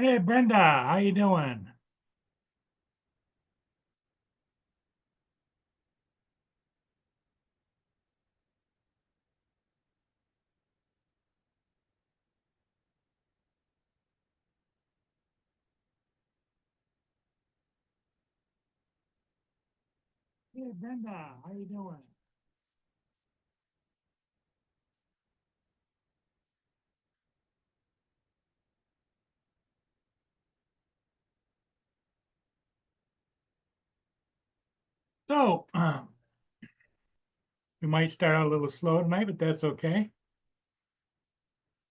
Hey Brenda, how you doing? Hey Brenda, how you doing? So, we might start out a little slow tonight, but that's okay.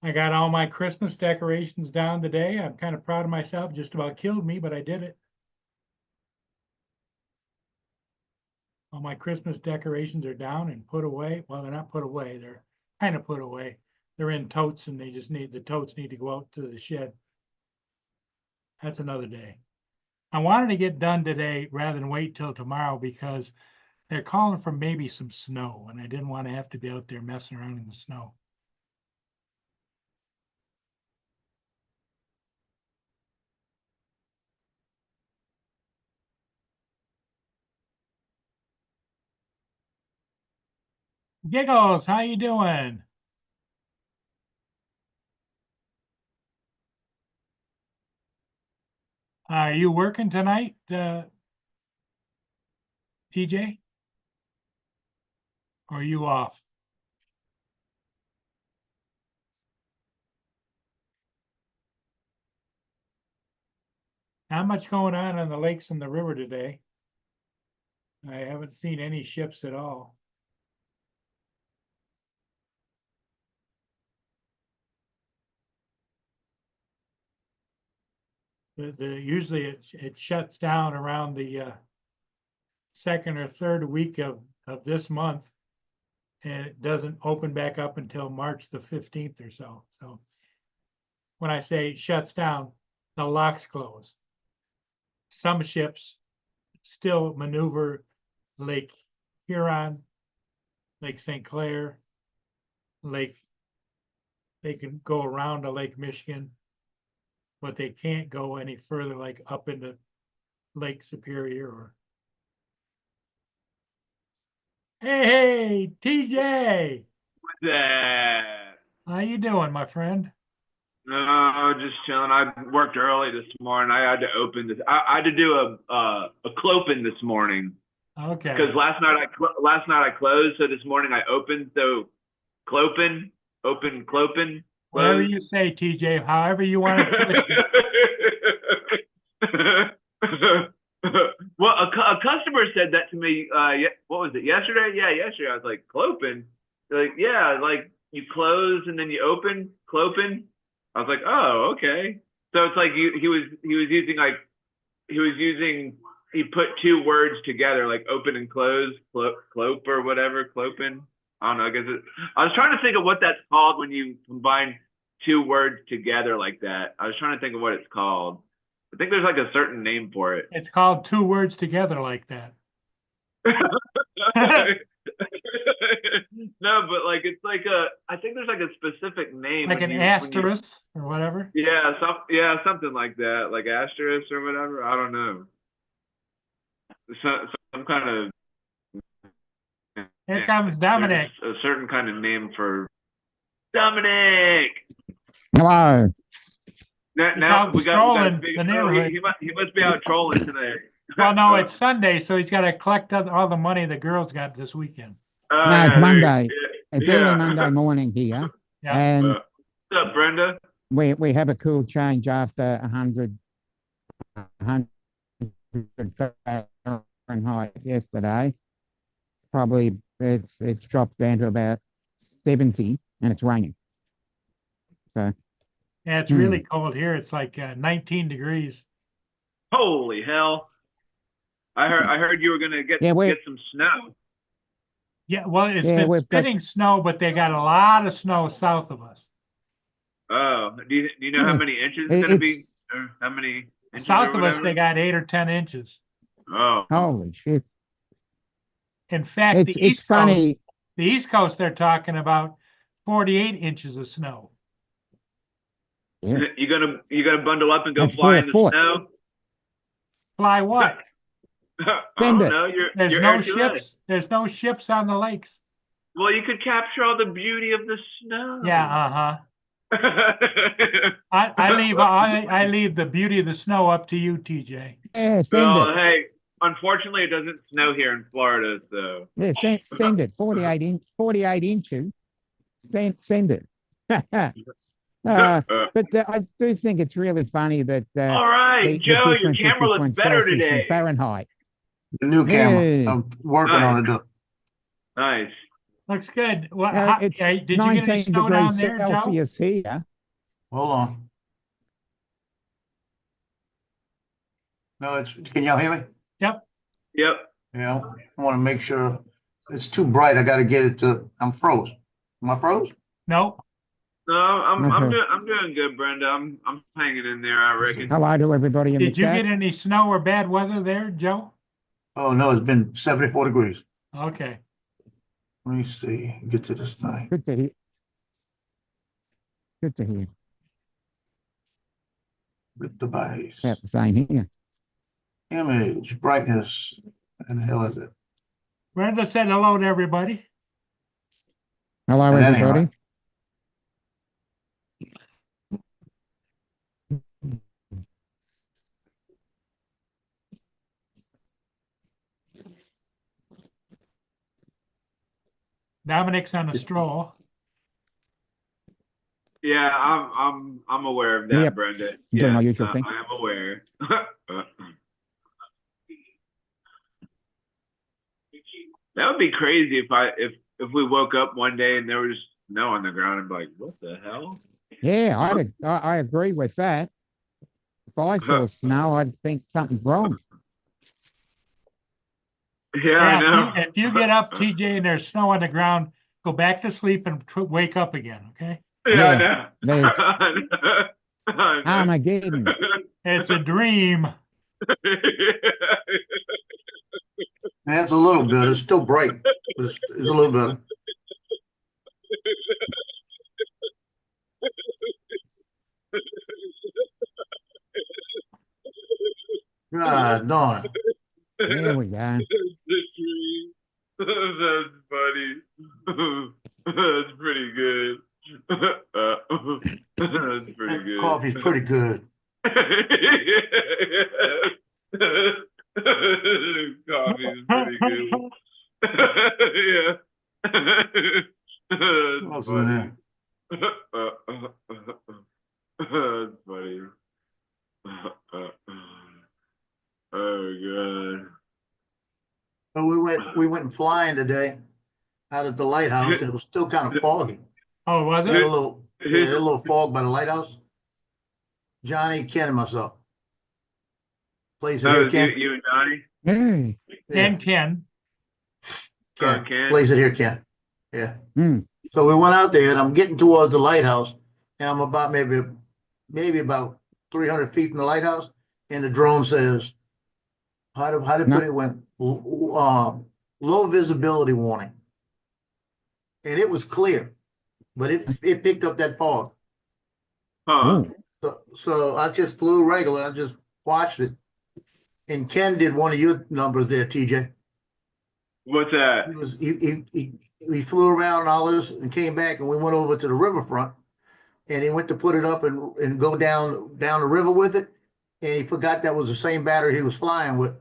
I got all my Christmas decorations down today. I'm kind of proud of myself. Just about killed me, but I did it. All my Christmas decorations are down and put away. Well, they're not put away. They're kind of put away. They're in totes and the totes need to go out to the shed. That's another day. I wanted to get done today rather than wait till tomorrow because they're calling for maybe some snow, and I didn't want to have to be out there messing around in the snow. Giggles, how you doing? Are you working tonight, TJ? Or are you off? Not much going on the lakes and the river today. I haven't seen any ships at all. Usually it shuts down around the second or third week of this month, and it doesn't open back up until March the 15th or so. So when I say it shuts down, the locks close. Some ships still maneuver Lake Huron, Lake St. Clair, Lake, they can go around to Lake Michigan, but they can't go any further, like up into Lake Superior or. Hey, TJ, That. how you doing, my friend? No, just chilling. I worked early this morning. I had to open this. I had to do a clopin this morning because Okay, last night I closed. So this morning I opened. So clopin, open clopin, whatever closed. you say, TJ, however you want to twist it. Well, a customer said that to me. What was it? Yesterday? Yeah, yesterday. I was like, clopin. They're like, yeah, like you close and then you open, clopin. I was like, oh, okay. So it's like he was using he put two words together like open and close, clope or whatever, clopin. I don't know. I was trying to think of what that's called when you combine two words together like that. I was trying to think of what it's called. I think there's like a certain name for it. It's called two words together like that. No, but like it's like I think there's like a specific name Like when an you asterisk or whatever. yeah, something like that, like asterisk or whatever. I don't know. Some kind of Here comes there's Dominic. a certain kind of name for Dominic. Hello. He's Now out we got a strolling big the oh neighborhood. he must be out trolling today. Well, no, it's Sunday, so he's got to collect all the money the girls got this weekend. No, it's Yeah, Monday. It's early yeah. Monday morning here, Yeah. and What's up, Brenda? we have a cool change after 100 Fahrenheit yesterday. Probably it's dropped down to about 70, and it's raining. So, Yeah, it's really hmm. cold here. It's like 19 degrees. Holy hell! I heard you were gonna Yeah, get some snow. Yeah, well, it's yeah been we've got spitting snow, but they got a lot of snow south of us. Oh, do you know how yeah, many inches it's gonna it's be, or how many inches South or of us, they whatever? got 8 or 10 inches. Oh, holy shit. In fact, It's funny. The East Coast, they're talking about 48 inches of snow. Yeah. You gonna bundle up and go That's fly in the 4 foot. snow? Fly what? I Send don't it. know. There's you're no Air Tourette. ships. There's no ships on the lakes. Well, you could capture all the beauty of the snow. Yeah, I leave the beauty of the snow up to you, TJ. Yeah, send Well, it. hey, unfortunately, it doesn't snow here in Florida, so. Yeah, send it. 48 inches. Send it. But I do think it's really funny that All right, the Joe, your differences camera looks between better Celsius and today. Fahrenheit. The new camera. Yeah. I'm working on it. Nice. Looks good. What, It's did you get any 19 snow down degrees there, Joe? Celsius here. Hold on. No, can y'all hear me? Yep. Yep. Yeah, I want to make sure it's too bright. I got to get it to, I'm froze. Am I froze? No. No, I'm Okay. doing good, Brenda. I'm hanging in there, I reckon. Hello to everybody in the Did you chat. get any snow or bad weather there, Joe? Oh, no, it's been 74 degrees. Okay. Let me see, get to this thing. Good to hear. Good to hear. With device, About the same here. image, brightness, and the hell is it? Brenda said hello to everybody. Hello, That ain't everybody. right. Dominic's on a stroll. Yeah, I'm aware of that, Yep. Brenda. Doing Yeah, my usual thing. I am aware. That would be crazy if we woke up one day and there was snow on the ground and be like, what the hell? Yeah, I agree with that. If I saw snow, I'd think something's wrong. Yeah, I know. If you get up, TJ, and there's snow on the ground, go back to sleep and wake up again, okay? Yeah, I Yeah, know. there's I know. Armageddon. It's a dream. That's a little bit, it's still bright, but it's a little better. God darn it. There we go. That's funny. That's pretty good. That's pretty That good. coffee's pretty good. Coffee's pretty good. Yeah. That's What else is in funny. there? That's funny. Oh god. But we went flying today out at the lighthouse and it was still kind of foggy. Oh, was Had a it? little, yeah, a little fog by the lighthouse. Johnny, Ken, and myself. Plays it That here, was Ken. you and Johnny? Hey. And Ken. Ken. Ken. Plays it here, Ken. Yeah. Hmm. So we went out there and I'm getting towards the lighthouse and I'm about maybe about 300 feet from the lighthouse. And the drone says, how to put it, went low visibility warning. And it was clear, but it picked up that fog. Huh. Oh, So I just flew regular. I just watched it. And Ken did one of your numbers there, TJ. What's that? He flew around and all this and came back and we went over to the riverfront and he went to put it up and go down the river with it. And he forgot that was the same battery he was flying with.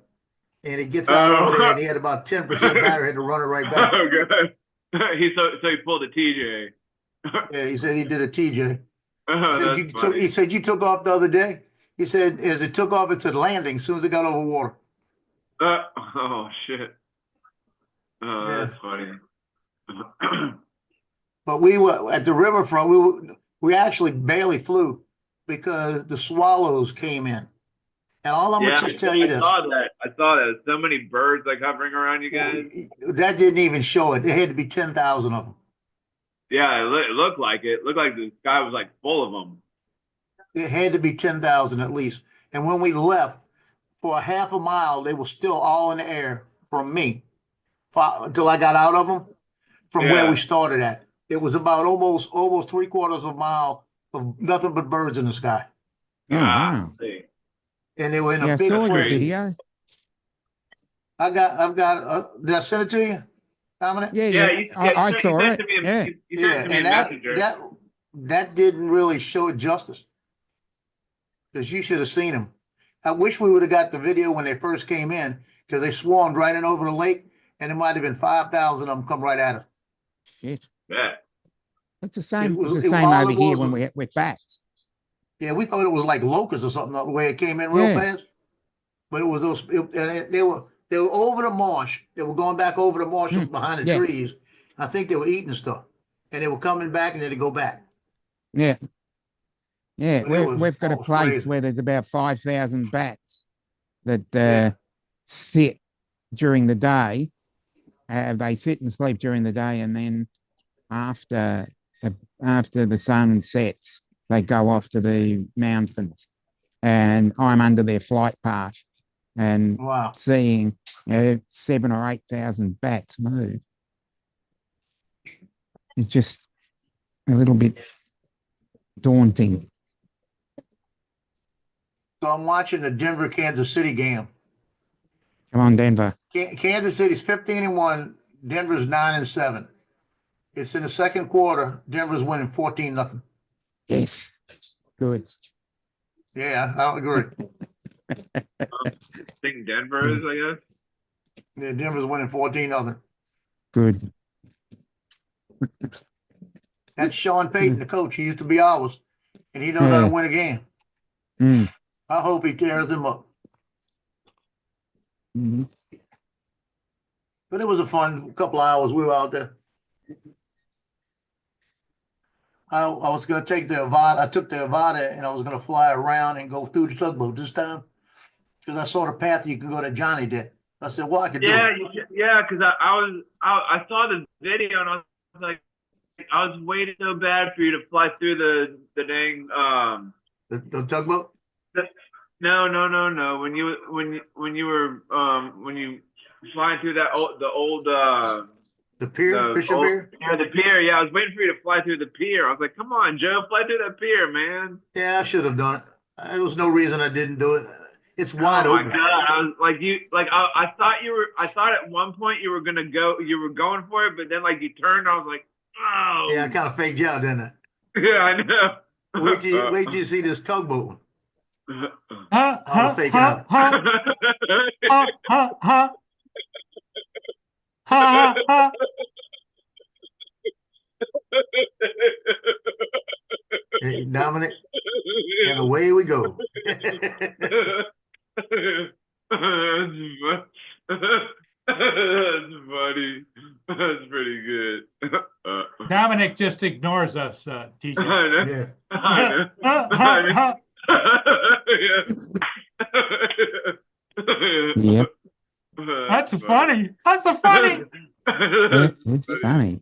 And he gets out over there and he had about 10% battery, had to run it right back. Oh god. So he pulled a TJ. Yeah, he said he did a TJ. Oh, He said you took off the other day. He said as it took off, it said landing as soon as it got over water. Oh shit. Oh, Yeah. that's funny. But we were at the riverfront. We actually barely flew because the swallows came in. And all I'm Yeah, gonna just tell you I this. saw that. So many birds like hovering around you guys. That didn't even show it. There had to be 10,000 of them. Yeah, it looked like it. It looked like the sky was like full of them. It had to be 10,000 at least. And when we left for a half a mile, they were still all in the air from me until I got out of them from where Yeah. we started at. It was about almost 3/4 of a mile of nothing but birds in the sky. Oh, wow. Golly. And they were in Yeah, a I big saw your frenzy. video. I've got, did I send it to you, Dominic? Yeah, Yeah, yeah. you I sent saw it it. to me. Yeah. You sent it to me And in Messenger. that didn't really show it justice. Because you should have seen them. I wish we would have got the video when they first came in, because they swarmed right in over the lake, and it might have been 5,000 of them come right at us. Shit. Yeah. It's the same. was- It's the it- same all over it here was when was- we with bats. Yeah, we thought it was like locusts or something, the way it came in real Yeah. fast. But it was those, they were over the marsh. They were going back over the marsh Mm, behind the yeah. trees. I think they were eating stuff, and they were coming back, and then they go back. Yeah. Yeah, But it was- we've got that a was place crazy. where there's about 5,000 bats that Yeah. sit during the day. They sit and sleep during the day, and then after the sun sets, they go off to the mountains. And I'm under their flight path and Wow. seeing 7,000 or 8,000 bats move. It's just a little bit daunting. So I'm watching the Denver Kansas City game. Come on, Denver. Kansas City's 15-1. Denver's 9-7. It's in the second quarter. Denver's winning 14-0. Yes. Good. Yeah, I agree. I think Denver is, I guess. Yeah, Denver's winning 14-0. Good. That's Sean Payton, the coach. He used to be ours, and he knows how Yeah. to win a game. Mm. I hope he tears them up. Mhm. But it was a fun couple of hours. We were out there. I was going to take the Avada. I took the Avada, and I was going to fly around and go through the tugboat this time, because I saw the path you can go that Johnny did. I said, well, I could do Yeah, it. because I saw the video and I was like, I was waiting so bad for you to fly through the dang The tugboat? no. When you were flying through the old The pier, the Fisher old- Pier? Yeah, the pier. Yeah, I was waiting for you to fly through the pier. I was like, come on, Joe, fly through that pier, man. Yeah, I should have done it. There was no reason I didn't do it. It's wide Oh my open. god! I was I thought at one point you were going for it, but then like you turned. I was like, oh. Yeah, I kind of faked you out, didn't I? Yeah, I know. Wait till you see this tugboat. Huh, I'll fake it huh, out. huh, huh, huh, huh. Ha, ha, ha. Hey, Dominic, and away we go. That's funny. That's pretty good. Dominic just ignores us, TJ. I know. Yeah. I know. Ha, ha, ha. Yep. That's funny. That's a funny. Yeah, it's funny.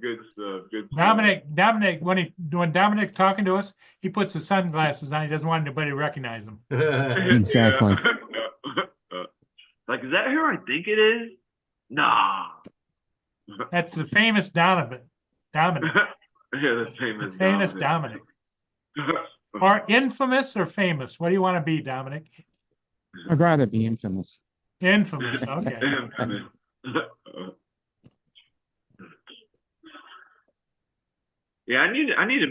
Good stuff. Good stuff. Dominic, when Dominic's talking to us, he puts his sunglasses on. He doesn't want anybody to recognize him. Exactly. Like, is that who I think it is? Nah. That's the famous Donovan. Dominic. Yeah, the famous. The famous Dominic. Or infamous or famous? What do you want to be, Dominic? I'd rather be infamous. Infamous. Okay. Infamous. Yeah, I need to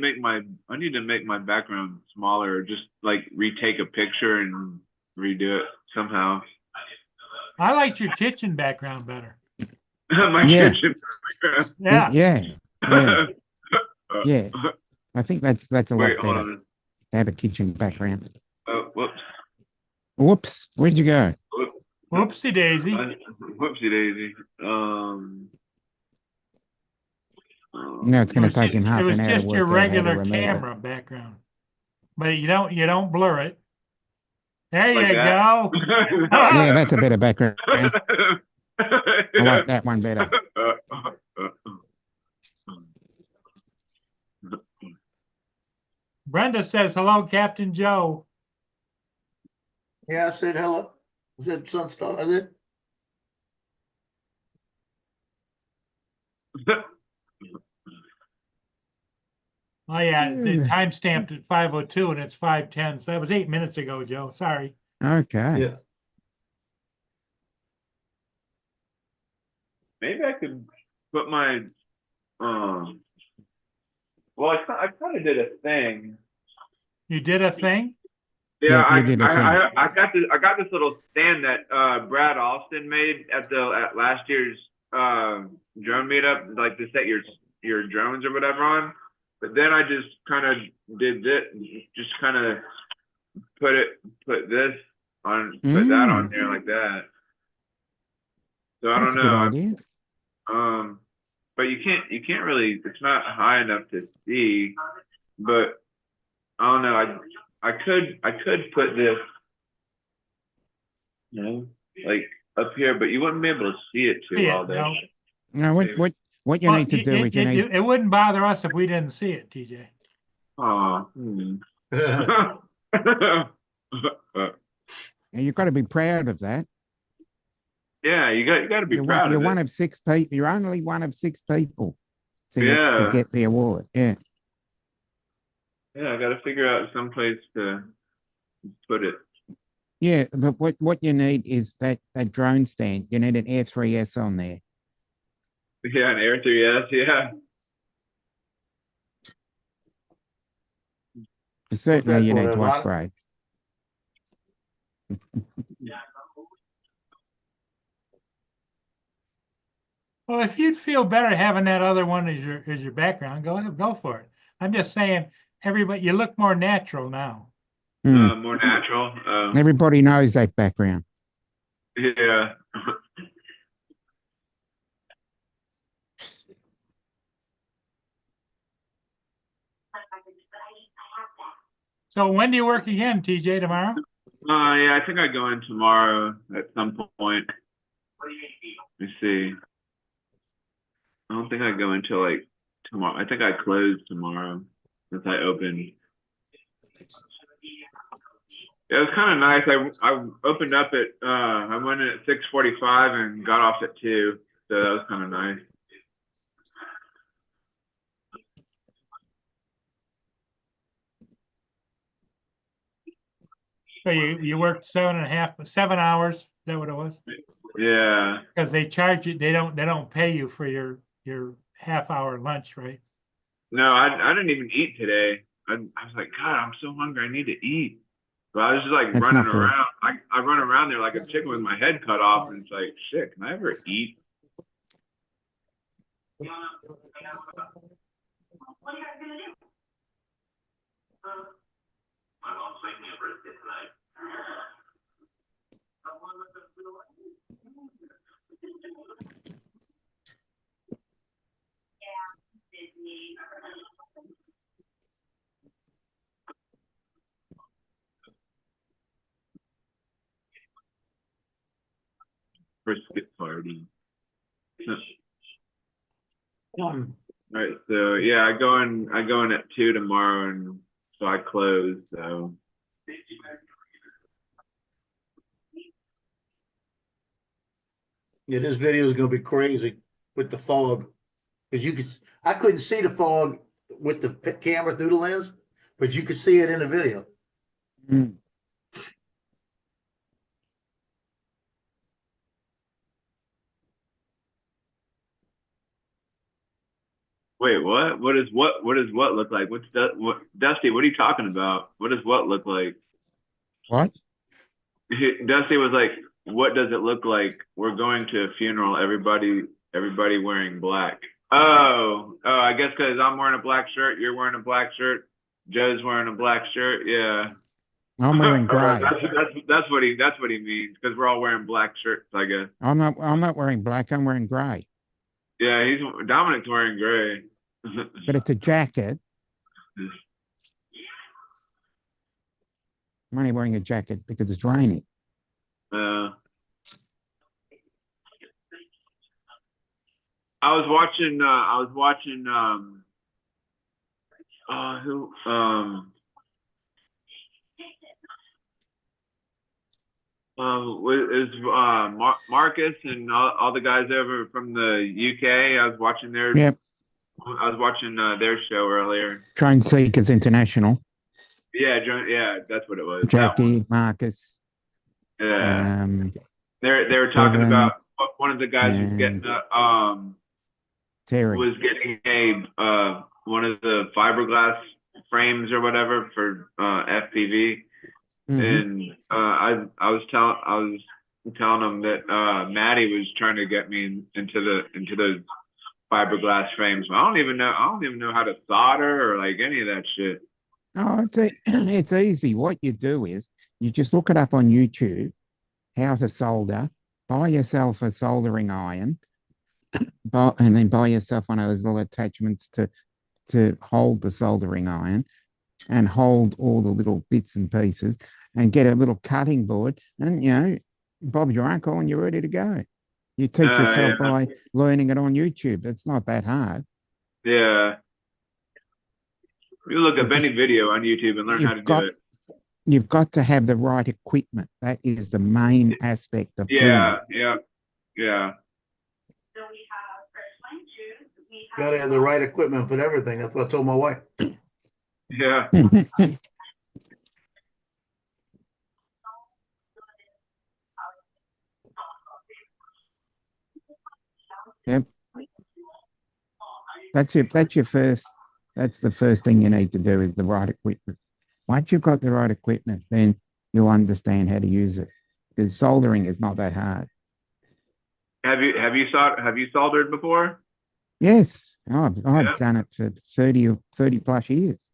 make my background smaller, or just like retake a picture and redo it somehow. I liked your kitchen background better. My Yeah. kitchen background. Yeah. Yeah. Yeah. I think that's a lot Wait, hold better on. to have a kitchen background. Oh, whoops. Whoops. Where'd you go? Whoopsie daisy. Whoopsie daisy. No, it's It going to was take just- him half it was an hour to just work your out how to regular remove camera background. But you don't blur it. There Like you that? go. it. Yeah, that's a better background. I like that one better. Brenda says, hello, Captain Joe. Yeah, I said hello. I said some stuff. I said, Oh, yeah, the time stamped at 5:02 and it's 5:10. So that was 8 minutes ago, Joe. Sorry. Okay. Yeah. Maybe I could put my, well, I kind of did a thing. You did a thing? Yeah, Yeah, you did a thing. I got this little stand that Brad Austin made at last year's drone meetup, like to set your drones or whatever on. But then I just kind of did this, just kind of put that on there like that. So I That's a don't good know. idea. But you can't really. It's not high enough to see. But I don't know. I could put this, you know, like up here, but you wouldn't be able to see it too Yeah, well there. no. Now, what you Well, need to do is you need, it wouldn't bother us if we didn't see it, TJ. Oh. you've got to be proud of that. Yeah, you got to be proud You're of one it. of 6 people. You're only one of 6 people to Yeah. get the award. Yeah. Yeah, I got to figure out some place to put it. Yeah, but what you need is that drone stand. You need an Air 3S on there. Yeah, an Air 3S. Yeah. Certainly, you for? need A to lot of- upgrade. Well, if you'd feel better having that other one as your background, go ahead, go for it. I'm just saying, everybody, you look more natural now. More natural. Everybody knows that background. Yeah. So when do you work again, TJ, tomorrow? Yeah, I think I go in tomorrow at some point. Let me see. I don't think I go until like tomorrow. I think I close tomorrow since I open. It was kind of nice. I opened up at I went in at 6:45 and got off at 2, so that was kind of nice. So you worked 7 hours. Is that what it was? Yeah. Because they charge you. They don't pay you for your half-hour lunch, right? No, I didn't even eat today. I was like, God, I'm so hungry. I need to eat. But I was just like That's running not good. around. I run around there like a chicken with my head cut off, and it's like, shit, can I ever eat? Brisket party. All right, so yeah, I go in at 2 tomorrow, and so I close. So Yeah, this video is gonna be crazy with the fog. Cause I couldn't see the fog with the camera through the lens, but you could see it in the video. Mm. wait, what? What does what look like? What Dusty? What are you talking about? What does what look like? What? Dusty was like, "What does it look like? We're going to a funeral. Everybody wearing black." Oh, I guess because I'm wearing a black shirt, you're wearing a black shirt, Joe's wearing a black shirt. Yeah. I'm wearing gray. That's what he means, because we're all wearing black shirts, I guess. I'm not wearing black. I'm wearing gray. Yeah, Dominic's wearing gray. But it's a jacket. I'm only wearing a jacket because it's raining. I was watching Marcus and all the guys over from the UK. I was watching their Yep. I was watching their show earlier. Train Seekers International. Yeah, that's what it was. That one. Jackie, Marcus, Yeah. They were talking Kevin, about one of the guys was and getting Terry. a one of the fiberglass frames or whatever for FPV, Mhm. and I was telling him that Maddie was trying to get me into those fiberglass frames. I don't even know how to solder or like any of that shit. Oh, it's easy. What you do is you just look it up on YouTube, how to solder, buy yourself a soldering iron, and then buy yourself one of those little attachments to hold the soldering iron and hold all the little bits and pieces, and get a little cutting board, and Bob's your uncle and you're ready to go. You teach yourself Yeah. by learning it on YouTube. It's not that hard. Yeah. You look up You've any just- video on YouTube and learn how to do it. You've got to have the right equipment. That is the main aspect of doing Yeah, it. yeah. Gotta have the right equipment for everything. That's what I told my wife. Yeah. Yep. That's the first thing you need to do is the right equipment. Once you've got the right equipment, then you'll understand how to use it. Because soldering is not that hard. Have you soldered before? Yes, I've Yeah. done it for 30 plus years.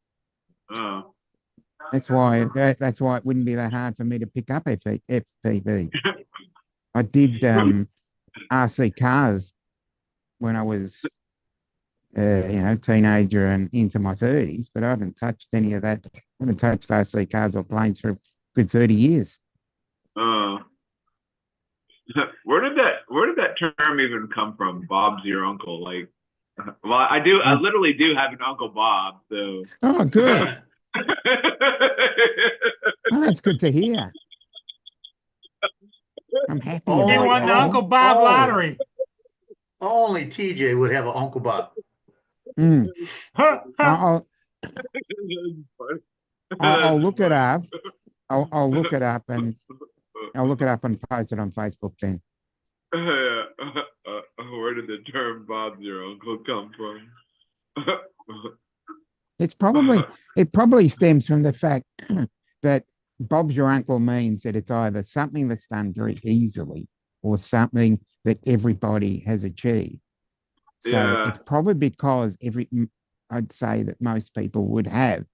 Oh. That's why it wouldn't be that hard for me to pick up FPV. I did RC cars when I was teenager and into my 30s, but I haven't touched any of that. I haven't touched RC cars or planes for a good 30 years. Oh. Where did that term even come from? Bob's your uncle. Like, well, I literally do have an Uncle Bob, so. Oh, good. Oh, that's good to hear. I'm happy. Oh, He about won the that. Uncle Bob Oh. lottery. Only TJ would have an Uncle Bob. Mm. I'll look it up. I'll look it up and post it on Facebook then. Where did the term Bob's your uncle come from? It probably stems from the fact that Bob's your uncle means that it's either something that's done very easily or something that everybody has achieved. So Yeah. it's probably because I'd say that most people would have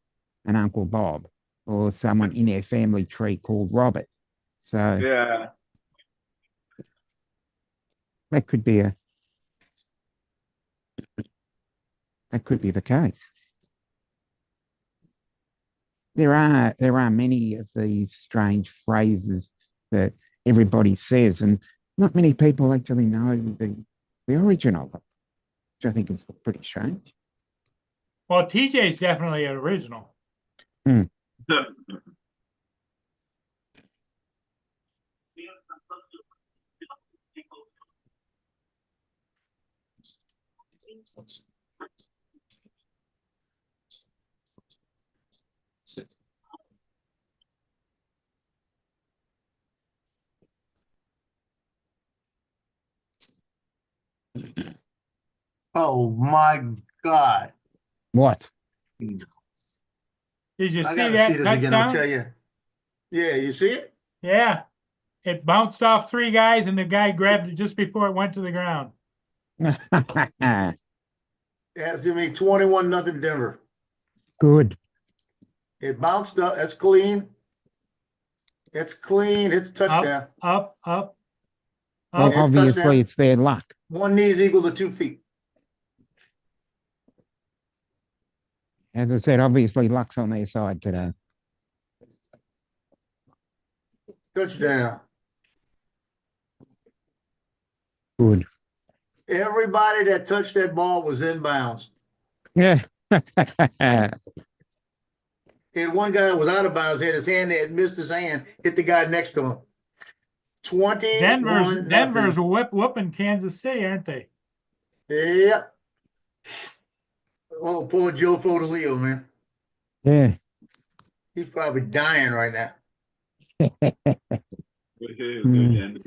an Uncle Bob or someone in their family tree called Robert. So Yeah. that could be the case. There are many of these strange phrases that everybody says, and not many people actually know the origin of them, which I think is pretty strange. Well, TJ's definitely an original. Oh my God. What? Did you I see gotta that see this again, I'll tell touchdown? you. Yeah, you see it? Yeah. It bounced off three guys and the guy grabbed it just before it went to the ground. Yeah, it's gonna be 21-0 Denver. Good. It bounced up. It's clean. It's clean. It's touchdown. Up. Well, it's obviously, touchdown. it's their luck. One knee is equal to 2 feet. As I said, obviously, luck's on their side today. Touchdown. Good. Everybody that touched that ball was in bounds. Yeah. And one guy was out of bounds, had his hand there, missed his hand, hit the guy next to him. 21-0. Denver's whooping Kansas City, aren't they? Yep. Oh, poor Joe Fodolio, man. Yeah. He's probably dying right now. Woohoo, go Hmm. Denver.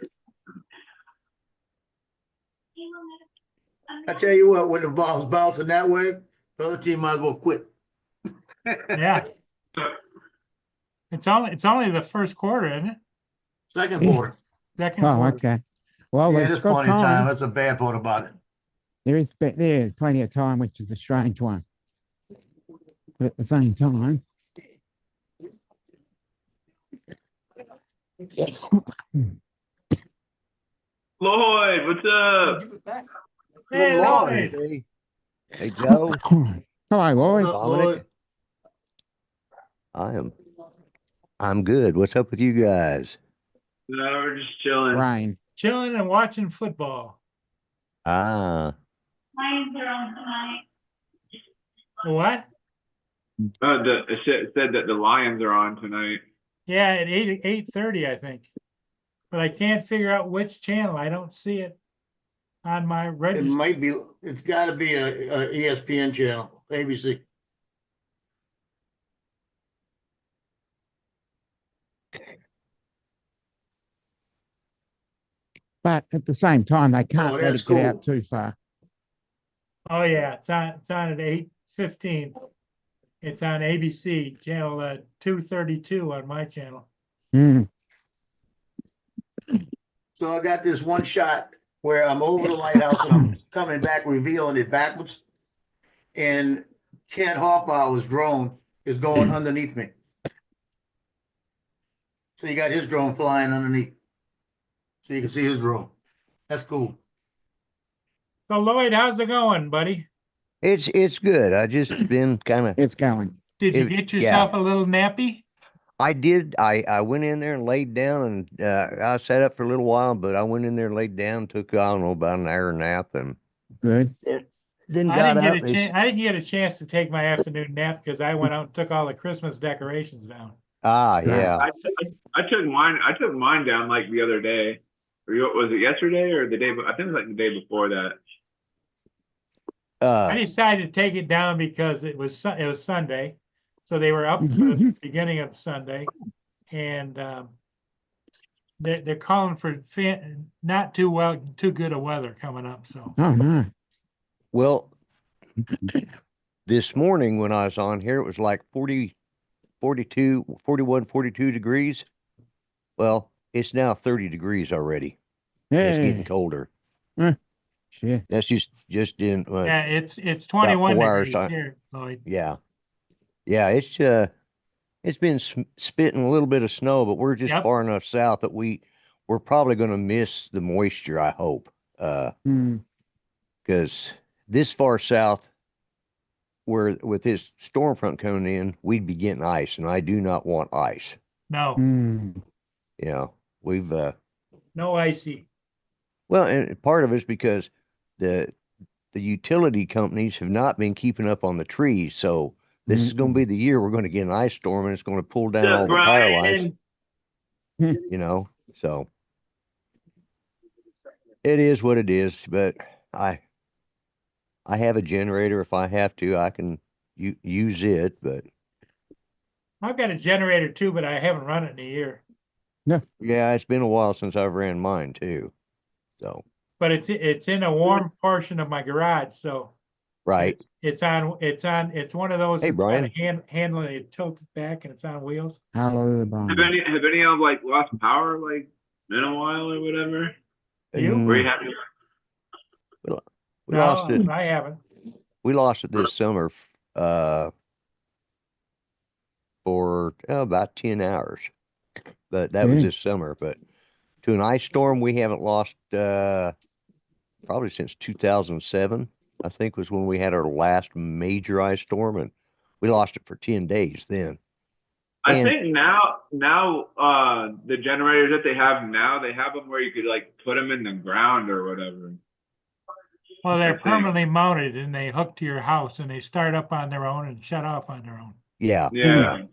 I tell you what, when the ball's bouncing that way, the other team might as well quit. Yeah, it's only the first quarter, isn't it? Second Yeah. quarter. Second Oh, quarter. okay. Well, Yeah, there's there's got plenty of time. time. That's the bad part about it. There is plenty of time, which is the strange one. But at the same time, Lloyd, what's up? Hey, Lloyd. Lloyd. Hey, Joe, hello, What's Lloyd. up, Dominic? Lloyd? I'm good. What's up with you guys? No, we're just chilling. Rain. Chilling and watching football. Ah, What? It said that the Lions are on tonight. Yeah, at 8:30, I think. But I can't figure out which channel. I don't see it on my It register. might be, it's gotta be a ESPN channel, ABC. But at the same time, they can't let that's it get out cool. too far. Oh yeah, it's on at 8:15. It's on ABC channel 232 on my channel. Mm. So I got this one shot where I'm over the lighthouse and I'm coming back, revealing it backwards. And Ken Hoffbauer's drone is going underneath me. So you got his drone flying underneath. So you can see his drone. That's cool. So Lloyd, how's it going, buddy? it's good. I just been kind of. It's going. Did you It- get yeah. yourself a little nappy? I did. I went in there and laid down, and I sat up for a little while, but I went in there and laid down, took I don't know about an hour nap, and Good. then I got didn't up. get a chance. I didn't get a chance to take my afternoon nap because I went out and took all the Christmas decorations down. Yeah. I took mine down like the other day. Was it yesterday or the day? I think it was like the day before that. I decided to take it down because it was Sunday, so they were up for the beginning of Sunday, and they're calling for not too good of weather coming up. So Oh, no. Well, this morning when I was on here, it was like 40, 42, 41, 42 degrees. Well, it's now 30 degrees already. It's getting Yeah. colder. Sure. That's just in yeah, it's 21 4 hours, degrees here, Lloyd. yeah. It's been spitting a little bit of snow, but we're just Yep. far enough south that we're probably going to miss the moisture, I hope. Mm. Because this far south, where with this storm front coming in, we'd be getting ice, and I do not want ice. No, Mm. You know, we've no icy. well, and part of it's because the utility companies have not been keeping up on the trees, so this is going to be the year we're going to get an ice storm, and it's going to pull down all the power lines. You know, so it is what it is. But I have a generator. If I have to, I can use it. But I've got a generator too, but I haven't run it in a year. yeah, it's been a while since I've ran mine too. So But it's in a warm portion of my garage, so right. it's one of those. Hey, that's got Brian. a handle, it tilts back and it's on wheels. Hello, Brian. Have any of them like lost power like in a while or whatever? You? Were you happy? We lost it. I haven't. We lost it this summer for about 10 hours. But that was Okay. this summer. But to an ice storm, we haven't lost probably since 2007, I think was when we had our last major ice storm, and we lost it for 10 days then. I And- think now the generators that they have now, they have them where you could like put them in the ground or whatever. Well, I they're think. permanently mounted and they hook to your house and they start up on their own and shut off on their own. Yeah. Yeah.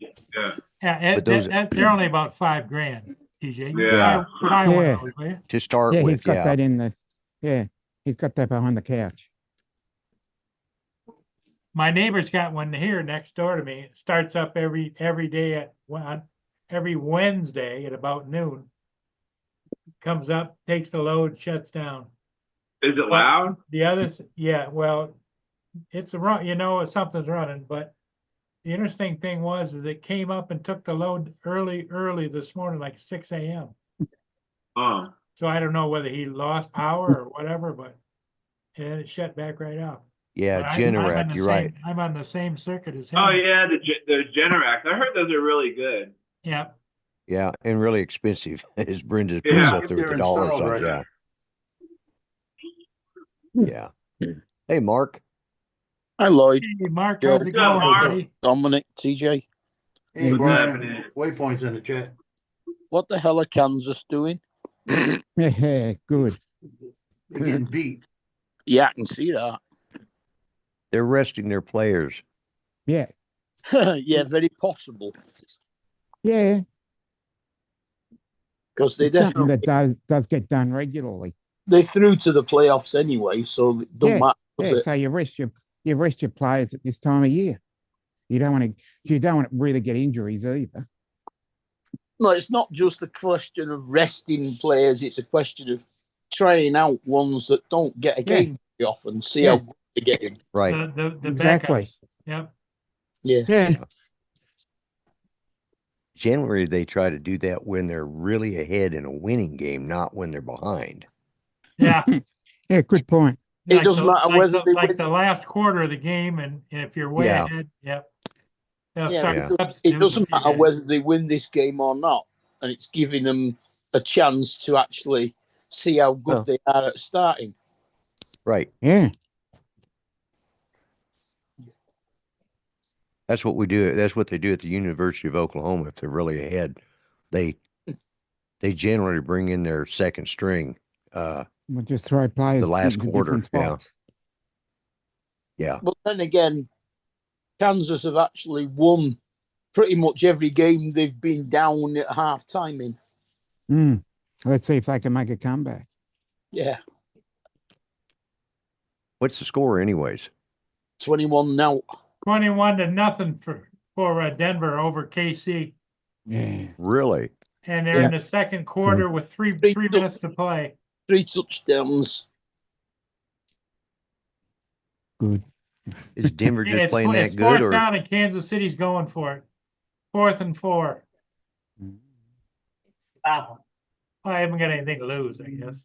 Yeah, But those- they're only about $5,000, TJ. You Yeah. buy one Yeah. of those, will you? To start Yeah, he's with, got yeah. that in the. Yeah, he's got that behind the couch. my neighbor's got one here next door to me. It starts up every day every Wednesday at about noon. Comes up, takes the load, shuts down. Is it But loud? The others, yeah, well, it's a run, something's running, but the interesting thing was is it came up and took the load early this morning, like 6 a.m. Oh, So I don't know whether he lost power or whatever, but and it shut back right off. Yeah, But I'm on Generac, the you're same, right. I'm on the same circuit as him. oh yeah, the Generac. I heard those are really good. Yeah, Yeah, and really expensive, as Brenda puts Yeah. up If there with they're the dollar installed sign. right. Yeah. Hey, Mark. Hi, Lloyd. hey, Mark, Joe. how's it What's up, going, Mark? buddy? Dominic, TJ. Hey, What's Brian, happening? waypoints in the chat. What the hell are Kansas doing? Yeah, good. They're getting beat. Yeah, I can see that. They're resting their players. Yeah, Yeah, very possible. yeah. Because they It's something definitely that does get done regularly. they through to the playoffs anyway, so it don't Yeah, matter. does Yeah, it? so you rest your players at this time of year. You don't want to really get injuries either. No, it's not just a question of resting players, it's a question of trying out ones that don't get a game very often, see how good they get in. Right. The Exactly. backups. Yep. Yeah. Yeah, Generally, they try to do that when they're really ahead in a winning game, not when they're behind. Yeah. yeah. Good point. It doesn't matter whether they like win. the last quarter of the game, and if you're way Yeah. ahead, yep. They'll Yeah, start Yeah. it substituting doesn't a few matter guys. whether they win this game or not, and it's giving them a chance to actually see how good Oh. they are at starting. Right. Yeah, That's what we do. That's what they do at the University of Oklahoma. If they're really ahead, they generally bring in their second string. we'll just throw players last into quarter, different yeah. spots. Yeah. But then again, Kansas have actually won pretty much every game they've been down at half time in. Let's see if they can make a comeback. Yeah, What's the score, anyways? 21 now. 21-0 for Denver over KC, Yeah, Really? and they're in the second quarter with three minutes to play. 3 touchdowns. good. Is Denver just It's playing that it's good, fourth or down, and Kansas City's going for it. 4th and 4. I haven't got anything to lose, I guess.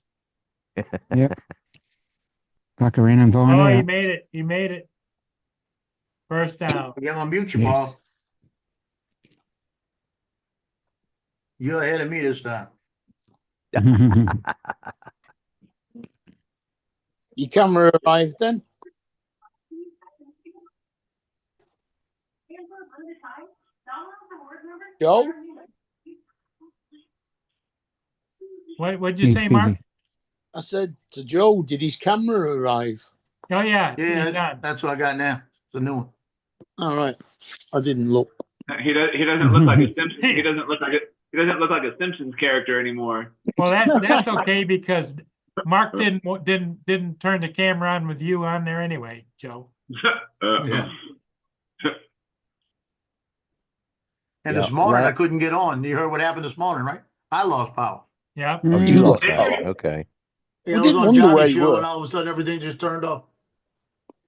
Tucker in and find Oh, he out. made it. He made it. First down. Get on mute, you Bob. Yes. You're ahead of me this time. Your camera arrived then? Joe? What'd you He's say, Mark? busy. I said to Joe, did his camera arrive? Oh, yeah. he's Yeah, done. that's what I got now. It's a new one. All right. I didn't look. He doesn't look like a Simpsons. He doesn't look like a Simpsons character anymore. Well, that's okay because Mark didn't turn the camera on with you on there anyway, Joe. Yeah. And Yeah, this morning I la- couldn't get on. You heard what happened this morning, right? I lost power. Yeah. Oh, you Mm. lost Yeah. power. Okay. You We know, I was didn't on wonder where Johnny's you show were. and all of a sudden everything just turned off.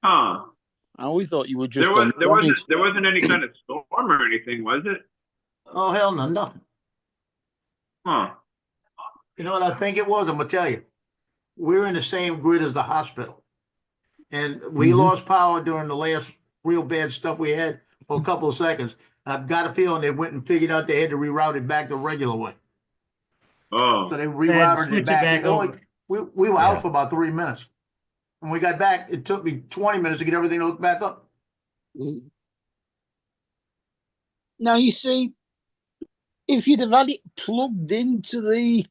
Huh. Oh, we thought you were just There on wasn't any kind of storm or anything, was it? Oh, hell no, nothing. Huh. You know what I think it was? I'm gonna tell you. We're in the same grid as the hospital. And we Mhm. lost power during the last real bad stuff we had for a couple of seconds. And I've got a feeling they went and figured out they had to reroute it back the regular way. Oh. So they And rerouted switch it back. back They only- over. we were out Yeah. for about 3 minutes. When we got back, it took me 20 minutes to get everything to hook back up. Now, you see, if you'd have had it plugged into the,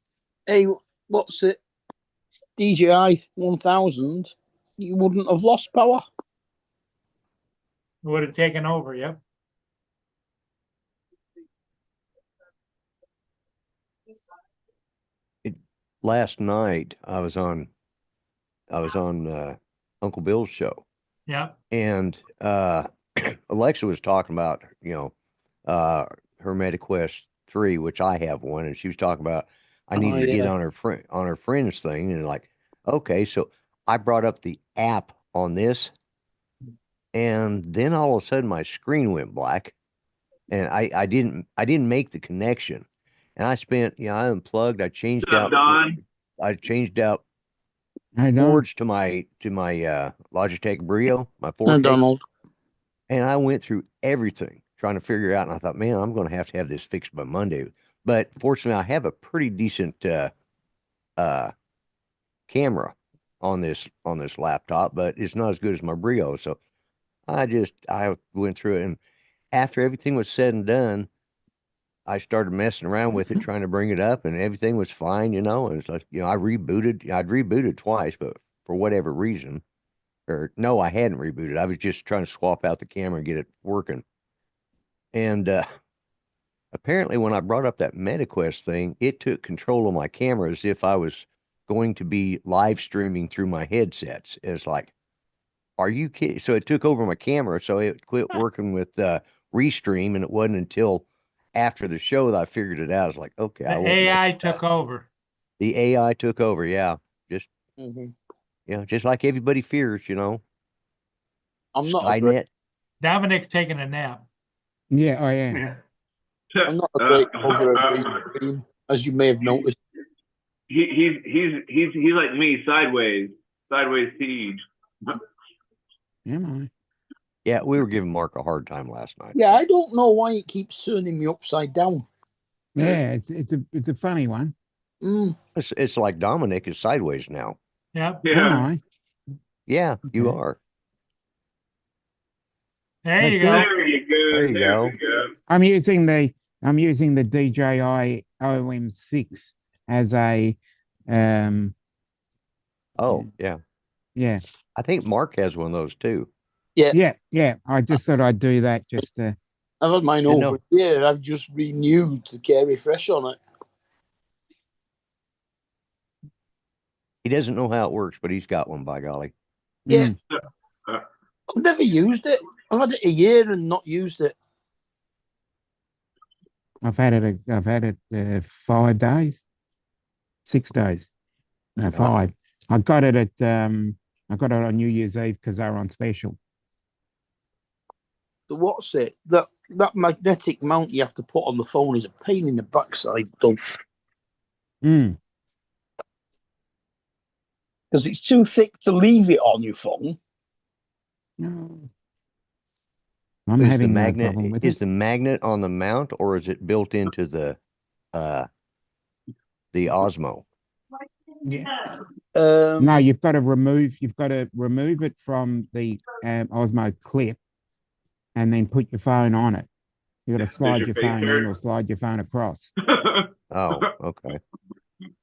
what's it, DJI 1000, you wouldn't have lost power. Would have taken over, yep. Last night I was on Uncle Bill's show, Yeah, And Alexa was talking about, her MetaQuest 3, which I have one, and she was talking about I Oh, needed to get yeah. on her friend's thing, and like, okay, so I brought up the app on this, and then all of a sudden my screen went black, and I didn't make the connection, and I spent, I unplugged, I changed What's up, out Don? I changed out I don't. cords to my Logitech Brio, my 4K. Donald. And I went through everything trying to figure it out. And I thought, man, I'm going to have this fixed by Monday. But fortunately, I have a pretty decent camera on this laptop, but it's not as good as my Brio. So I went through it. And after everything was said and done, I started messing around with it, trying to bring it up, and everything was fine, And it's like, I'd rebooted twice, but for whatever reason, or no, I hadn't rebooted. I was just trying to swap out the camera and get it working. And apparently, when I brought up that MetaQuest thing, it took control of my camera as if I was going to be live streaming through my headsets. It's like, are you kidding? So it took over my camera, so it quit working with Restream, and it wasn't until after the show that I figured it out. I was like, okay, I the won't mess AI with took that. over. The AI took over, yeah. Just Mm-hmm. just like everybody fears, I'm not a great, Skynet. Dominic's taking a nap. Yeah, I am. Yeah. I'm not a great over of Restream, as you may have noticed. He's like me, sideways siege. Am I? Yeah, we were giving Mark a hard time last night. Yeah, I don't know why it keeps turning me upside down. Yeah, it's a funny one. Mm. It's like Dominic is sideways now. Yep. Am Yeah. I? Yeah, you Okay. are. There That's you good. go. There you go. There you go. We go. I'm using the DJI OM6 as a Oh, yeah. yeah. I think Mark has one of those too. Yeah. I just thought I'd do that just to I've had mine Didn't over know. a year. I've just renewed the Carry Fresh on it. He doesn't know how it works, but he's got one, by golly. Yeah. Mm. I've never used it. I've had it a year and not used it. I've had it 5 days, 6 days. No, 5. I got it on New Year's Eve because they were on special. The what's it? That magnetic mount you have to put on the phone is a pain in the backside, though, Mm. because it's too thick to leave it on your phone. No. I'm Is the having no magnet problem with is it. the magnet on the mount, or is it built into the Osmo? Yeah. Um, No, you've got to remove it from the Osmo clip and then put your phone on it. You got to slide your your face phone in hurt? or slide your phone across. Oh, okay.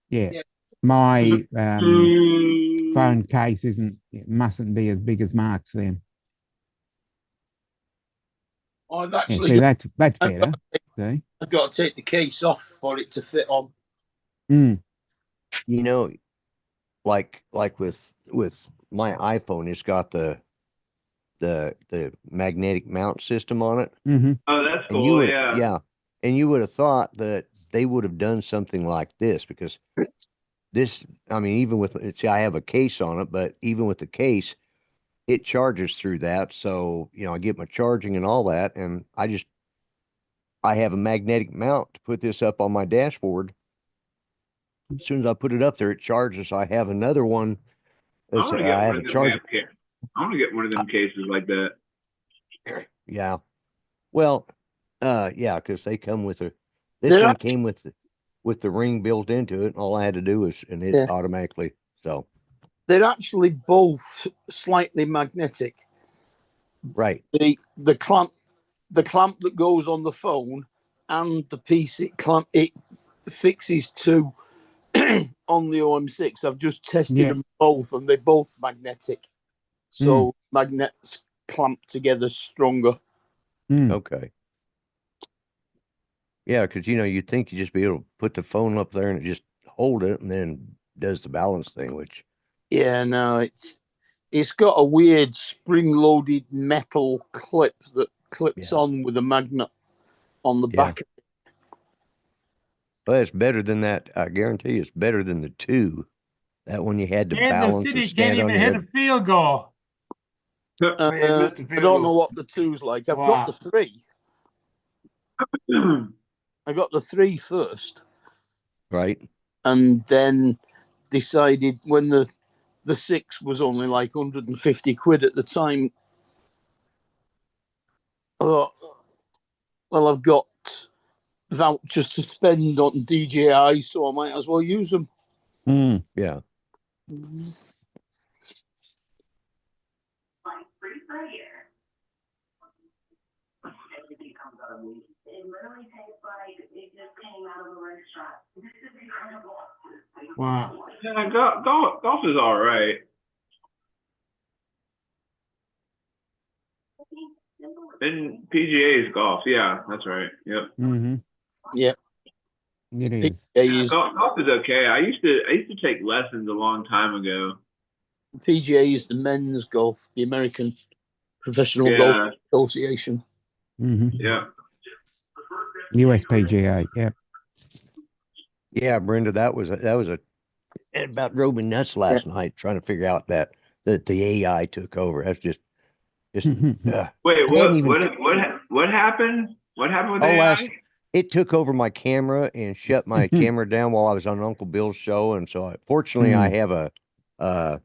Yeah. Yeah. My phone case mustn't be as big as Mark's then. I've Yeah, actually see, that's better. See? I've got to take the case off for it to fit on. Mm. Like with my iPhone, it's got the magnetic mount system on it. Mm-hmm. Oh, that's And you cool. would, Yeah. and you would have thought that they would have done something like this, because this, I mean, even with, see, I have a case on it, but even with the case, it charges through that. So, I get my charging and all that, and I have a magnetic mount to put this up on my dashboard. As soon as I put it up there, it charges. I have another one. I want to get I one have of a them charger. I want to get one of them cases like that. Yeah. Well, yeah, because they come with this They're one actually, came with the ring built into it, and all I had to do was, and it Yeah. automatically, so, they're actually both slightly magnetic. right. The clamp that goes on the phone and the piece it fixes to on the OM6. I've just tested Yeah. them both, and they're both magnetic. So magnets clamp together stronger. Mm. Okay. Yeah, because you'd think you'd just be able to put the phone up there and it just hold it and then does the balance thing, which Yeah, no, it's It's got a weird spring-loaded metal clip that clips Yeah. on with a magnet on the Yeah. back. Well, it's better than that. I guarantee you it's better than the 2. That one you had to Kansas balance City and can't stand on even your hit a head. field goal. Man, missed the I field don't know goal. what the 2's like. I've Wow. got the 3. I got the 3 first, Right? and then decided when the 6 was only like 150 quid at the time. I thought, well, I've got vouchers to spend on DJI, so I might as well use them. Mm. Yeah. Wow. Yeah, golf is all right. And PGA is golf. Yeah, that's right. Yep. Mm-hmm. Yeah, It is. PGA Golf is okay. I used to take lessons a long time ago. is the men's golf, the American Professional Yeah. Golf Association. Mm-hmm. Yeah. USPGA. Yep. Yeah, Brenda, it about drove me nuts last night trying to figure out that the AI took over. That's just Wait, hadn't even- what happened? What happened with Oh, AI? it took over my camera and shut my camera down while I was on Uncle Bill's show. And so fortunately I have a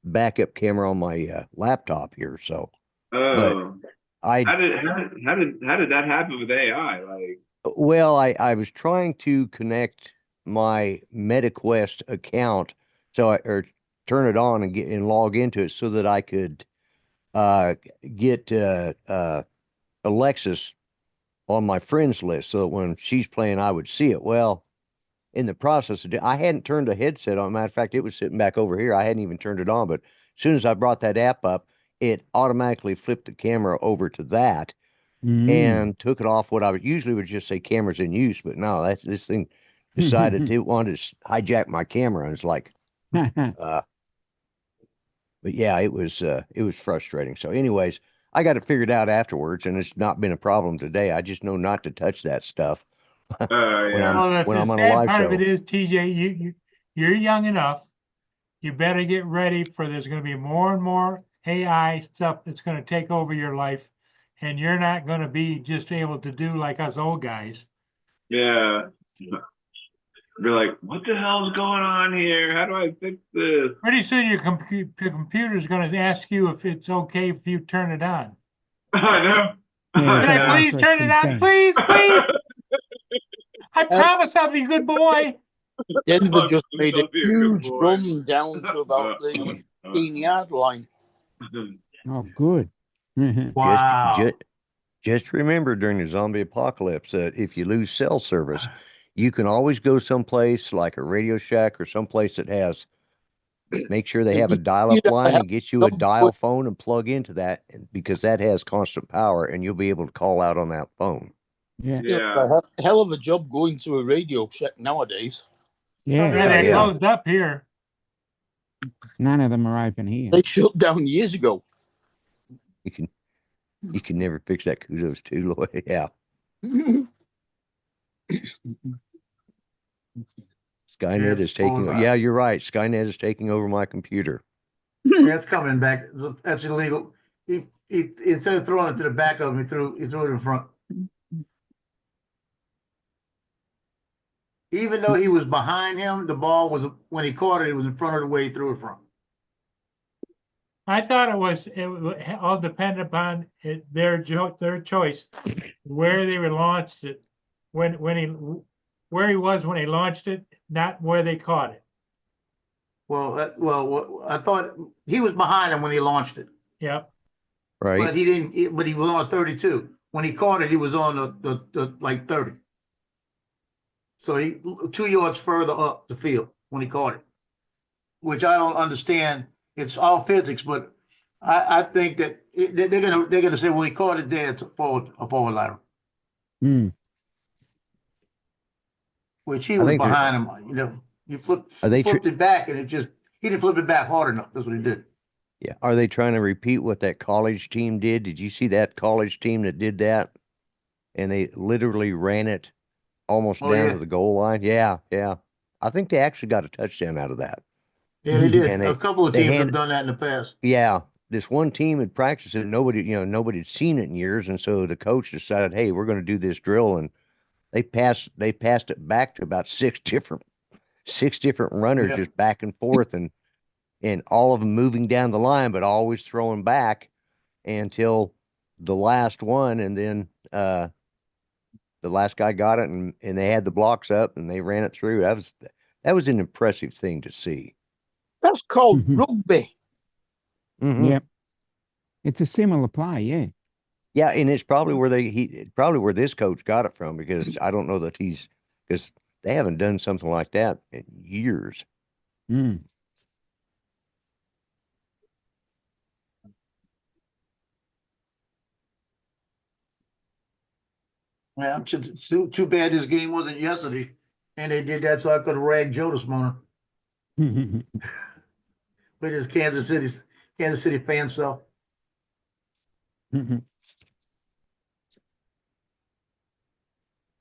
backup camera on my laptop here. So Oh, I how did that happen with AI? Like, Well, I was trying to connect my MetaQuest account, or turn it on and log into it so that I could get Alexis on my friends list, so that when she's playing, I would see it. Well, in the process I hadn't turned the headset on. Matter of fact, it was sitting back over here. I hadn't even turned it on, but as soon as I brought that app up, it automatically flipped the camera over to that. And took it off what I would usually would just say cameras in use, but no, this thing decided it wanted to hijack my camera, and it's like, but yeah, it was frustrating. So, anyways, I got it figured out afterwards, and it's not been a problem today. I just know not to touch that stuff when yeah. Well, when the I'm on a sad live part of show. it is, TJ, you're young enough. You better get ready for there's going to be more and more AI stuff that's going to take over your life, and you're not going to be just able to do like us old guys. Yeah. Be like, what the hell's going on here? How do I fix this? Pretty soon your computer's going to ask you if it's okay if you turn it on. I know. Yeah, Can I ask please for turn it on? consent. Please, please. I promise I'll be a good boy. Denver just I'll made a be a good huge boy. run down to about the 15-yard line. Oh, good. Wow. Just remember during the zombie apocalypse that if you lose cell service, you can always go someplace like a Radio Shack or someplace that has, make sure they have a dial-up line and get you a dial phone and plug into that, because that has constant power and you'll be able to call out on that phone. Yeah. Yeah. A hell of a job going to a Radio Shack nowadays. Yeah, Yeah. they yeah. closed up here. None of them are open here. They shut down years ago. You can never fix that. Kudos to Lloyd. Yeah. Skynet It's is taking. full of Yeah, you're right. Skynet is taking over my computer. Yeah, it's coming back. That's illegal. He instead of throwing it to the back of him, he threw it in front. Even though he was behind him, the ball was, when he caught it, it was in front of the way he threw it from. I thought it all depended upon their choice, where they launched it, where he was when he launched it, not where they caught it. Well, I thought he was behind him when he launched it, Yep. but Right. he didn't. But he was on 32. When he caught it, he was on the like 30. So he 2 yards further up the field when he caught it, which I don't understand. It's all physics, but I think that they're gonna say, well, he caught it there to forward lateral, Mm. which he I was think they're- behind him. You know, he Are they flipped it back, and he didn't flip it back hard enough. That's what he did. Yeah. Are they trying to repeat what that college team did? Did you see that college team that did that? And they literally ran it almost Oh, down yeah. to the goal line. Yeah, yeah. I think they actually got a touchdown out of that. Yeah, they did. And A couple of they teams had, have done that in the past. yeah, this one team had practiced it. Nobody had seen it in years, and so the coach decided, hey, we're going to do this drill, and they passed it back to about six different runners, Yeah. just back and forth, and all of them moving down the line, but always throwing back until the last one, and then the last guy got it, and they had the blocks up, and they ran it through. That was an impressive thing to see. That's called rugby. Mhm. Yep. It's a similar play, yeah. Yeah, and it's probably where this coach got it from, because I don't know that because they haven't done something like that in years. Mm. Yeah, it's too bad this game wasn't yesterday, and they did that so I could have ragged Joe this morning with his Kansas City fan stuff.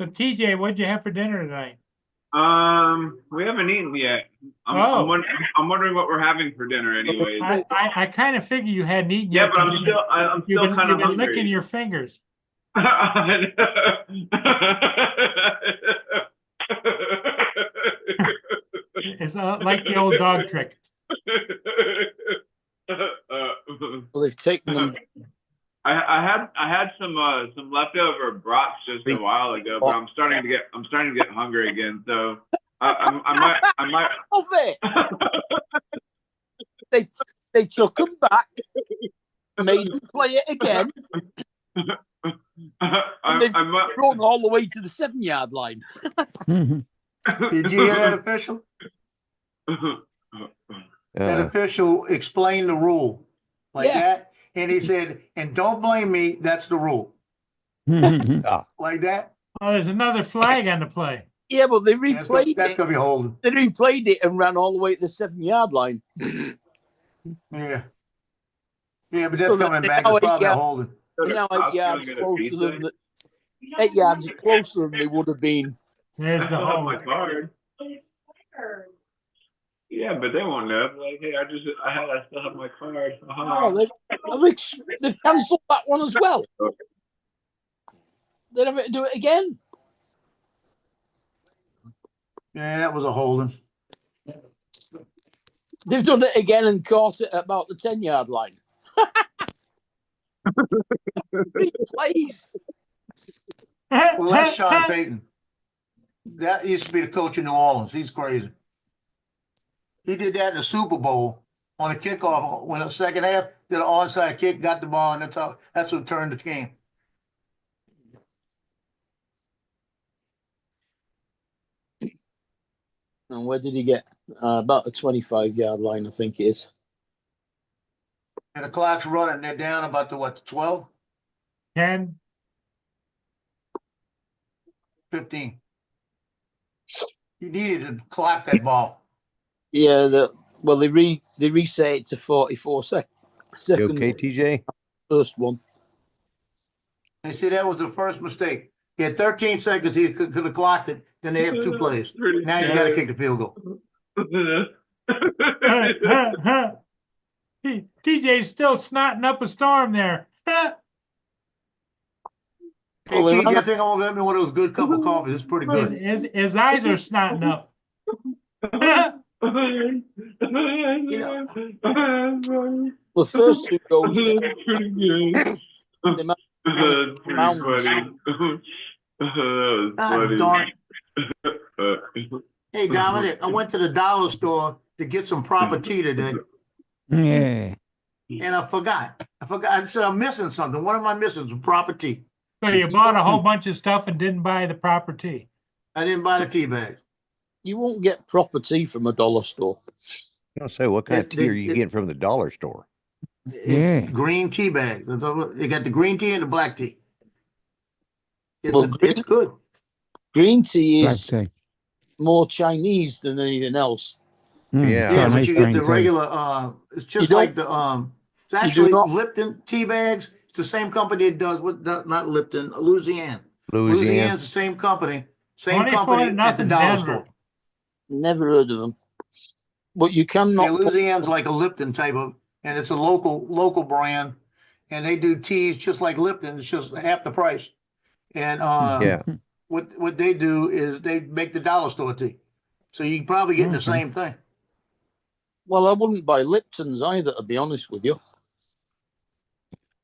So TJ, what'd you have for dinner tonight? We haven't eaten yet. Oh. I'm wondering what we're having for dinner anyways. I kind of figure you hadn't eaten Yeah, yet. but 'cause I'm you've still kind of been hungry. licking your fingers. It's like the old dog trick. Well, they've taken them. I had some leftover brats just a while ago, but I'm starting to get hungry again. So I might. Of it. They took them back, made them play it again, and they've run all the way to the 7-yard line. Did you hear that official? That official explained the rule like that, and he said, "And don't blame me. That's the rule." Like that. Oh, there's another flag on the play. Yeah, but they replayed That's it. gonna be holding. They replayed it and ran all the way to the 7-yard line. Yeah. Yeah, but that's coming back. It's probably holding. You know, 8 yards closer than 8 yards closer than they would have been. There's the Oh, my hold. card. Yeah, but they won't know. Like, hey, I still have my card. Oh, they've cancelled that one as well. They don't have to do it again. Yeah, that was a holding. They've done it again and caught it at about the 10-yard line. Please. Well, that's Sean Payton. That used to be the coach in New Orleans. He's crazy. He did that in the Super Bowl on a kickoff when the second half did an onside kick, got the ball, and that's what turned the game. And where did he get? About the 25-yard line, I think it is. And the clock's running. They're down about the 12? 10. 15. You needed to clock that ball. Yeah, they reset it to 44 seconds. You okay, TJ? First one. They see that was the first mistake. He had 13 seconds. He could have clocked it. Then they have 2 plays. Now you got to kick the field goal. TJ's still snotting up a storm there. Hey, TJ, I think I'm gonna get me one of those good cup of coffee. It's pretty good. His eyes are snotting up. The first 2 goals. Pretty good. Darn. Hey, Dominic, I went to the dollar store to get some proper tea today, Yeah. and I forgot. I said I'm missing something. What am I missing? Some proper tea. So you bought a whole bunch of stuff and didn't buy the proper tea. I didn't buy the tea bags. You won't get proper tea from a dollar store. I'll say, what kind of tea are you getting from the dollar store? Yeah. Green tea bags. They got the green tea and the black tea. Well, It's good. Green tea Black is tea. more Chinese than anything else. Yeah. Yeah, but Chinese you get green the tea. regular, it's just don't- like the, it's do actually not- Lipton tea bags. It's the same company that does what, not Lipton, Louisiana. Louisiana. Louisiana's the same company 24 at the nothing dollar Denver. store. Never heard of them. But you cannot Yeah, put, Louisiana's like a Lipton type of, and it's a local brand. And they do teas just like Lipton, it's just half the price. And, Yeah. what they do is they make the dollar store tea. So you probably getting the Okay. same thing. well, I wouldn't buy Lipton's either, to be honest with you.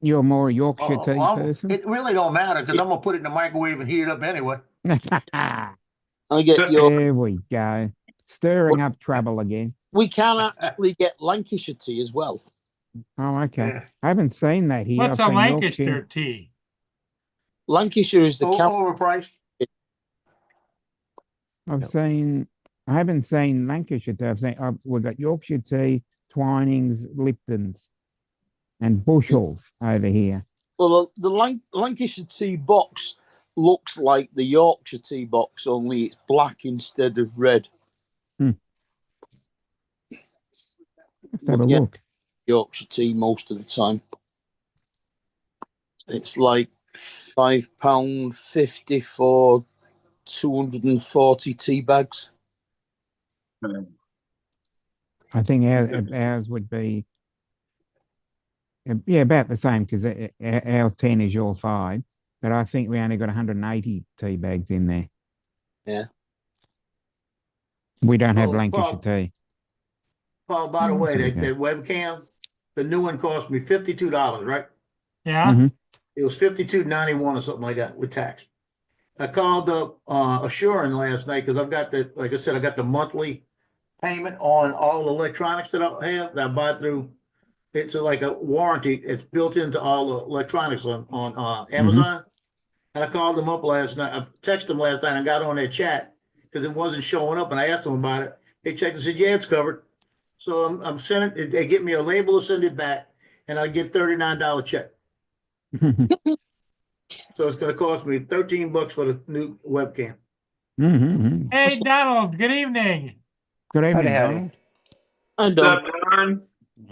You're more a Yorkshire tea Well, person? it really don't matter because I'm gonna put it in the microwave and heat it up anyway. I get your. There we go. Stirring up trouble again. We can actually get Lancashire tea as well. Oh, okay. Yeah. I haven't seen that here. What's I've a seen Lancaster Yorkshire. tea? Lancashire is the county. Overpriced. I haven't seen Lancashire tea. We've got Yorkshire tea, Twinings, Lipton's, and Bushels over here. Well, the Lancashire tea box looks like the Yorkshire tea box, only it's black instead of red. Let's have a Yeah. look. Yorkshire tea most of the time. It's like £5.50 for 240 tea bags. I think ours would be, yeah, about the same because our 10 is your 5, but I think we only got 180 tea bags in there. Yeah. We don't have Oh, Lancashire Bob. tea. Oh, by the Mm, way, that's that webcam, the new one cost me $52, right? Yeah. Mhm. It was $52.91 or something like that with tax. I called up Assuring last night because I've got like I said, I got the monthly payment on all the electronics that I have that I buy through. It's like a warranty. It's built into all the electronics on Amazon. And I called them up last night. I texted them last night and got on their chat because it wasn't showing up. And I asked them about it. They checked and said, yeah, it's covered. So I'm sending. They get me a label to send it back, and I get $39 check. So it's going to cost me $13 for the new webcam. Mhm. Hey, Donald, good evening. Good evening, howdy. Donald. I What's don't. up, Don?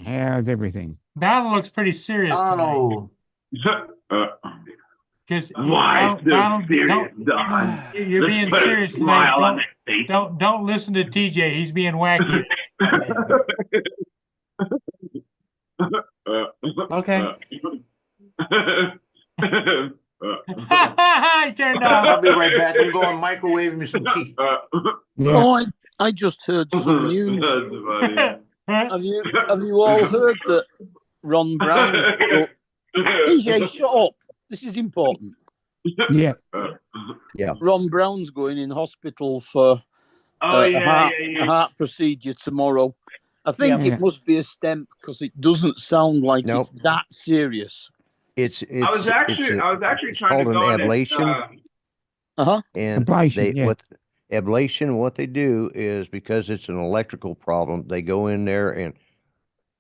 How's everything? Donald looks pretty serious tonight. Donald, Because Why so Donald, serious, Don? you're being Let's put a serious tonight. smile on his face. Don't listen to TJ. He's being wacky. Okay. He turned I'll off. be right back. I'm going microwave me some tea. Yeah. Oh, I just heard some news. That's funny. Have you all heard that Ron Brown? DJ, shut up. This is important. Yeah. Ron Brown's going in hospital for Oh a yeah, heart procedure tomorrow. I think Yeah. it must be a stent because it doesn't sound like Nope. it's that serious. It's I was actually it's trying to called go an on ablation. And Ablation, yeah. what they do is because it's an electrical problem, they go in there and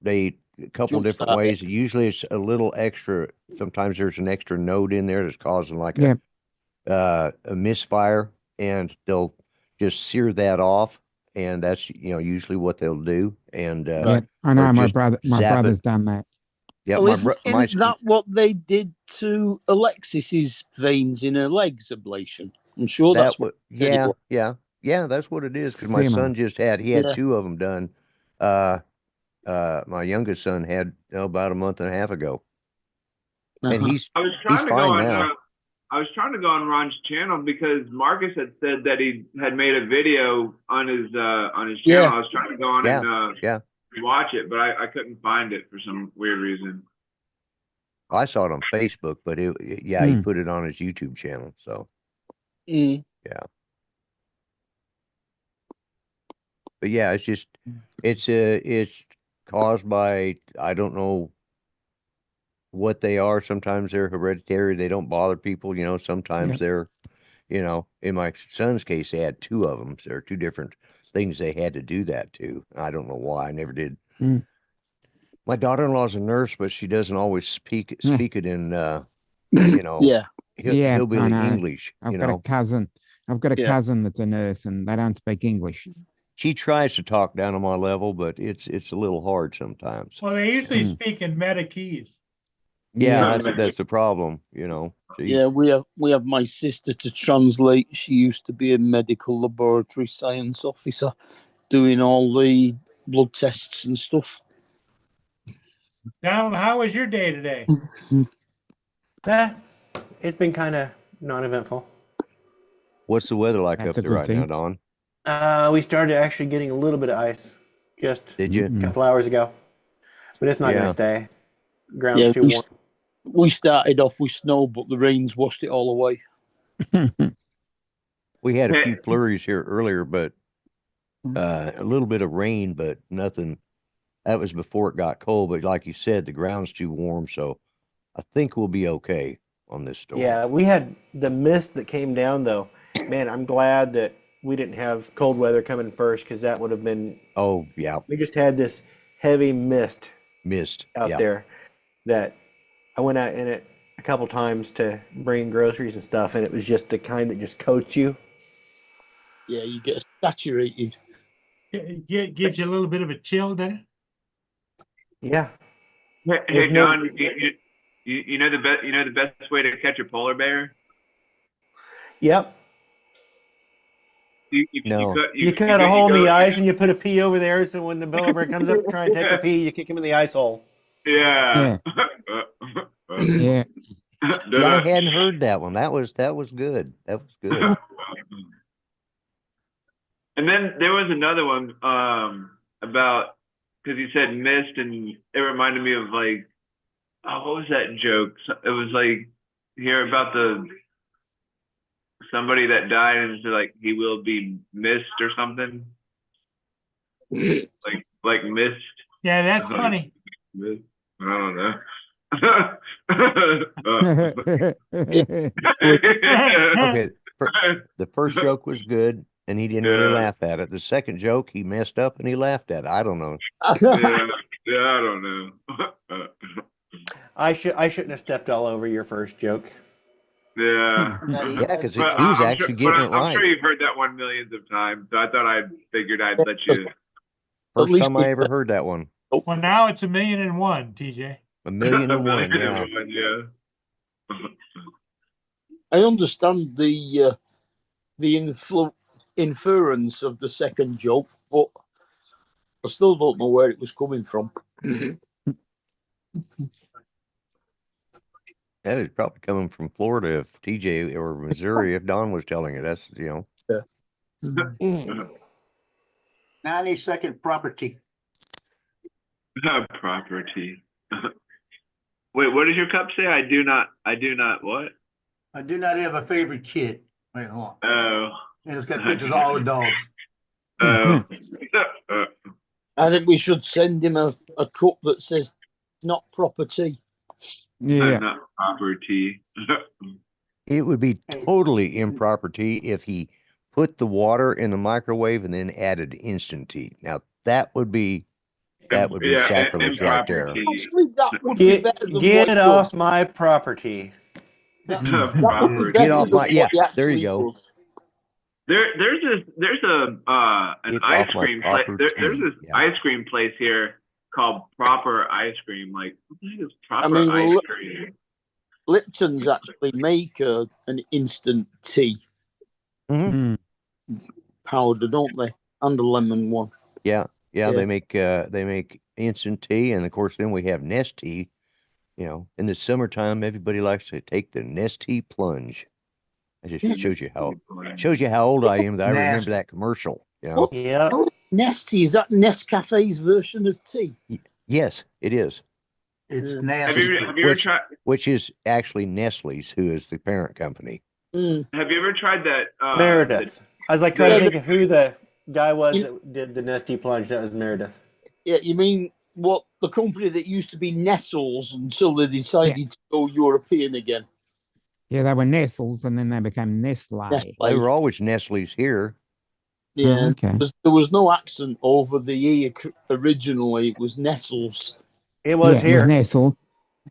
a couple Jumpstart different it. ways. Usually it's a little extra. Sometimes there's an extra node in there that's causing like Yeah. a misfire, and they'll just sear that off. And that's, usually what they'll do. And, Yeah. I know my just zap brother's done that. yeah, Oh, my, isn't, bro- my, isn't that what they did to Alexis's veins in her legs ablation? I'm sure that's what. said it was. yeah, that's what it is. Cause my Similar. son he had Yeah. 2 of them done. My youngest son had about a month and a half ago, and Uh-huh. he's I was trying to go fine on. now. I was trying to go on Ron's channel because Marcus had said that he had made a video on his channel. Yeah. I was trying to go on and yeah. watch it, but I couldn't find it for some weird reason. I saw it on Facebook, but he put it on his YouTube channel. So, Mm. but yeah, it's just it's caused by, I don't know what they are. Sometimes they're hereditary. They don't bother people. Sometimes Yeah. they're, in my son's case, they had 2 of them. There are 2 different things they had to do that to. I don't know why. I never did. Mm. My daughter-in-law's a nurse, but she doesn't always speak Yeah. it in, Yeah. Yeah, hillbilly I know. English. I've got a cousin that's a nurse and they don't speak English. she tries to talk down to my level, but it's a little hard sometimes. Well, they usually Hmm. speak in meta keys. Yeah, Yeah. that's the problem, you know. Yeah, we have my sister to translate. She used to be a medical laboratory science officer, doing all the blood tests and stuff. Donald, how was your day today? It's been kind of non-eventful. What's the weather like That's up a there good right now, thing. Don? We started actually getting a little bit of ice just Did you? a Mm. couple hours ago, but it's not Yeah. going to stay. Ground's Yeah, too warm. we started off with snow, but the rains washed it all away. We had a Hey. few flurries here earlier, but Mm. a little bit of rain, but nothing. That was before it got cold. But like you said, the ground's too warm, so I think we'll be okay on this storm. Yeah, we had the mist that came down though. Man, I'm glad that we didn't have cold weather coming first because that would have been. Oh, yeah, We just had this heavy mist missed. out Yeah. there that I went out in it a couple times to bring groceries and stuff, and it was just the kind that just coats you. Yeah, you get saturated. Gives you a little bit of a chill, doesn't it? Yeah. Hey, There's no- Don, you know the best way to catch a polar bear? Yep. No. You cut a hole in the ice and you put a pea over there, so when the polar bear comes up to try and take a pea, you kick him in the ice hole. Yeah. Yeah. Yeah, I hadn't heard that one. That was good. That was good. And then there was another one about, because you said mist, and it reminded me of like, oh, what was that joke? It was like here about somebody that died, and it's like he will be missed or something. like mist. Yeah, that's funny. Mist. I don't know. Okay, the first joke was good, and he didn't really Yeah. laugh at it. The second joke, he messed up and he laughed at it. I don't know. Yeah, I don't know. I shouldn't have stepped all over your first joke. Yeah. Yeah, because he But was I'm actually sure, getting it I'm right. sure you've heard that one millions of times. So I thought I figured I'd let you. First least time I ever heard that one. Well, now it's 1,000,001, TJ. 1,000,001. Yeah. Yeah. I understand the inference of the second joke, but I still don't know where it was coming from. That is probably coming from Florida if TJ or Missouri if Don was telling it. That's, you know. 90-second property. Property. Wait, what does your cup say? I do not what? I do not have a favorite kid. Wait, hold on. Oh. And it's got pictures of all the dogs. Oh. I think we should send him a cup that says not property. Yeah. Not property. It would be totally improper tea if he put the water in the microwave and then added instant tea. Now that would be Yeah, sacrilege right there. improper tea. Actually, that would be Get better than get what it he off does. my property. That would be Property. better off than my- yeah, what he there you actually go. does. There's an Get ice off my cream place. There's property, this yeah. ice cream place here called Proper Ice Cream. Like, what the heck is Proper mean, Ice look- Cream? Lipton's actually make an instant tea Mm. powder, don't they? And a lemon one. Yeah, Yeah. they make instant tea, and of course then we have Nest tea. You know, in the summertime, everybody likes to take the Nest tea plunge. It just shows you how old I am that I remember Nasty. that commercial. You know? What? Yeah. Nestea, is that Nescafe's version of tea? Yes, it is. It's Yeah. nasty. Have you ever Which- tried? Which is actually Nestle's, who is the parent company. Mm. Have you ever tried that? Meredith. I was like trying to Yeah. think of who the guy was You- that did the Nestea plunge. That was Meredith. Yeah, you mean what the company that used to be Nestles until they decided to go European again? Yeah, they were Nestles and then they became Nestle. Nestle. They were always Nestle's here. Yeah, Oh, okay. there was no accent over the E originally. It was Nestles. It was Yeah, here. It was Nestle.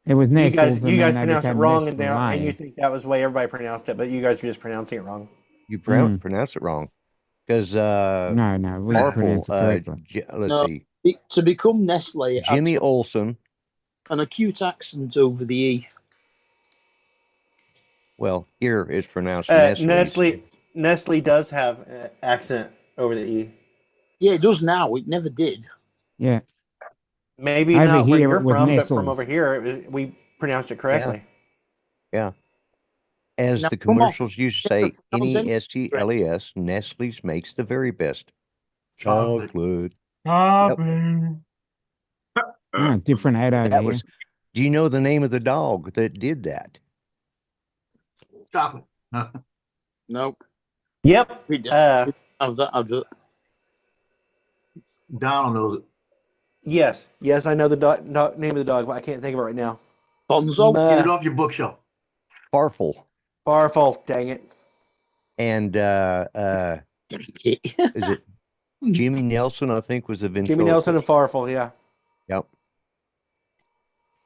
It was You Nestles. guys and then they pronounced it became wrong, and Nestle. you think that was the way everybody pronounced it, but you guys were just pronouncing it wrong. You Mm. pronounce it wrong. Because No, we Farfel, pronounce it correctly. let's No. see, To become Nestle, it had Jimmy to Olsen. an acute accent over the E. Well, here it's pronounced Nestle. Nestle does have accent over the E. Yeah, it does now. It never did. Yeah. Maybe Over not where here, you're it was from, but from Nestles. over here, we pronounced it correctly. Yeah. As Now, the come off. commercials used to Never say, pronounce any- Nestles, Nestle's makes the very best Chocolate. chocolate. Robin. Ah, different ad over That here. was. Do you know the name of the dog that did that? Chocolate. No, Yep. we don't have that advert. Donald knows it. Yes. Yes, I know the name of the dog, but I can't think of it right now. Bonzo. Get it off your bookshelf. Farfel. Farfel, dang it. And is it Jimmy Nelson? I think was the Jimmy ventriloquist. Nelson and Farfel, yeah. Yep.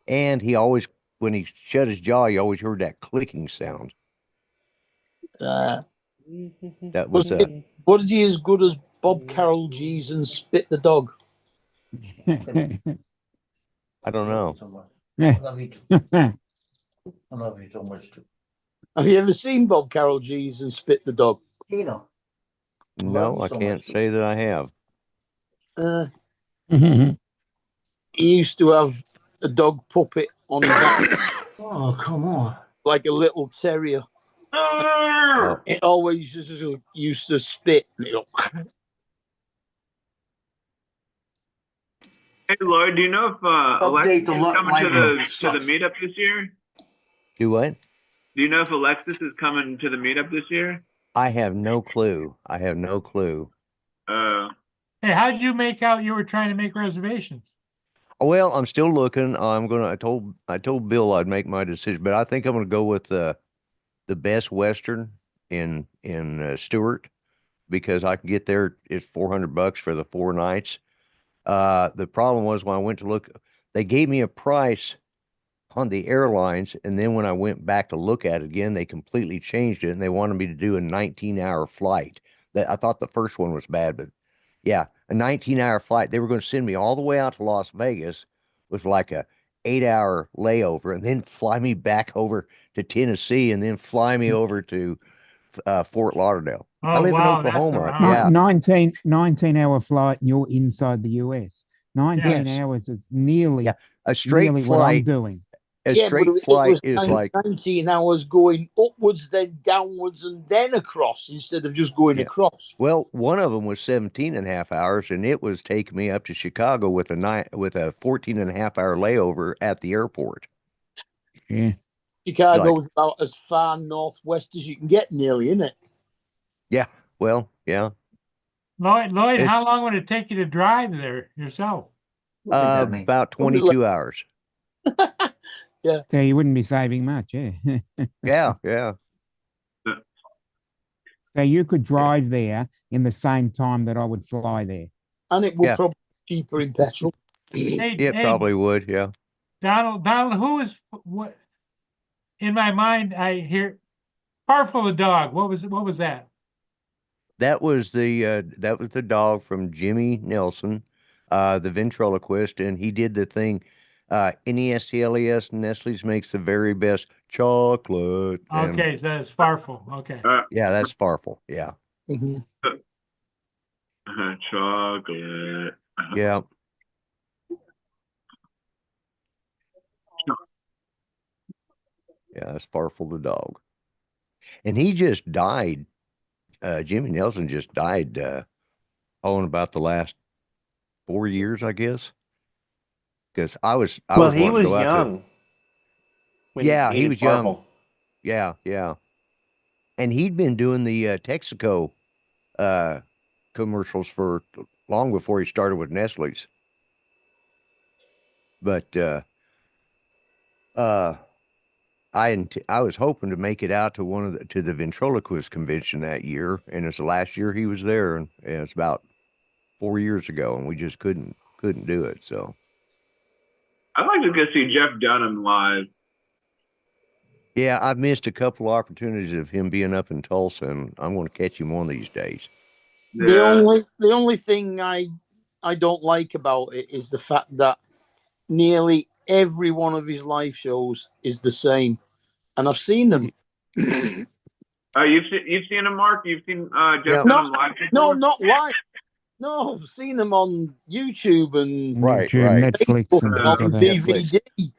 And he always, when he shut his jaw, you always heard that clicking sound. That was Was he as good as Bob Carroll G's and Spit the Dog? I don't know. I love you so much too. Have you ever seen Bob Carroll G's and Spit the Dog? Tino. No, I so can't much. say that I have. He used to have a dog puppet on his arm, Oh, come on. like a little terrier. Oh, It always used to spit. And it'll- Hey Lloyd, do you know if Update Alexis the is coming to library. the Sucks. meetup this year? do what? Do you know if Alexis is coming to the meetup this year? I have no clue. I have no clue. Hey, how'd you make out you were trying to make reservations? Well, I'm still looking. I told Bill I'd make my decision, but I think I'm gonna go with the Best Western in Stewart, because I can get there. It's $400 for the 4 nights. The problem was when I went to look, they gave me a price on the airlines, and then when I went back to look at it again, they completely changed it, and they wanted me to do a 19-hour flight. That I thought the first one was bad, but yeah, a 19-hour flight. They were going to send me all the way out to Las Vegas with like a 8-hour layover, and then fly me back over to Tennessee, and then fly me over to Fort Lauderdale. I Oh, live wow, in that's Oklahoma. around. Yeah, 19-hour flight and you're inside the US. 19 Yes. hours is nearly, Yeah, a straight nearly what I'm flight. doing. A Yeah, straight but flight it is was like 19 hours going upwards, then downwards, and then across instead of just going Yeah. across. Well, one of them was 17 and a half hours, and it was taking me up to Chicago with a 14 and a half hour layover at the airport. Yeah. Chicago's about as far northwest as you can get, nearly, isn't it? Yeah. Well, yeah. Lloyd, It's- how long would it take you to drive there yourself? Look at that, man. About 22 hours. So you wouldn't be saving much, yeah. Yeah, yeah. So you could drive there in the same time that I would fly there. And it will Yeah. probably be cheaper in petrol. Hey, It hey, probably would, yeah. Donald, who is what? In my mind, I hear Farfel the dog. What was that? That was the dog from Jimmy Nelson, the ventriloquist, and he did the thing. Nestles, Nestle's makes the very best chocolate. and- Okay, so that's Farfel. Okay. Yeah, that's Farfel. Yeah. Mhm. Chocolate. Yeah. Yeah, that's Farfel the dog. And he just died. Jimmy Nelson just died in about the last 4 years, I guess. Because I was He wanting to was go out to- young. when Yeah, he did was young. Farfel. Yeah. And he'd been doing the Texaco commercials for long before he started with Nestle's. But I was hoping to make it out to to the ventriloquist convention that year, and it's the last year he was there, and it's about 4 years ago, and we just couldn't do it. So I'd like to go see Jeff Dunham live. yeah, I've missed a couple opportunities of him being up in Tulsa, and I'm going to catch him one of these days. The only thing I don't like about it is the fact that nearly every one of his live shows is the same, and I've seen them. Oh, you've seen him, Mark? You've seen Jeff Yeah. Dunham live No, before? not live. No, I've seen them on YouTube and Right, YouTube, right. Netflix, Facebook and and things on like that. DVD.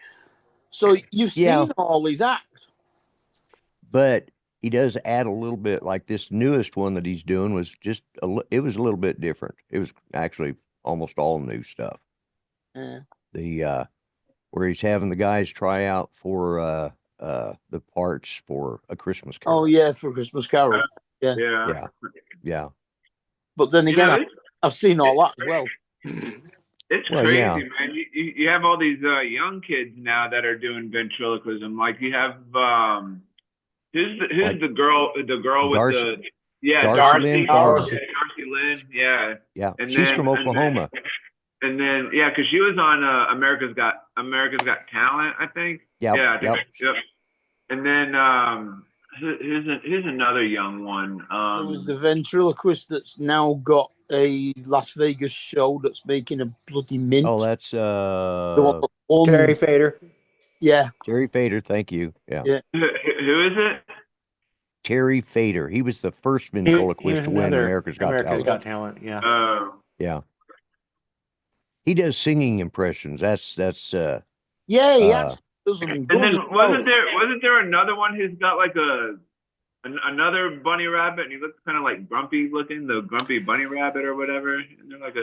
So you've Yeah. seen all his acts. But he does add a little bit, like this newest one that he's doing was just it was a little bit different. It was actually almost all new stuff. Yeah. The where he's having the guys try out for the parts for A Christmas Carol. Oh yeah, for Christmas Carol. Yeah. Yeah. But then You again, know, I've seen all that as well. it's Well, crazy, yeah. man. You have all these young kids now that are doing ventriloquism. Like you have who's Like the girl with Darcy- Darcy Darcy Lynn Farmer. Darcy Lynn, yeah. Yeah. And She's then- from Oklahoma. And then yeah, because she was on America's Got Talent, I think. Yep, Yeah, I think, yep. yep. And then who's another young one? There was the ventriloquist that's now got a Las Vegas show that's making a bloody mint. Oh, that's The one that won. Terry Fader. Yeah. Terry Fader. Thank you. Yeah. Yeah. who is it? Terry Fader. He was the first He ventriloquist was to win another America's Got America's Talent. Got Talent. Yeah. Oh. Yeah. He does singing impressions. That's Yeah, he Uh, actually does them And good then as well. wasn't there another one who's got like another bunny rabbit and he looks kind of like grumpy looking, the grumpy bunny rabbit or whatever? And there like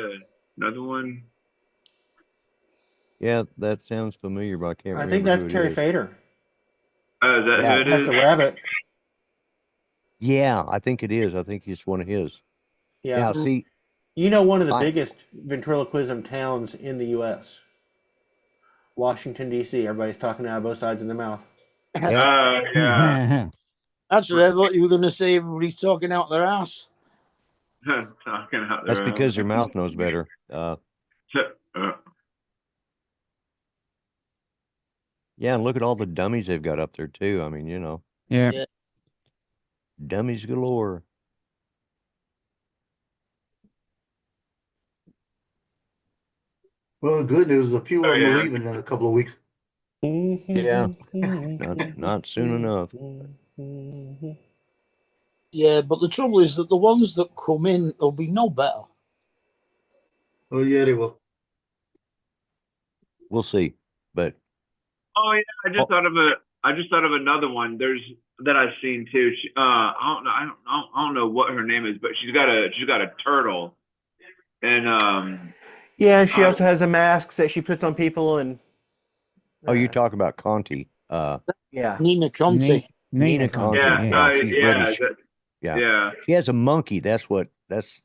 another one? yeah, that sounds familiar, but I can't I remember. think who that's it Terry is. Fader. Oh, is that Yeah, who it That's is? the rabbit. Yeah, I think it is. I think it's one of his. Yeah. Now, see, You know, one of the I- biggest ventriloquism towns in the U.S. Washington, D.C. Everybody's talking out of both sides of their mouth. Yeah. Actually, I thought you were going to say everybody's talking out their ass. Talking out that's their because their mouth knows better. Yeah, and look at all the dummies they've got up there too. I mean, Yeah. Yeah. dummies galore. Well, the good news is a few of them yeah. are leaving in a couple of weeks. Yeah, not soon enough. Yeah, but the trouble is that the ones that come in will be no better. Oh yeah, they will. We'll see, but Oh yeah, I just thought of another one. There's that I've seen too. She, I don't know what her name is, but she's got a turtle, and Yeah, and she also has a mask that she puts on people, and oh, you talk about Conti. yeah, Nina Conti. Nina Conti. yeah, Yeah, she's British. that- Yeah. yeah. She has a monkey. That's what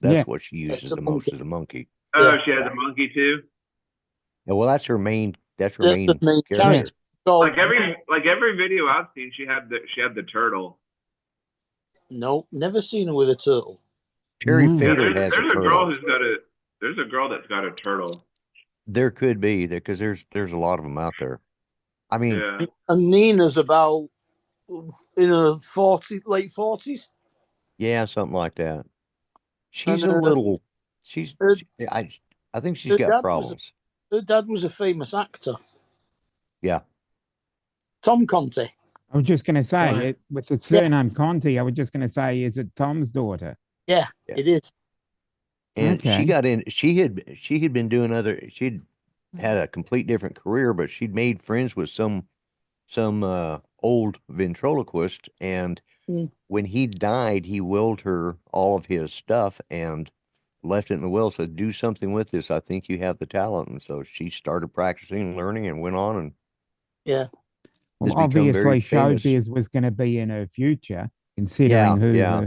Yeah. what she uses It's a the most monkey. is a monkey. Oh, Yeah. she has a monkey too. Yeah, well, that's her main. That's her The main main character. character. So, Like every video I've seen, she had the turtle. no, never seen her with a turtle. Terry Mm. Yeah, Fader there's has a a girl turtle. who's got there's a girl that's got a turtle. There could be because there's a lot of them out there. I mean, Yeah. And Nina's about in her late 40s. yeah, something like that. She's And, a little. She's. her- I think she's her got dad was a- problems. Her dad was a famous actor. Yeah. Tom Conti. I was just going to say, Right. with the surname Conti, I was just going to say, is it Tom's daughter? Yeah, Yeah. it is. And Okay. she got in. She had been doing other. She'd had a complete different career, but she'd made friends with some old ventriloquist, and Mm. when he died, he willed her all of his stuff and left it in the will. Said, "Do something with this. I think you have the talent." And so she started practicing and learning, and went on and Yeah. Well, has become very obviously, famous. showbiz was going to be in her future, considering who. yeah.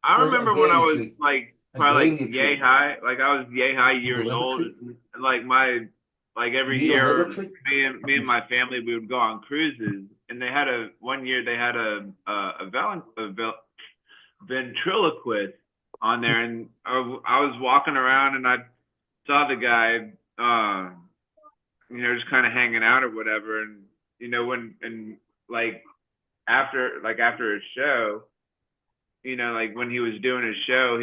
I remember when I was like I probably gave like you a yay treat. high, like I was yay high years lemon old, treat? and like every You don't have year, that treat? me and my family we would go on cruises, and they had one year they had a ventriloquist on there, and I was walking around and I saw the guy, just kind of hanging out or whatever, and like after a show, like when he was doing his show,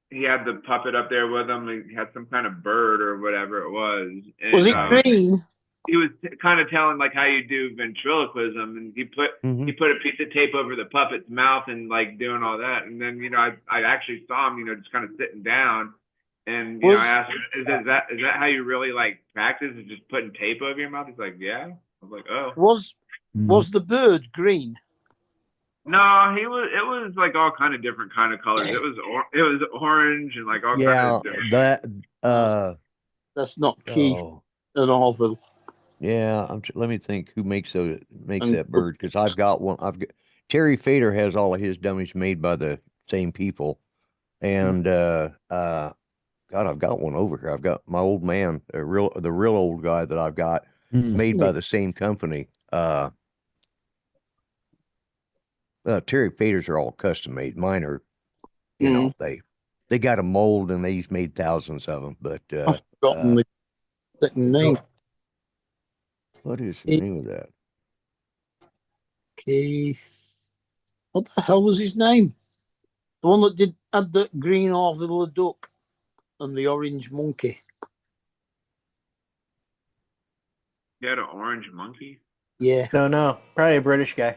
he had the puppet up there with him. He had some kind of bird or whatever it was. And, Was it green? he was kind of telling like how you do ventriloquism, and he put a piece of tape over the puppet's mouth and like doing all that. And then I actually saw him just kind of sitting down, and I asked him, is that how you really like practice? Is just putting tape over your mouth? He's like, yeah. I was like, oh. Was the bird green? No, it was like all kind of different kind of colors. It was orange and like all kind of different. That's not Keith and Orville. Yeah, let me think who makes that bird, because I've got one. Terry Fader has all of his dummies made by the same people, and God, I've got one over here. I've got my old man, the real old guy that I've got made by the same company. Terry Faders are all custom made. Mine are, they got a mold and they've made thousands of them. But I've forgotten the second name. What is the name of that? Keith. What the hell was his name? The one that had the green Orville the duck and the orange monkey. He had an orange monkey? Yeah. No, probably a British guy.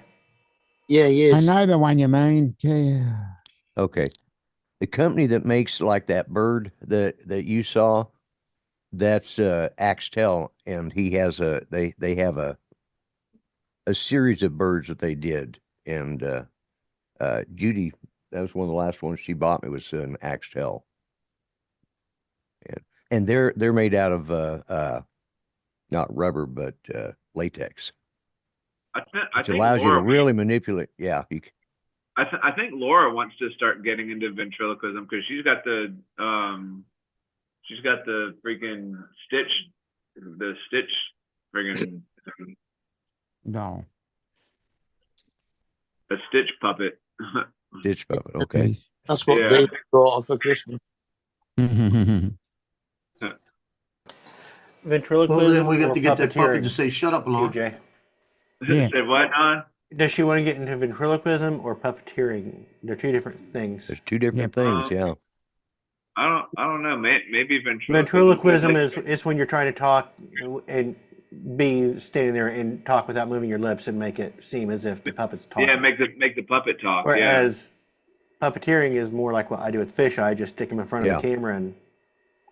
Yeah, he is. I know the one you mean. Okay. The company that makes like that bird that you saw, that's Axtel, and he has they have a series of birds that they did, and Judy, that was one of the last ones she bought me, was an Axtel, and they're made out of not rubber but latex. Which allows you to really manipulate. Yeah, I think Laura wants to start getting into ventriloquism because she's got the freaking Stitch friggin' No. a Stitch puppet. Stitch puppet. Okay. That's what Dave brought her for Christmas. Ventriloquism. Well, then we got or to get that puppet puppeteering, to say, "Shut up, Laura." TJ. Yeah. Say what, Don? Does she want to get into ventriloquism or puppeteering? They're two different things. There's two different things. Yeah. I don't know. Maybe Ventriloquism is when you're trying to talk and be standing there and talk without moving your lips and make it seem as if the puppet's talking. Yeah, make the puppet talk. Whereas puppeteering is more like what I do with fish. I just stick them in front of the camera and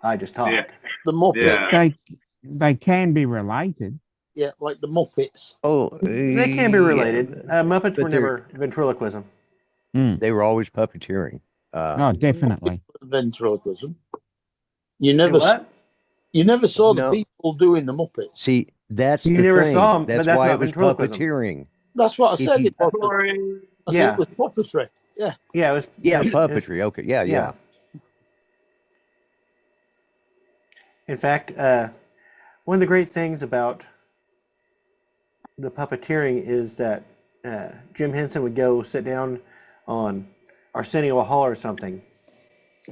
I just talk. Yeah. The Muppets. Yeah. They can be related. Yeah, like the Muppets. Oh, They can be related. Muppets but were never ventriloquism. They were always puppeteering. Oh, definitely. Ventriloquism. You never saw the people doing the Muppets. See, that's you the never thing. saw them, That's but that's why not it was ventriloquism. puppeteering. That's what I said. you- I said it was puppetry. Yeah. Yeah, it was. Puppetry. Okay, yeah. In fact, one of the great things about the puppeteering is that Jim Henson would go sit down on Arsenio Hall or something,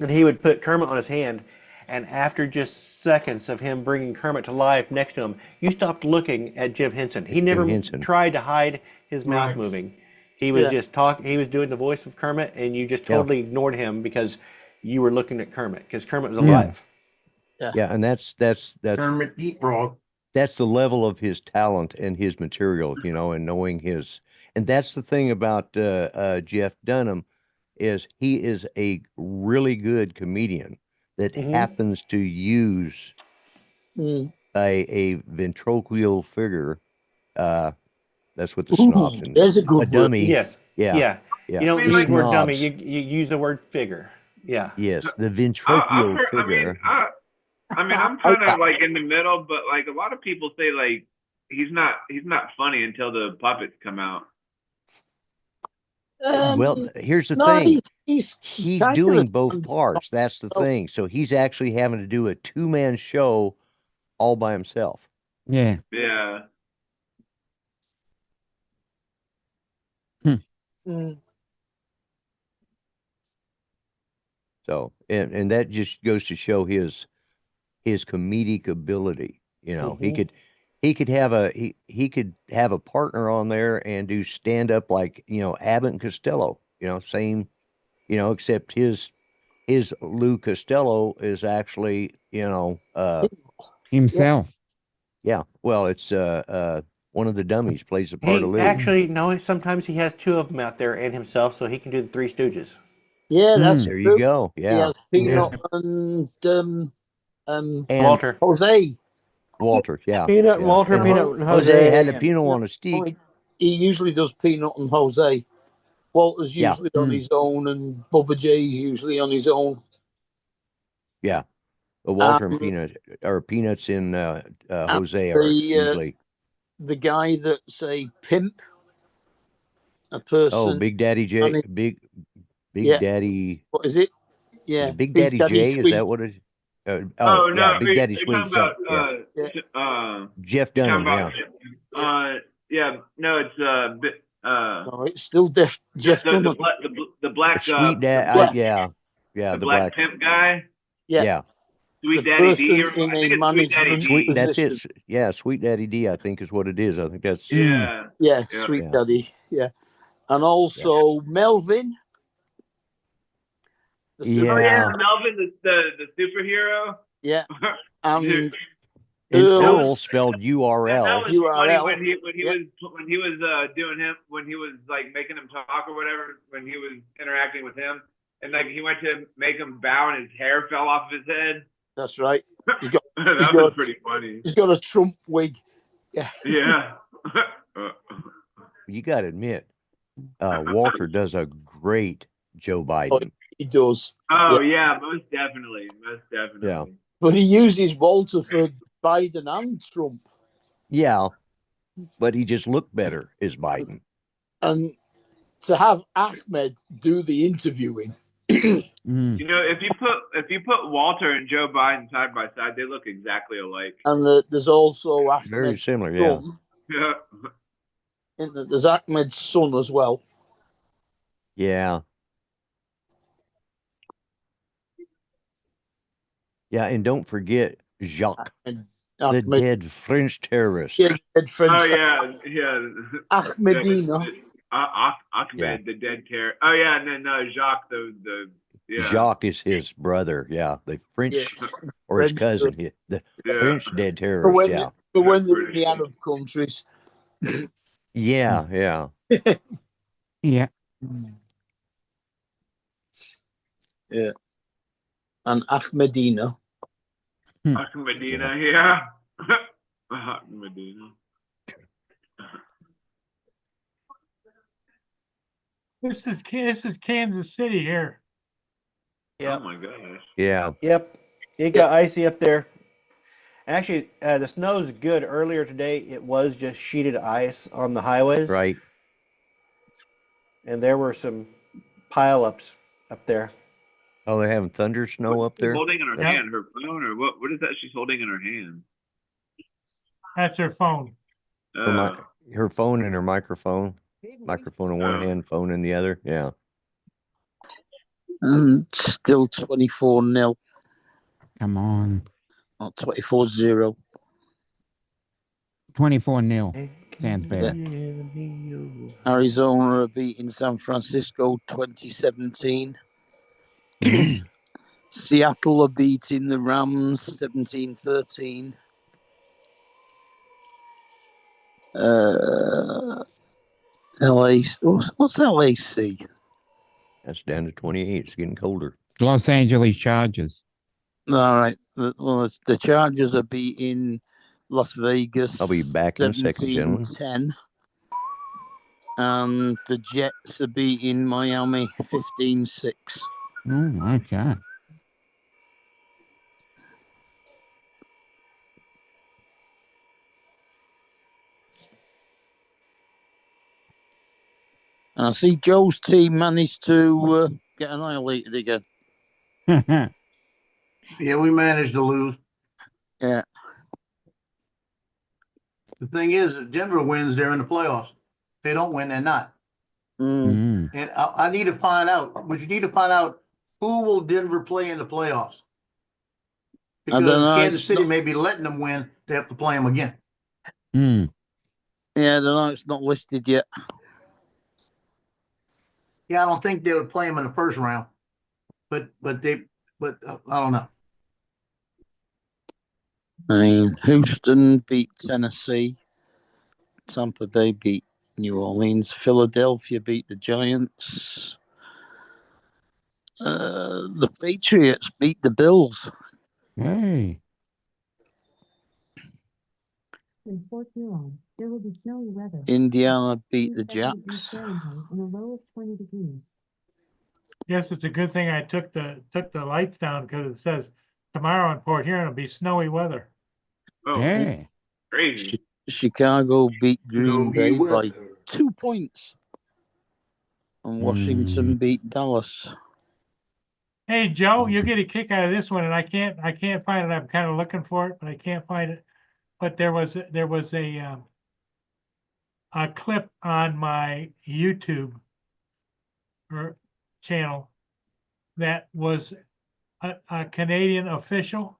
and he would put Kermit on his hand, and after just seconds of him bringing Kermit to life next to him, you stopped looking at Jim Henson. He never tried to hide his mouth moving. He was just talking. He was doing the voice of Kermit, and you just totally ignored him because you were looking at Kermit, because Kermit was alive. Yeah, and that's Kermit the Frog. That's the level of his talent and his material, and knowing his. And that's the thing about Jeff Dunham, is he is a really good comedian that happens to use a ventriloquial figure. That's what the snobs and There's a good dummy. Yes. Yeah. You don't use the word dummy. You use the word figure. Yeah. Yes, the ventriloquial figure. I'm kind of like in the middle, but like a lot of people say like he's not funny until the puppets come out. Well, here's the thing. He's doing both parts. That's the thing. So he's actually having to do a two-man show all by himself. Yeah. Yeah. So, and that just goes to show his comedic ability. He could have a partner on there and do stand up like Abbott and Costello. Same you know, except his Lou Costello is actually, you know, Himself. yeah, well, it's one of the dummies plays the part He of Lou. actually no. Sometimes he has two of them out there and himself, so he can do the Three Stooges. Yeah, that's There true. you go. He Yeah, has Peanut and and Walter, Jose. Walter. Yeah, Peanut, and yeah. Walter, And Peanut, and Jose had Jose. the Pinot on a stick. He usually does Peanut and Jose. Walter's Yeah. usually on his own, and Bubba J's usually on his own. Yeah, Walter and Um, Peanut, or Peanuts and Jose are the usually. the guy that's a pimp, a person. Oh, Big Daddy J, and Big Yeah. Daddy. what is it? Is Yeah, it Big Daddy J? Is Sweet. that what it is? Oh, yeah, no, Big Daddy you're Sweet. talking about, Yeah. Jeff Dunham. talking Yeah. about, yeah, no, it's No, it's still Jeff Dunham. the black Sweet Dad. Black- yeah, the black pimp guy, Yeah. Yeah. Sweet The Daddy D. person in I think a it's Sweet Daddy management D. Sweet. That's it. position. Yeah, Sweet Daddy D. I think is what it is. I think that's. Yeah. Yeah, Yeah. Sweet Yeah. Daddy. Yeah, and also Melvin. The Yeah. Oh yeah, Melvin, the superhero. Yeah, and Dude, And Earl. Earl spelled that URL. was funny URL. when he Yeah. was doing him when he was like making him talk or whatever when he was interacting with him and like he went to make him bow and his hair fell off of his head. That's right. He's got That he's was got- pretty funny. he's got a Trump wig. Yeah. You got to admit, Walter does a great Joe Biden. He does, Oh yeah, most definitely. Yeah. but he uses Walter for Biden and Trump. Yeah, but he just looked better as Biden. And to have Ahmed do the interviewing, Mm. You know, if you put Walter and Joe Biden side by side, they look exactly alike. and there's also Very Ahmed's similar. Yeah. son. Yeah. There's Ahmed's son as well. Yeah. Yeah, and don't forget Jacques, And the Ahmed, dead French terrorist. yeah, dead French. Oh yeah. Ahmedina. Ahmed, Yeah. the dead terror. Oh yeah, and then Jacques, the yeah. Jacques is his brother. Yeah, the French Yeah. or his French cousin. The Yeah. French dead But terrorist. when, Yeah. but when they're in the Arab countries, Yeah. Yeah. Yeah. and Ahmedina. Medina, yeah. Medina. This is Kansas City here. Yeah. Oh my gosh. Yeah. Yep. It got icy up there. Actually, the snow's good. Earlier today, it was just sheeted ice on the highways. Right. And there were some pileups up there. Oh, they're having thunder snow up there. Holding in her Yeah. hand, her phone, or what? What is that she's holding in her hand? That's her phone. Her phone and her microphone. Microphone in one Oh. hand, phone in the other. Yeah. And still 24-0, Come on. not 24-0. 24-0. Sounds better. Arizona are beating San Francisco 2017. Seattle are beating the Rams 17-13. LA, what's LAC? That's down to 28. It's getting colder. Los Angeles Chargers. All right. The Chargers are beating Las Vegas. I'll be back in a second, gentlemen. 17-10. And the Jets are beating Miami 15-6. Oh, okay. I see Joe's team managed to get annihilated again. Yeah, we managed to lose. Yeah. The thing is, if Denver wins, they're in the playoffs. If they don't win, they're not. Mm. Mm. And I need to find out, but you need to find out who will Denver play in the playoffs. Because don't know, Kansas it's City not- may be letting them win. They have to play them again. Mm. Yeah, I don't know. It's not listed yet. Yeah, I don't think they would play them in the first round, but I don't know. I mean, Houston beat Tennessee. Tampa Bay beat New Orleans. Philadelphia beat the Giants. The Patriots beat the Bills. Hey. In Fort Huron, there will be snowy weather. Indiana beat the 38 degrees Jacks. Fahrenheit and a low of 20 degrees. Yes, it's a good thing I took the lights down because it says tomorrow in Port Huron it'll be snowy weather. Oh, Yeah. crazy. Chicago beat Green Bay by weather. 2 points. And Washington beat Dallas. Hey, Joe, you get a kick out of this one, and I can't find it. I'm kind of looking for it, but I can't find it. But there was a clip on my YouTube channel that was a Canadian official,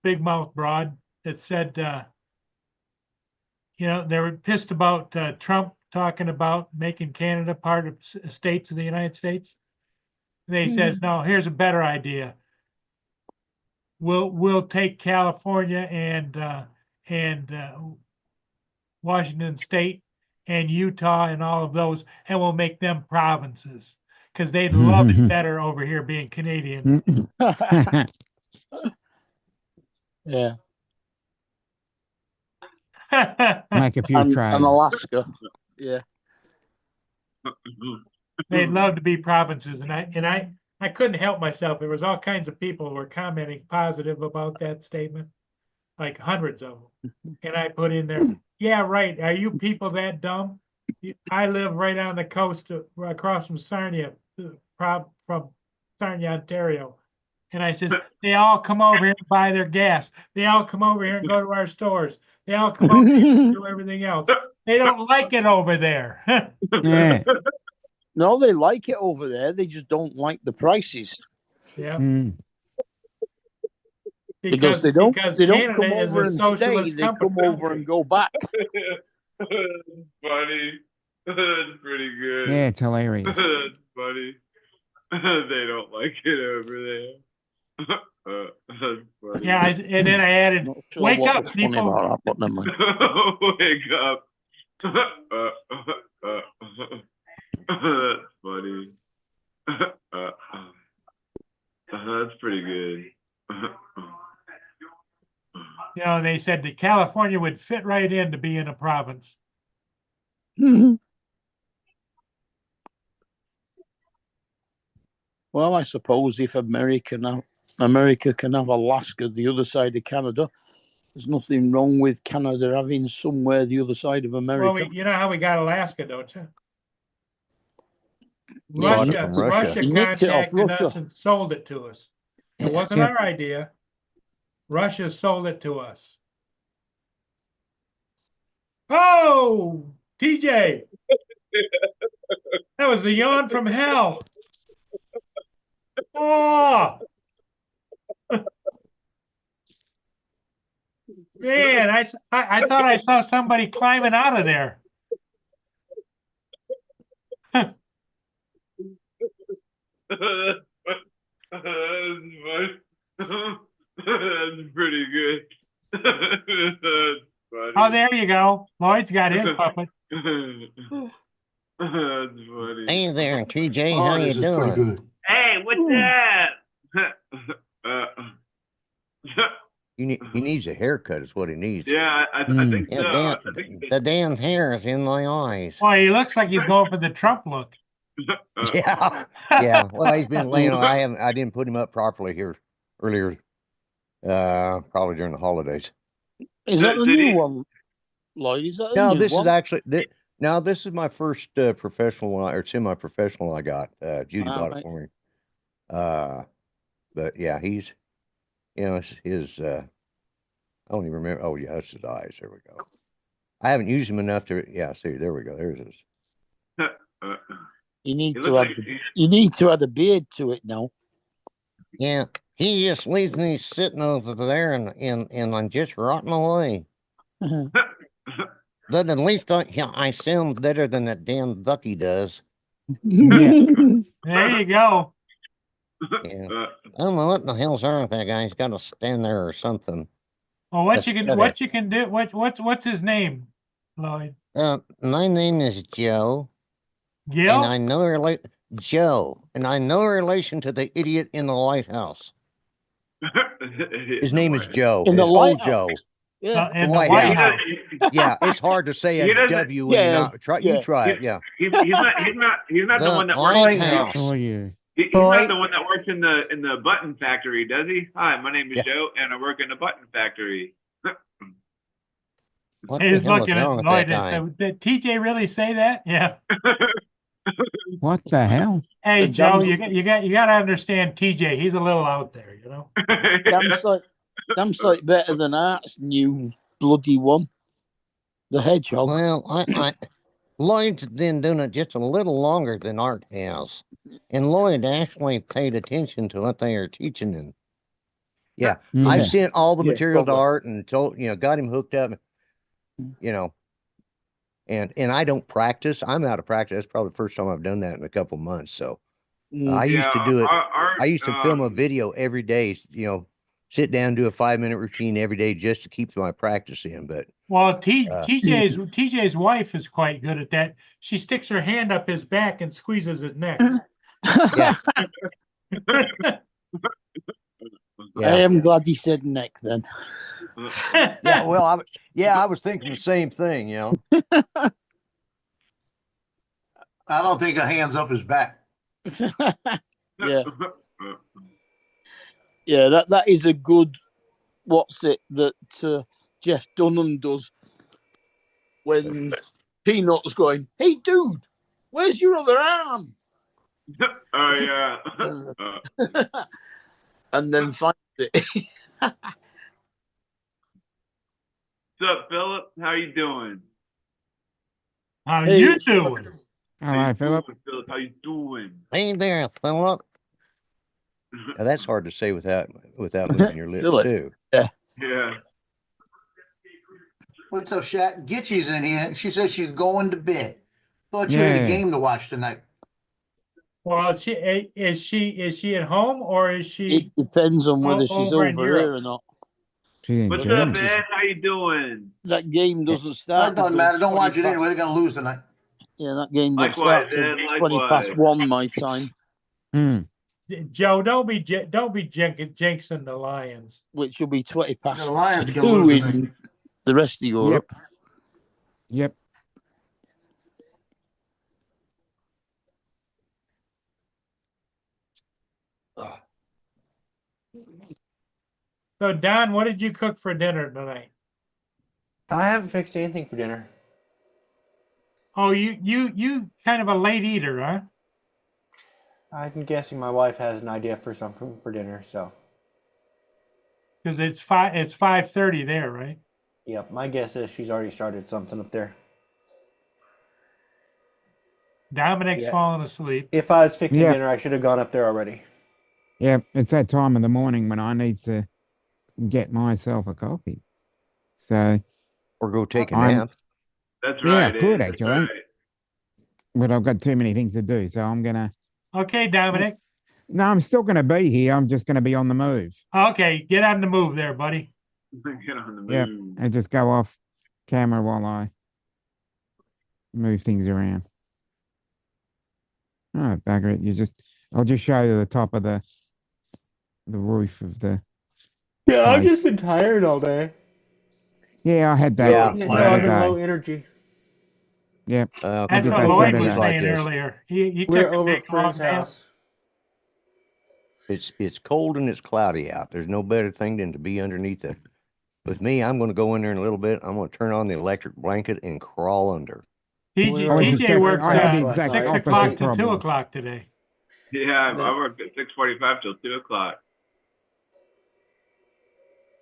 big mouth broad, that said, you know, they were pissed about Trump talking about making Canada part of states of the United States. They says, no, here's a better idea. We'll take California and Washington State and Utah and all of those, and we'll make them provinces because they'd love it better over here being Canadian. Yeah. Like a few And tribes. Alaska. Yeah. They'd love to be provinces, and I couldn't help myself. There was all kinds of people who were commenting positive about that statement, like hundreds of them. And I put in there, yeah, right. Are you people that dumb? I live right on the coast across from Sarnia, from Sarnia, Ontario. And I says, they all come over here and buy their gas. They all come over here and go to our stores. They all come over here and do everything else. They don't like it over there. Yeah. No, they like it over there. They just don't like the prices. Yeah. Because they don't come Canada is over a and stay. socialist They come country. over and go back. That's funny. That's pretty good. Yeah, it's hilarious. That's funny. They don't like it over there. That's funny. Yeah, and then I added, Not sure wake what up, was funny people. about that, but never mind. Wake up. That's funny. That's pretty good. You know, they said that California would fit right in to be in a province. Well, I suppose if America can have Alaska the other side of Canada, there's nothing wrong with Canada having somewhere the other side of America. Well, you know how we got Alaska, don't you? Yeah, Bought it Russia, from Russia. Russia He nicked it off contacted us Russia. and sold it to us. It wasn't our idea. Russia sold it to us. Oh, TJ. That was the yawn from hell. Oh. Man, I thought I saw somebody climbing out of there. That's pretty good. That's funny. Oh, there you go. Lloyd's got his puppet. That's funny. Hey there, TJ. Oh, How you this is pretty doing? good. Hey, what's that? He needs a haircut, is what he needs. Yeah, I think Yeah, so. I think the damn hair is in my eyes. Well, he looks like he's going for the Trump look. Yeah, yeah. Well, he's been laying. I didn't put him up properly here earlier. Probably during the holidays. Is that the Did he- new one, Lloyd? Is that the No, new this one? is actually now. This is my first professional one or semi-professional I got. Judy bought right. it for me. But yeah, he's, it's his. I don't even remember. Oh yeah, that's his eyes. There we go. I haven't used him enough to. Yeah, see, there we go. There's his. You need He to looks add. like- You need to add a beard to it now. Yeah, he just leaves me sitting over there and I'm just rotting away. But at least I sound better than that damn Ducky does. There you go. Yeah. I don't know what the hell's wrong with that guy. He's got to stand there or something. Well, what you can do, what's his name, Lloyd? My name is Joe, and Gil? I know Joe, and I no relation to the idiot in the lighthouse. His name is Joe. In the Old lighthouse. Joe. Yeah. In the White White House. House. Yeah, it's hard to say He a doesn't- W when Yeah, you're not. Try, yeah. You try it. Yeah. He's not the The one that White works in House. Oh, you. he's not the one that works in the button factory, does he? Hi, my name is Yeah. Joe, and I work in the button factory. What the He's hell is looking at wrong with that Lloyd and guy? said, did TJ really say that? Yeah. What the hell? Hey, And Joe, John's- you got to understand TJ. He's a little out there, you know? Damn sight better than Art's new bloody one. The hedgehog. Well, Lloyd's been doing it just a little longer than Art has, and Lloyd actually paid attention to what they are teaching him. Yeah, Yeah. I've sent all the Yeah, material to probably. Art and told got him hooked up. And I don't practice. I'm out of practice. That's probably the first time I've done that in a couple months. So I used to do it. I used to film a video every day. Sit down, do a 5-minute routine every day just to keep my practice in. But Well, TJ's wife is quite good at that. She sticks her hand up his back and squeezes his neck. yeah, I yeah, am glad he said neck then. yeah. Well, I was thinking the same thing. I don't think a hand's up his back. Yeah. Yeah, that is a good. What's it that Jeff Dunham does when Peanut's going? Hey, dude, where's your other arm? Oh yeah. And then finds it. What's up, Philip? How you doing? How Hey, you doing? All right, Philip. Philip, how you doing? Hey there, Philip. Now, that's hard to say without moving your lips Philip. too. Yeah. What's up, Shaq? Gitchy's in here. She says she's going to bed. Thought you had a Yeah. game to watch tonight. Well, is she at home or is she? It depends on whether she's over over in here Europe. or not. She's in What's up, Germany. man? How you doing? That game doesn't That start. doesn't until matter. Don't watch 20 it anyway. past- They're going to lose tonight. Yeah, that game doesn't Likewise, start till man, 20 past likewise. 1 my time, Hmm. Joe, don't be jinxing the Lions. which will be 20 past The Lions are going 2 to lose tonight. in the rest of Europe. Yep. So, Don, what did you cook for dinner tonight? I haven't fixed anything for dinner. Oh, you kind of a late eater, huh? I'm guessing my wife has an idea for something for dinner, so Because it's 5:30 there, right? yep, my guess is she's already started something up there. Dominic's Yeah. falling asleep. If I was fixing Yeah. dinner, I should have gone up there already. Yep. It's that time of the morning when I need to get myself a coffee. So, Or go take a I'm- nap. That's Yeah, right. good, Ed, that's actually. right. but I've got too many things to do. So I'm gonna. Okay, Dominic. No, I'm still gonna be here. I'm just gonna be on the move. Okay, get on the move there, buddy. Get on the Yep. move. And just go off camera while I move things around. Oh, bugger it. I'll just show you the top of the roof of the. Yeah, I've Nice. just been tired all day. Yeah, I had that Yeah. the I've other been low day. energy. Yep. That's did what that Lloyd Saturday. was like saying this. earlier. He We're took a over big at long Fred's nap. house. It's cold and it's cloudy out. There's no better thing than to be underneath it. With me, I'm going to go in there in a little bit. I'm going to turn on the electric blanket and crawl under. We were I was TJ exactly- works I had the 6 exact o'clock opposite to 2 problem. o'clock today. Yeah, I worked at 6:45 till 2 o'clock.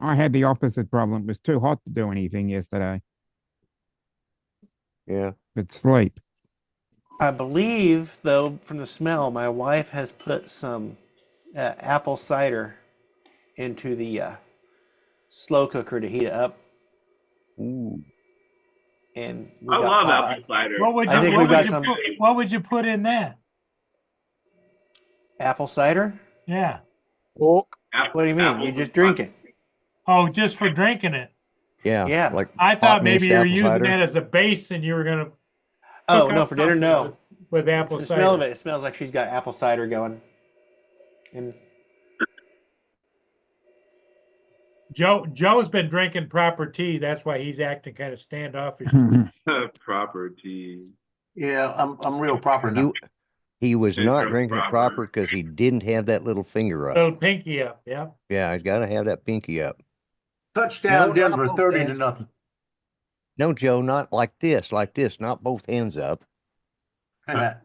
I had the opposite problem. It was too hot to do anything yesterday. Yeah. But sleep. I believe, though, from the smell, my wife has put some apple cider into the slow cooker to heat it up. Ooh. and we I got love hot. apple cider. What would I you, think what we would got you some- put, what would you put in that? Apple cider? Yeah. Coke. What do you mean? You just drink it. Oh, just for drinking it. Yeah. Yeah. Like I hot thought maybe mixed you were apple using cider. that as a base and you were gonna Oh, cook no, up for dinner, something no. with apple The smell of cider. it smells like she's got apple cider going. And Joe's been drinking proper tea. That's why he's acting kind of standoffish. Property. Yeah, I'm real proper now. He was It's not real drinking it proper. proper because he didn't have that little finger up. Little pinky up, yeah. Yeah, he's got to have that pinky up. Touchdown No, Denver, no, 30-0. No, Joe, not like this, not both hands up. No,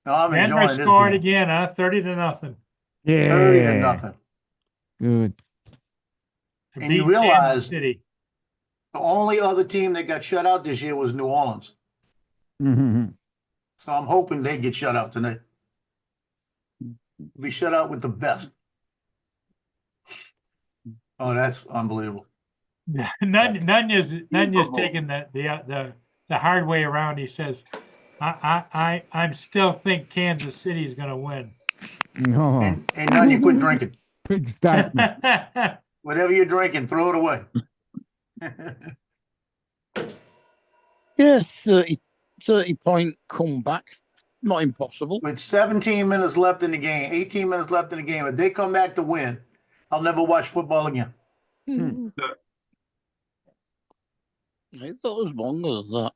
I'm Denver enjoying this scored game. again, huh? 30-0. Yeah. 30-0. Good. To And you beat Kansas realize- City. The only other team that got shut out this year was New Orleans. Mhm. So I'm hoping they get shut out tonight. Be shut out with the best. Oh, that's unbelievable. Nunya's taking the hard way around. He says, I'm still think Kansas City is gonna win. No, And none you quit drinking. big statement. Whatever you're drinking, throw it away. Yeah, 30-point comeback. Not impossible. With 17 minutes left in the game, 18 minutes left in the game, if they come back to win, I'll never watch football again. Hmm. I thought it was longer than that.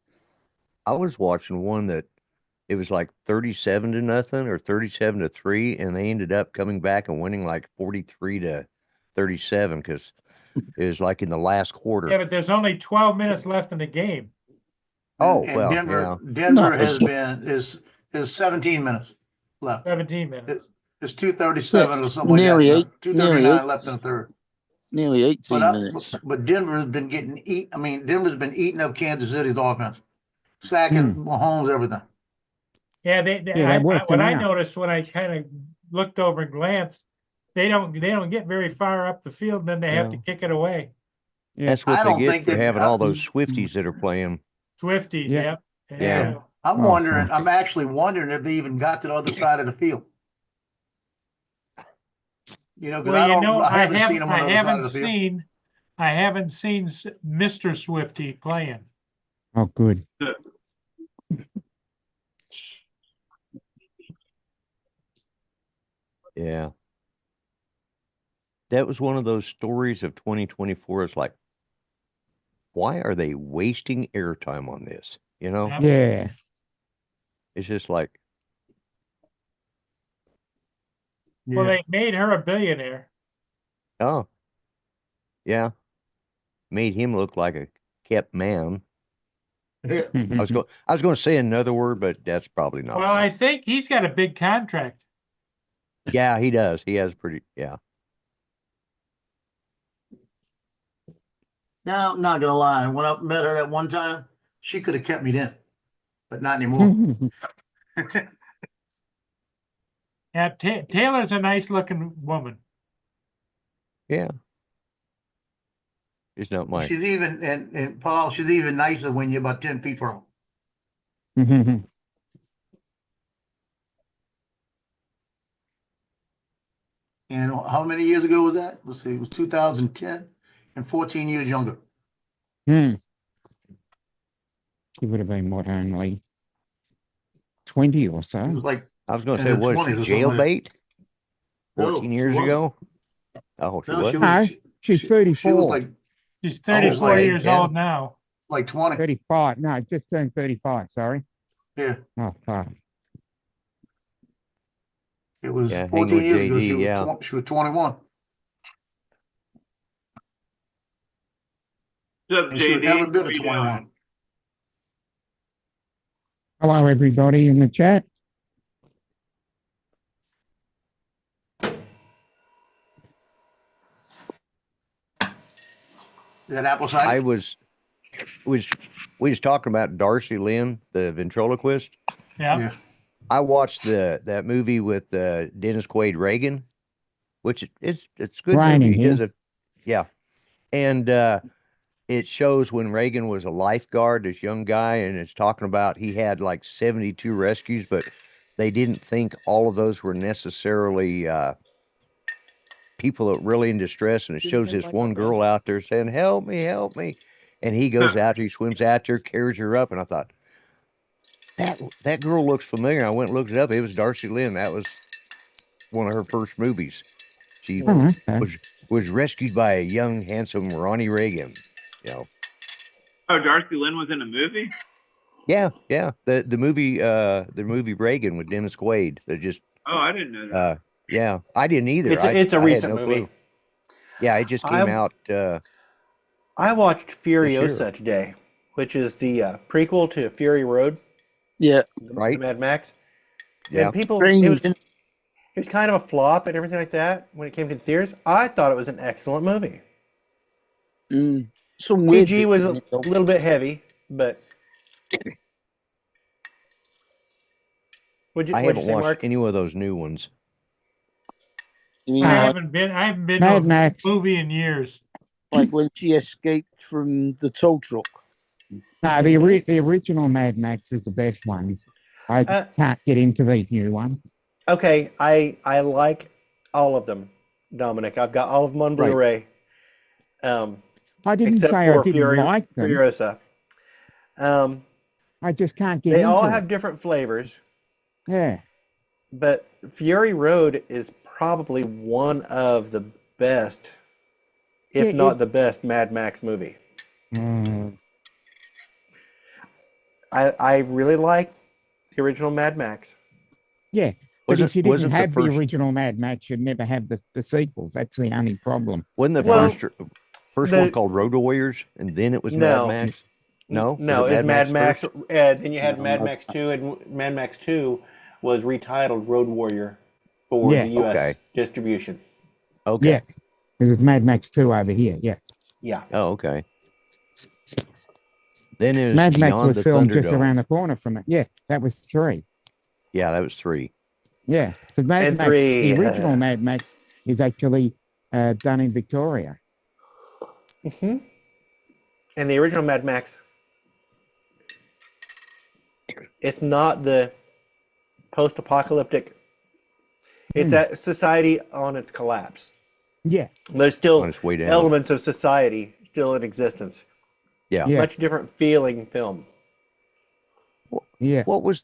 I was watching one that it was like 37-0 or 37-3, and they ended up coming back and winning like 43-37 because it was like in the last quarter. Yeah, but there's only 12 minutes left in the game. Oh, And well, Denver No, has been is 17 minutes left. 17 minutes. It's 2:37 or something Nearly like that. eight- nearly 2:39 eight. left in the third. Nearly 18 But, minutes. but Denver's been getting Denver's been eating up Kansas City's offense, sacking Mahomes, everything. Yeah, they worked what him I out. noticed when I kind of looked over and glanced, they don't get very far up the field, then they have to No. kick it away. Yeah. That's what I they don't get think for that- having all those Swifties that are playing. Swifties, Yeah. yep. Yeah. I'm Oh, wondering. fuck. I'm actually wondering if they even got to the other side of the field. You know, because Well, I haven't seen them on the other side of the field. I haven't seen Mr. Swifty playing. Oh, good. Yeah. That was one of those stories of 2024. It's like, why are they wasting airtime on this? You know, Yep. Yeah. it's just like, Well, Yeah. they made her a billionaire. oh, yeah, made him look like a kept man. Yeah. I was going to say another word, but that's probably not. Well, I think he's got a big contract. Yeah, he does. He has pretty. Yeah. Now, I'm not gonna lie. When I met her that one time, she could have kept me then, but not anymore. Yeah, Taylor's a nice looking woman. Yeah. It's not my. She's even and Paul. She's even nicer when you're about 10 feet from her. And how many years ago was that? Let's see. It was 2010, and 14 years younger. Hmm. He would have been what, only 20 or It was so. like I was going in to say, the what 20s is or it, something like that. jailbait? No, 14 she years wasn't. ago? Oh, she no, was? she No, was. She's She 34. was like She's Oh, 34 like, years yeah. old now. 20. 35. No, just turned 35. Sorry. Yeah, Oh, fuck. it was Yeah, hanging 14 with years ago. JD, She was yeah. she was 21. What's up, And she was JD? never been How a you 21. doing? Hello, everybody in the chat. Is that apple I cider? we was talking about Darcy Lynn, the ventriloquist. Yeah. Yeah. I watched that movie with Dennis Quaid Reagan, which it's a good Grinding movie. He does Him. yeah, and it shows when Reagan was a lifeguard, this young guy, and it's talking about he had like 72 rescues, but they didn't think all of those were necessarily people that were really in distress. And it shows this one girl out there saying, "Help me, help me." And he goes out there, he swims out there, carries her up. And I thought, that girl looks familiar. I went and looked it up. It was Darcy Lynn. That was one of her first movies. She was rescued by a young, handsome Ronnie Reagan. You know. Oh, Darcy Lynn was in a movie? Yeah. The movie Reagan with Dennis Quaid. That just. Oh, I didn't know that. Yeah, I didn't either. It's a I recent had no movie. clue. Yeah, it just came out. I watched Furiosa year. today, which is the prequel to Fury Road. Yeah. Right. Mad Max. Yeah. And people, Strange. it was kind of a flop and everything like that when it came to the theaters. I thought it was an excellent movie. Some weird CG was bits a in it, though. little bit heavy, but I what'd you haven't say, watched Mark? any of those new ones. You mean I like, haven't been to Mad a Max. movie in years. like when she escaped from the tow truck? No, the original Mad Max is the best ones. I can't get into these new ones. Okay, I like all of them, Dominic. I've got all of them on Blu-ray. I didn't Except say I for didn't like them. Furiosa. I just can't get They into all it. have different flavors, Yeah. but Fury Road is probably one of the best, if Yeah, not the best, Mad Max movie. I really like the original Mad Max. Yeah. But if you didn't Wasn't the have the first- original Mad Max, you'd never have the sequels. That's the only problem. Wasn't the Well, first the- one called Road Warriors, and then it was No. Mad Max? No, No, Was it's it Mad Max. first? Then you had No, Mad no. Max 2, and Mad Max 2 was retitled Road Warrior for Yeah. the U.S. Okay. distribution. Okay. Yeah. There's Mad Max 2 over here. Yeah. Yeah. Oh, okay. Then it was Mad Max Beyond was the filmed just Thunderdome. around the corner from it. Yeah. That was 3. Yeah, that was 3. Yeah. The Mad And Max, 3, the original Mad Max is actually done in Victoria. And the original Mad Max, it's not the post-apocalyptic. It's a society on its collapse. Yeah. There's still On its way down. elements of society still in existence. Yeah. Yeah. Much different feeling film. Yeah. What was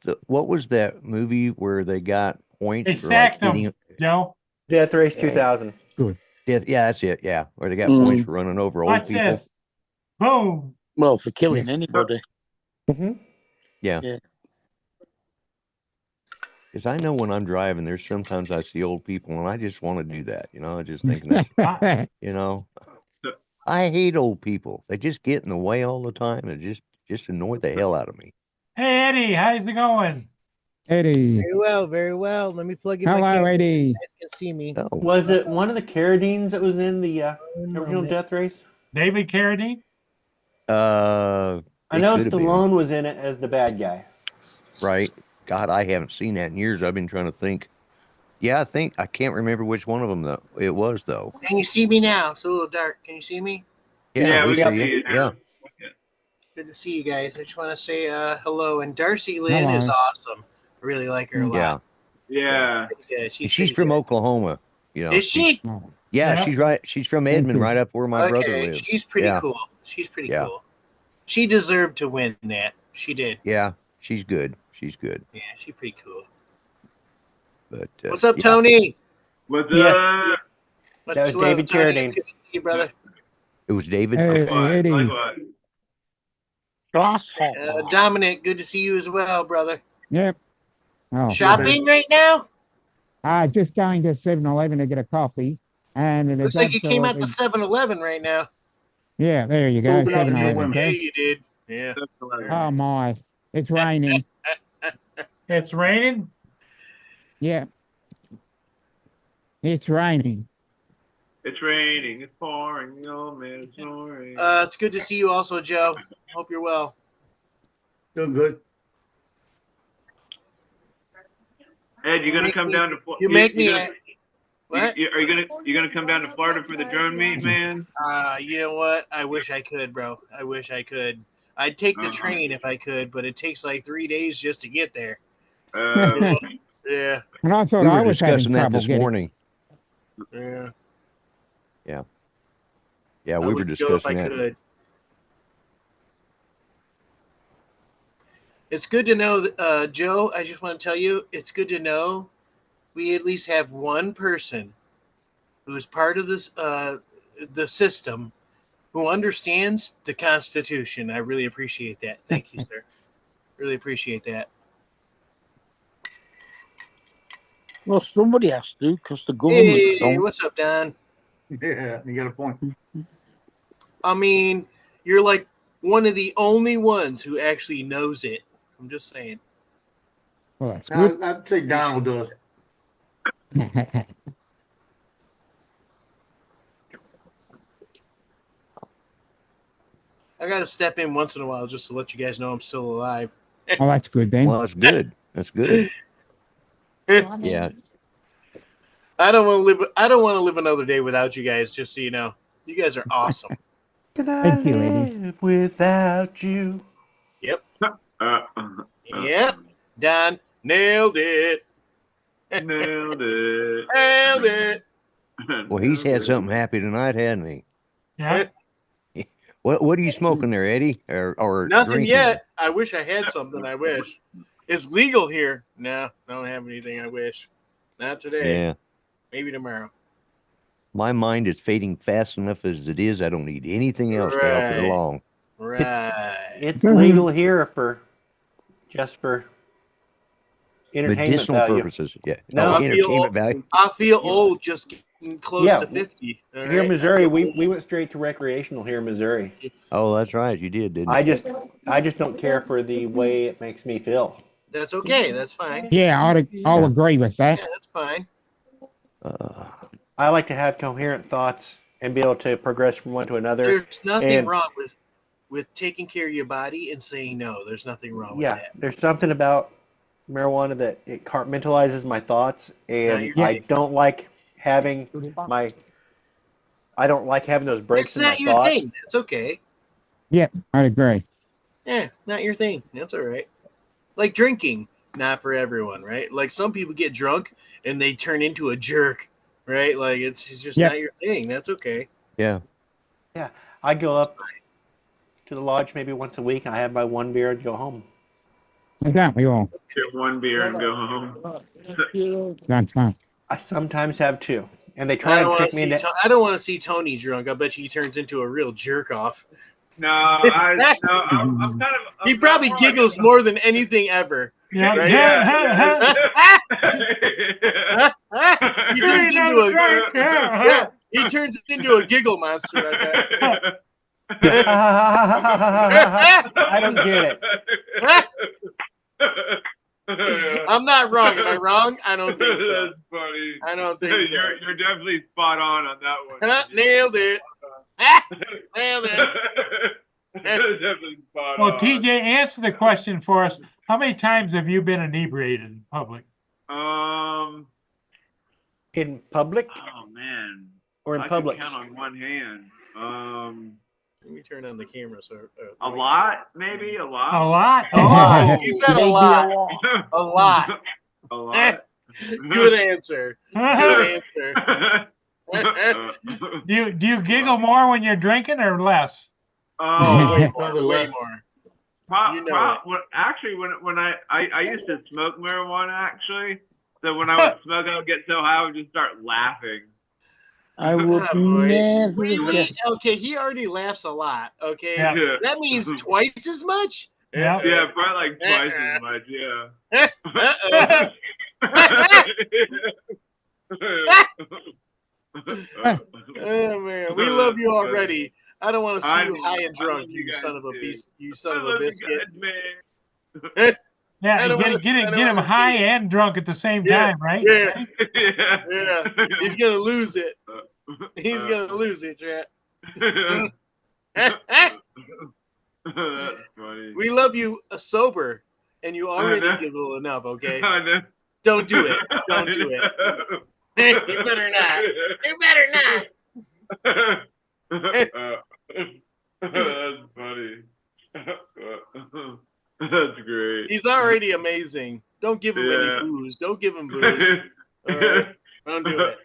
that movie where they got points They for sacked like them, eating? Joe. Death Race 2000. Yeah, that's it. Yeah, where they got points for running over old Watch people. this. Boom. Well, for killing Yes. anybody. Yeah. Yeah. Because I know when I'm driving, there's sometimes I see old people, and I just want to do that. I just thinking that, I hate old people. They just get in the way all the time, and just annoy the hell out of me. Hey, Eddie, how's it going? Eddie. Very well, very well. Let me plug in my Hello, camera. Eddie. You guys can see me. Oh, Was it one of the Carradines that was in the One original moment. Death Race? David Carradine? I it know could have been, Stallone was in it as the bad guy. right? God, I haven't seen that in years. I've been trying to think. Yeah, I can't remember which one of them though it was though. Can you see me now? It's a little dark. Can you see me? Yeah, we see got you. you. Yeah. Good to see you guys. I just want to say hello. And Darcy Lynn Hello. is awesome. I really like her a Yeah. lot. Yeah. Yeah, And she's pretty from good. Oklahoma. Is she? Oh, Yeah, Yeah. she's right. She's from Edmond, right up where my brother Okay, lives. she's pretty Yeah. cool. She's pretty Yeah. cool. She deserved to win that. She did. Yeah, she's good. She's good. Yeah, she's pretty cool. But What's up, yeah. Tony? What's Yes. up? Much That was love, David Tony. Carradine. Good to see you, brother. It was David. Hey, Likewise, Eddie. likewise. Dominic, good to see you as well, brother. Yep. Oh, Shopping right now? just going to 7-Eleven to get a coffee. And it Looks is like you came out to absolutely- 7-Eleven right now. Yeah, there you go. Moving out to New 7-Eleven. Women. Yeah, Okay. you did. Yeah. Oh my. It's raining. It's raining? Yeah. It's raining. It's raining. It's pouring. The old man is snoring. It's good to see you also, Joe. Hope you're well. Doing good. Ed, you gonna make come me- down to? You make me. gonna- What? You gonna come down to Florida for the drone meet, man? You know what? I wish I could, bro. I wish I could. I'd take the Uh-huh. train if I could, but it takes like 3 days just to get there. Yeah, And I thought We I were was having discussing that trouble this getting. morning. yeah. Yeah, I we were would go if I discussing that. could. It's good to know, Joe. I just want to tell you, it's good to know we at least have one person who is part of this, the system, who understands the Constitution. I really appreciate that. Thank you, sir. Really appreciate that. Well, somebody has to, because the government Hey, don't. what's up, Don? Yeah, you got a point. I mean, you're like one of the only ones who actually knows it. I'm just saying. Well, that's good. I'd say Donald does. I got to step in once in a while just to let you guys know I'm still alive. Well, that's good then. Well, that's good. That's good. Yeah. I don't want to live. I don't want to live another day without you guys. Just so you know, you guys are awesome. Can I Thank you, lady. live without you? Yep. Uh, Yep. Don nailed it. nailed it. Nailed it. Well, he's had something happy tonight, hasn't he? Yeah, What are you smoking there, Eddie? Or Nothing drinking? yet. I wish I had something. I wish. It's legal here. No, I don't have anything. I wish. Not today. Yeah. Maybe tomorrow. My mind is fading fast enough as it is. I don't need anything else to help it Right. along. Right. It's legal here for entertainment Medicinal value. purposes. Yeah. No, Oh, I feel entertainment old. value. I feel old just getting close Yeah. to 50. All Here in right? Missouri, we went straight to recreational here in Missouri. Oh, that's right. You did, didn't you? I just don't care for the way it makes me feel. That's okay. That's fine. Yeah, I'll agree with that. Yeah, that's fine. I like to have coherent thoughts and be able to progress from one to another. There's nothing And- wrong with taking care of your body and saying no. There's nothing wrong Yeah, with that. there's something about marijuana that it compartmentalizes my thoughts, and your I thing. don't like having those breaks It's in my not your thought. thing. That's okay. Yep, I'd agree. Yeah, not your thing. That's all right. Like drinking, not for everyone, right? Like some people get drunk and they turn into a jerk, right? Like it's just Yep. not your thing. That's okay. Yeah. I go up to the lodge maybe once a week, and I have my one beer and go home. Don't we all? Get one beer and go home. That's fine. I sometimes have two, and they I try don't and want trick to me see. into. I don't want to see Tony drunk. I bet you he turns into a real jerk off. No, I'm kind of. He I'm probably not- giggles more than anything ever. yeah, Right? Yeah. He turns into a he turns into a giggle monster. I bet. I don't get it. I'm not wrong. Am I wrong? I don't think so. That's funny. I don't think so. You're definitely spot on that one. Nailed it. Nailed it. Definitely spot Well, on. TJ, answer the question for us. How many times have you been inebriated in public? In public Oh man. or in I public? can count on one hand. Let me turn on the camera. So A lot, maybe a lot. A lot? Oh, you said a Maybe lot. a lot. A lot. A lot. Good answer. Good answer. Do you giggle more when you're drinking or less? Oh, way more. Probably Way less. more. You know it. Actually, when I used to smoke marijuana, actually. So when I would smoke, I would get so high, I would just start laughing. I would Ah, boy. never Really? guess. Okay, he already laughs a lot. Okay, Yeah. Yeah. that means twice as much. Yeah. Yeah, probably like twice as much. Yeah. Oh man, we love you already. I don't want to see I you high and I love drunk, you you guys son of a too. beast, you son I of a love you biscuit. guys, man. Yeah, I don't wanna- get I don't him wanna high see it. and drunk at the same Yeah, time, right? yeah. Yeah. Yeah, he's gonna lose it. He's gonna lose it, chat. That's funny. We love you sober, and you already know. giggle enough. Okay, I know. don't do it. Don't do it. You better not. You better not. That's funny. That's great. He's already amazing. Don't give him any Yeah. booze. Don't give him booze. All right. Don't do it.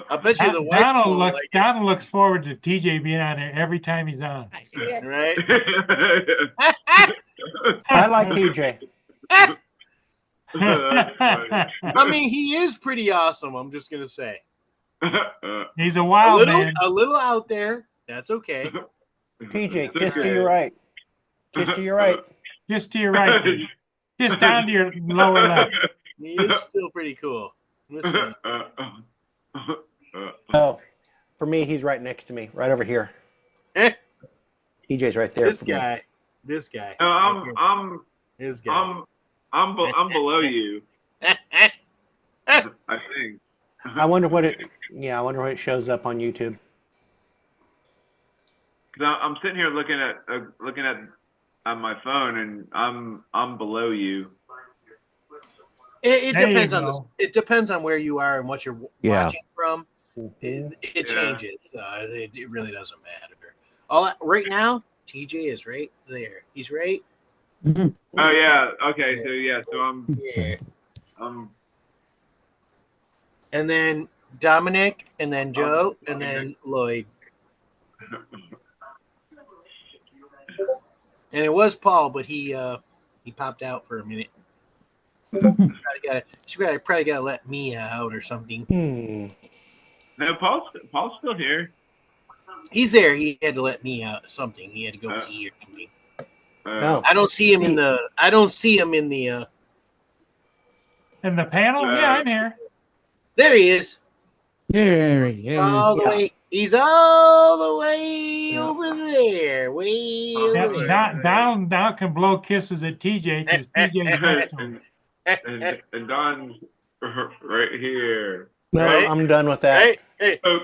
I bet you the wife Donald won't looks like Donald looks forward to TJ being on there every time he's on. it, right? I like TJ. That's funny. I mean, he is pretty awesome. I'm just gonna say He's a wild man. a little out there. That's okay. TJ, kiss to your right. Kiss to your right. Just to your right. dude. Just down to your lower left. He is still pretty cool. Listen, Oh, for me, he's right next to me, right over here. Eh. TJ's right there. this for me. guy. This guy. No, I'm This guy. I'm below you. I think. I wonder what it. Yeah, I wonder what it shows up on YouTube. Cause I'm sitting here looking at on my phone, and I'm below you. It There you depends on go. it depends on where you are and what you're Yeah. watching from. It Yeah. changes. It really doesn't matter. Right now, TJ is right there. He's right. Mhm. Oh yeah. Okay. So yeah. So Yeah. I'm And then Dominic, and then Joe, and then Lloyd. And it was Paul, but he popped out for a minute. Probably gotta let me out or something. no. Paul's still here. He's there. He had to let me out. Something. He had to go pee or something. No. I don't see him in the. I don't see him in the. In the panel? Yeah, I'm here. There he is. There he is. All the way. He's all the way over there. Way over there. Donald can blow kisses at TJ because TJ's next to him. and Don's right here. No, Right? I'm done with that. Hey, hey. Oh.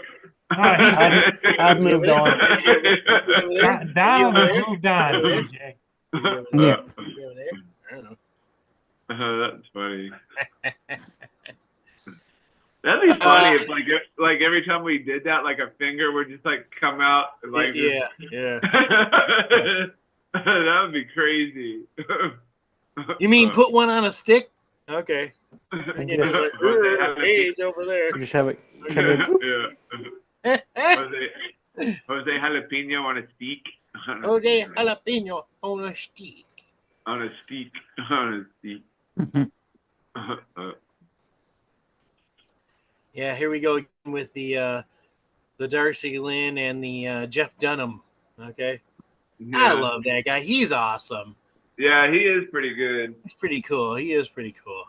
I've moved on. Is he over there? Donald over has there? moved on, TJ. Is he over Yeah. there? Is he over there? I don't know. That's funny. That'd be funny if like every time we did that, like a finger would just like come out and like Yeah. That would be crazy. You mean put one on a stick? Okay. And You know, just, like, hey, he's over there. just have it come in. Yeah. Jose Jalapeno on a stick. Jose Jalapeno on a stick. On a stick. On a stick. Yeah, here we go with the Darcy Lynn and the Jeff Dunham. Okay. I love that guy. He's awesome. Yeah, he is pretty good. He's pretty cool. He is pretty cool.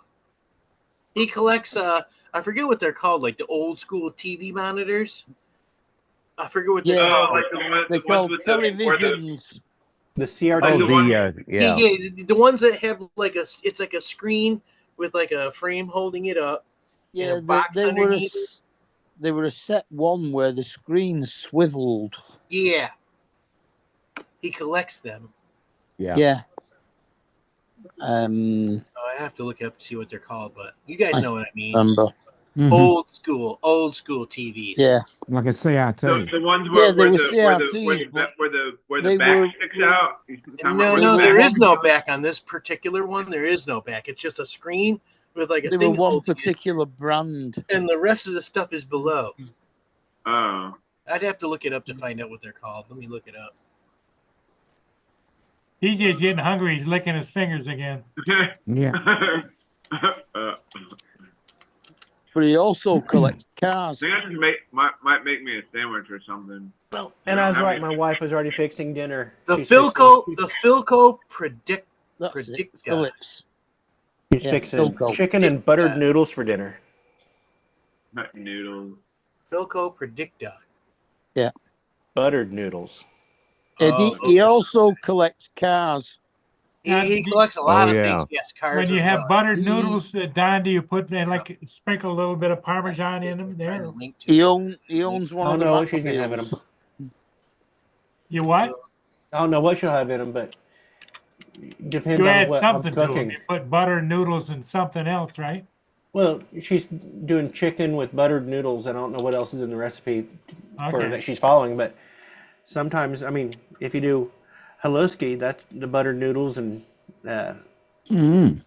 He collects I forget what they're called, like the old school TV monitors. I forget what they're Yeah. called. Like the one, They the call ones with where televisions. The CRT. Oh, Oh, the one- yeah. The ones that have like it's like a screen with like a frame holding it up. Yeah, a box underneath. they were a set one where the screen swiveled. Yeah. He collects them. Yeah. Yeah. Oh, I have to look up to see what they're called, but you guys know what I mean. Remember? Mhm. Old school TVs. Yeah. Like a CRT. the ones Yeah, where, they where, were the, CRTs, where they the back were- sticks out. You see what I'm talking No, about? no, Where the there back- is no back on this particular one. There is no back. It's just a screen with like a They were thing one holding it, particular brand. and the rest of the stuff is below. Oh. I'd have to look it up to find out what they're called. Let me look it up. TJ's getting hungry. He's licking his fingers again. Yeah. But he also collects I cars. think I just might make me a sandwich or something. Well, and I was right. My wife was already fixing dinner. The She's Philco Predict. That's it. Predicta. Phillips. She's Yeah, fixing Philco. chicken and buttered noodles for dinner. Not noodles. Philco Predicta. Buttered noodles. And Oh, he also collects cars. He collects a lot Oh, of yeah. things. Yes, cars. When you as have well. buttered noodles, Don, do you put like sprinkle a little bit of Parmesan in them Find there? a link to He it. owns one I of don't the know what she's gonna have in Batmobiles. them. You what? I don't know what she'll have in them, but depends You on add what I'm something to them. cooking. You put butter, noodles, and something else, right? Well, she's doing chicken with buttered noodles. I don't know what else is in the recipe for Okay. that she's following, but sometimes, I mean, if you do haluski, that's the buttered noodles and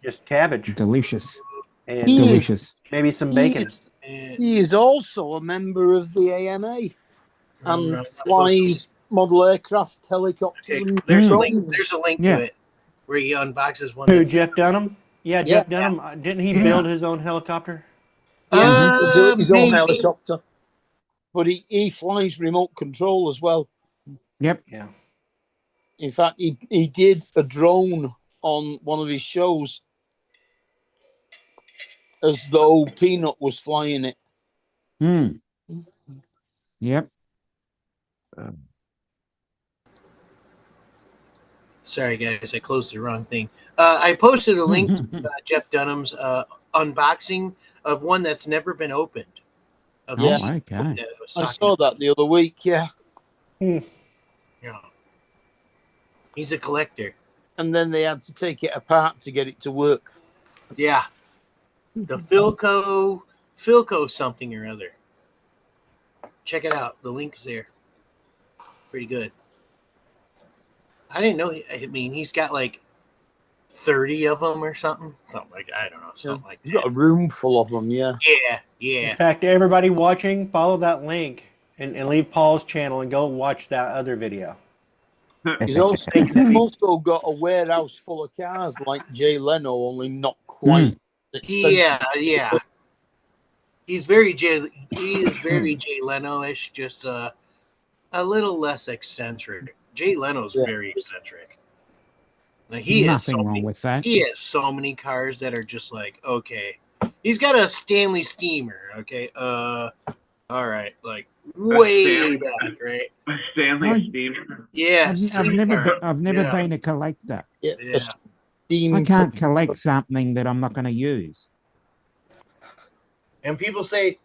just cabbage Delicious. and He is- Delicious. maybe some He bacon. is, he is also a member of the AMA and flies model aircraft, helicopters, and There's a drones. link. There's a link Yeah. to it where he unboxes one. Who, that's- Jeff Dunham? Yeah, Yeah. Jeff Dunham. Didn't he Yeah. build his own helicopter? Yeah, he built his own maybe. helicopter, but he flies remote control as well. Yep. Yeah. In fact, he did a drone on one of his shows as though Peanut was flying it. Mm. Yep. Sorry, guys, I closed the wrong thing. I posted a link to Jeff Dunham's unboxing of one that's never been opened. Of Yeah. the Oh, Jeep okay. that I was I talking saw about. that the other week, yeah. Yeah. He's a collector. And then they had to take it apart to get it to work. Yeah. The Philco something or other. Check it out. The link's there. Pretty good. I didn't know. I mean, he's got like 30 of them or something. Something like I don't know. Something like He's got a that. room full of them, yeah. Yeah, In yeah. fact, everybody watching, follow that link and leave Paul's channel and go watch that other video. He's also got a warehouse full of cars like Jay Leno, only not quite. expensive. Yeah. He's very he is very Jay Leno-ish, just a little less eccentric. Jay Leno's Yeah. very eccentric. Now he has Nothing so wrong many, with that. he has so many cars that are just like, okay. He's got a Stanley Steamer, okay. All right, like way Stanley- back, right? Stanley Oh, Steamer. Yeah, I've steam never, car. I've never Yeah. been a collector. Yeah, Yeah. a steam. I can't collect something that I'm not going to use. And people say,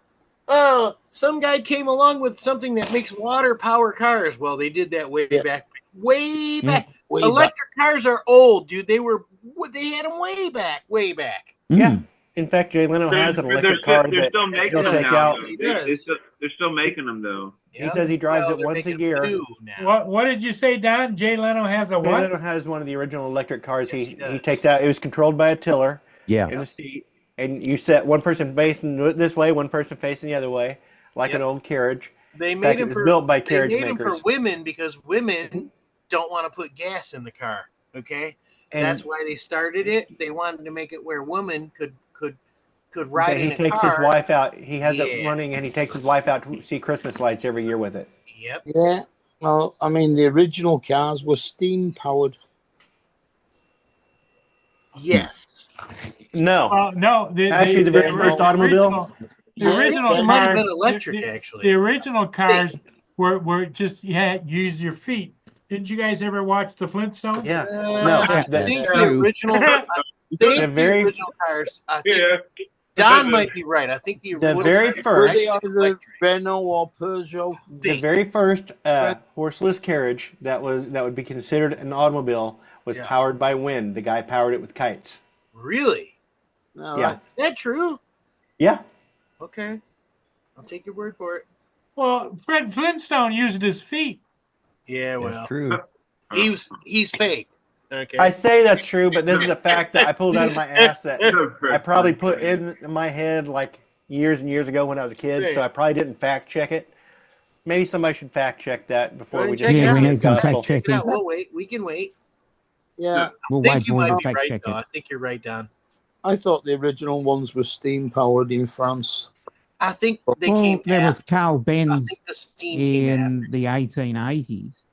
oh, some guy came along with something that makes water power cars. Well, they did that way Yeah. back. Way Yeah. back. Way back. Electric cars are old, dude. They had them way back, way back. Yeah. Mm. In fact, Jay Leno has an electric still, car they're that still making he'll them take now. out. though. He They, does. they're still making them though. He says he drives it they're once a making year. new now. What did you say, Don? Jay Leno has a Jay what? Leno has one of the original electric cars. Yes, he he does. takes out. It was controlled by a tiller Yeah. in the seat, and you set one person facing this way, one person facing the other way, like Yep. an old carriage. They In made fact, it them was for built by they carriage made them for makers. women because women don't want to put gas in the car. Okay, And that's why they started it. They wanted to make it where women could ride but he in a takes car. his wife out. He has it Yeah. running, and he takes his wife out to see Christmas lights every year with it. Yep. Yeah. Well, I mean, the original cars were steam powered. Yes. No, No, actually, the very first automobile. The Yeah, original It might have cars, been electric, actually. the original cars were just you had use your feet. Didn't you guys ever watch the Flintstones? Yeah, I the- think that's the true. original. The very- original cars. I think Yeah. Don might be right. I think the The original very cars Were first- they actually either electric. Renault or Peugeot? the very first horseless carriage that would be considered an automobile was Yeah. powered by wind. The guy powered it with kites. Really? All Yeah. right. Is that true? Yeah, Okay. I'll take your word for it. Well, Fred Flintstone used his feet. Yeah, well, That's true. he's fake. Okay. I say that's true, but this is a fact that I pulled out of my ass that I probably put in my head like years and years ago when I was a kid, so I probably didn't fact check it. Maybe somebody should fact check that before Go we and just check it Yeah, out. we need some gospel. fact Check it checking. out. We'll wait. We can wait. Yeah. We'll I think wait you more might than be fact right, check Don. it. I think you're right, Don. I thought the original ones were steam powered in France. I think they Well, came there was after. Carl I Benz think the steam came in the 1880s.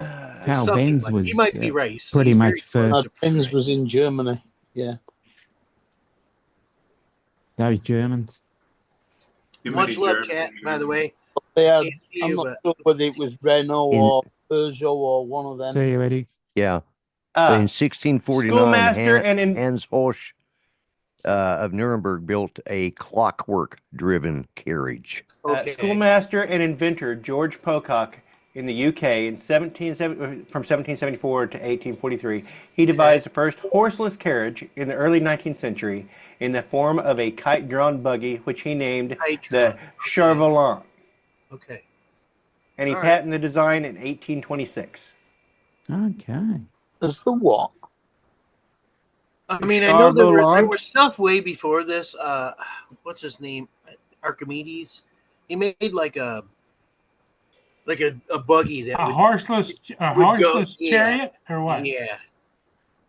after. Carl Something Benz like- was He might be right. He's pretty very much close first. to Benz right. was in Germany. Yeah. Those Germans. Too Much many love, Germans. chat. By the way, They had, can't see I'm you, not but sure whether it was Renault In- or Peugeot or one of them. See you, Eddie. Yeah. In Uh, 1649, Schoolmaster and in Hans Hosch of Nuremberg built a clockwork-driven carriage. okay. schoolmaster and inventor George Pocock in the UK from 1774 to 1843. He devised the first horseless carriage in the early 19th century in the form of a kite-drawn buggy, which he named the Char-Volant. Okay. And he All right. patented the design in 1826. Okay. As the what? I mean, I know there Char-Volant. was stuff way before this. What's his name? Archimedes. He made like a buggy that A would horseless would go- yeah. chariot or what? Yeah,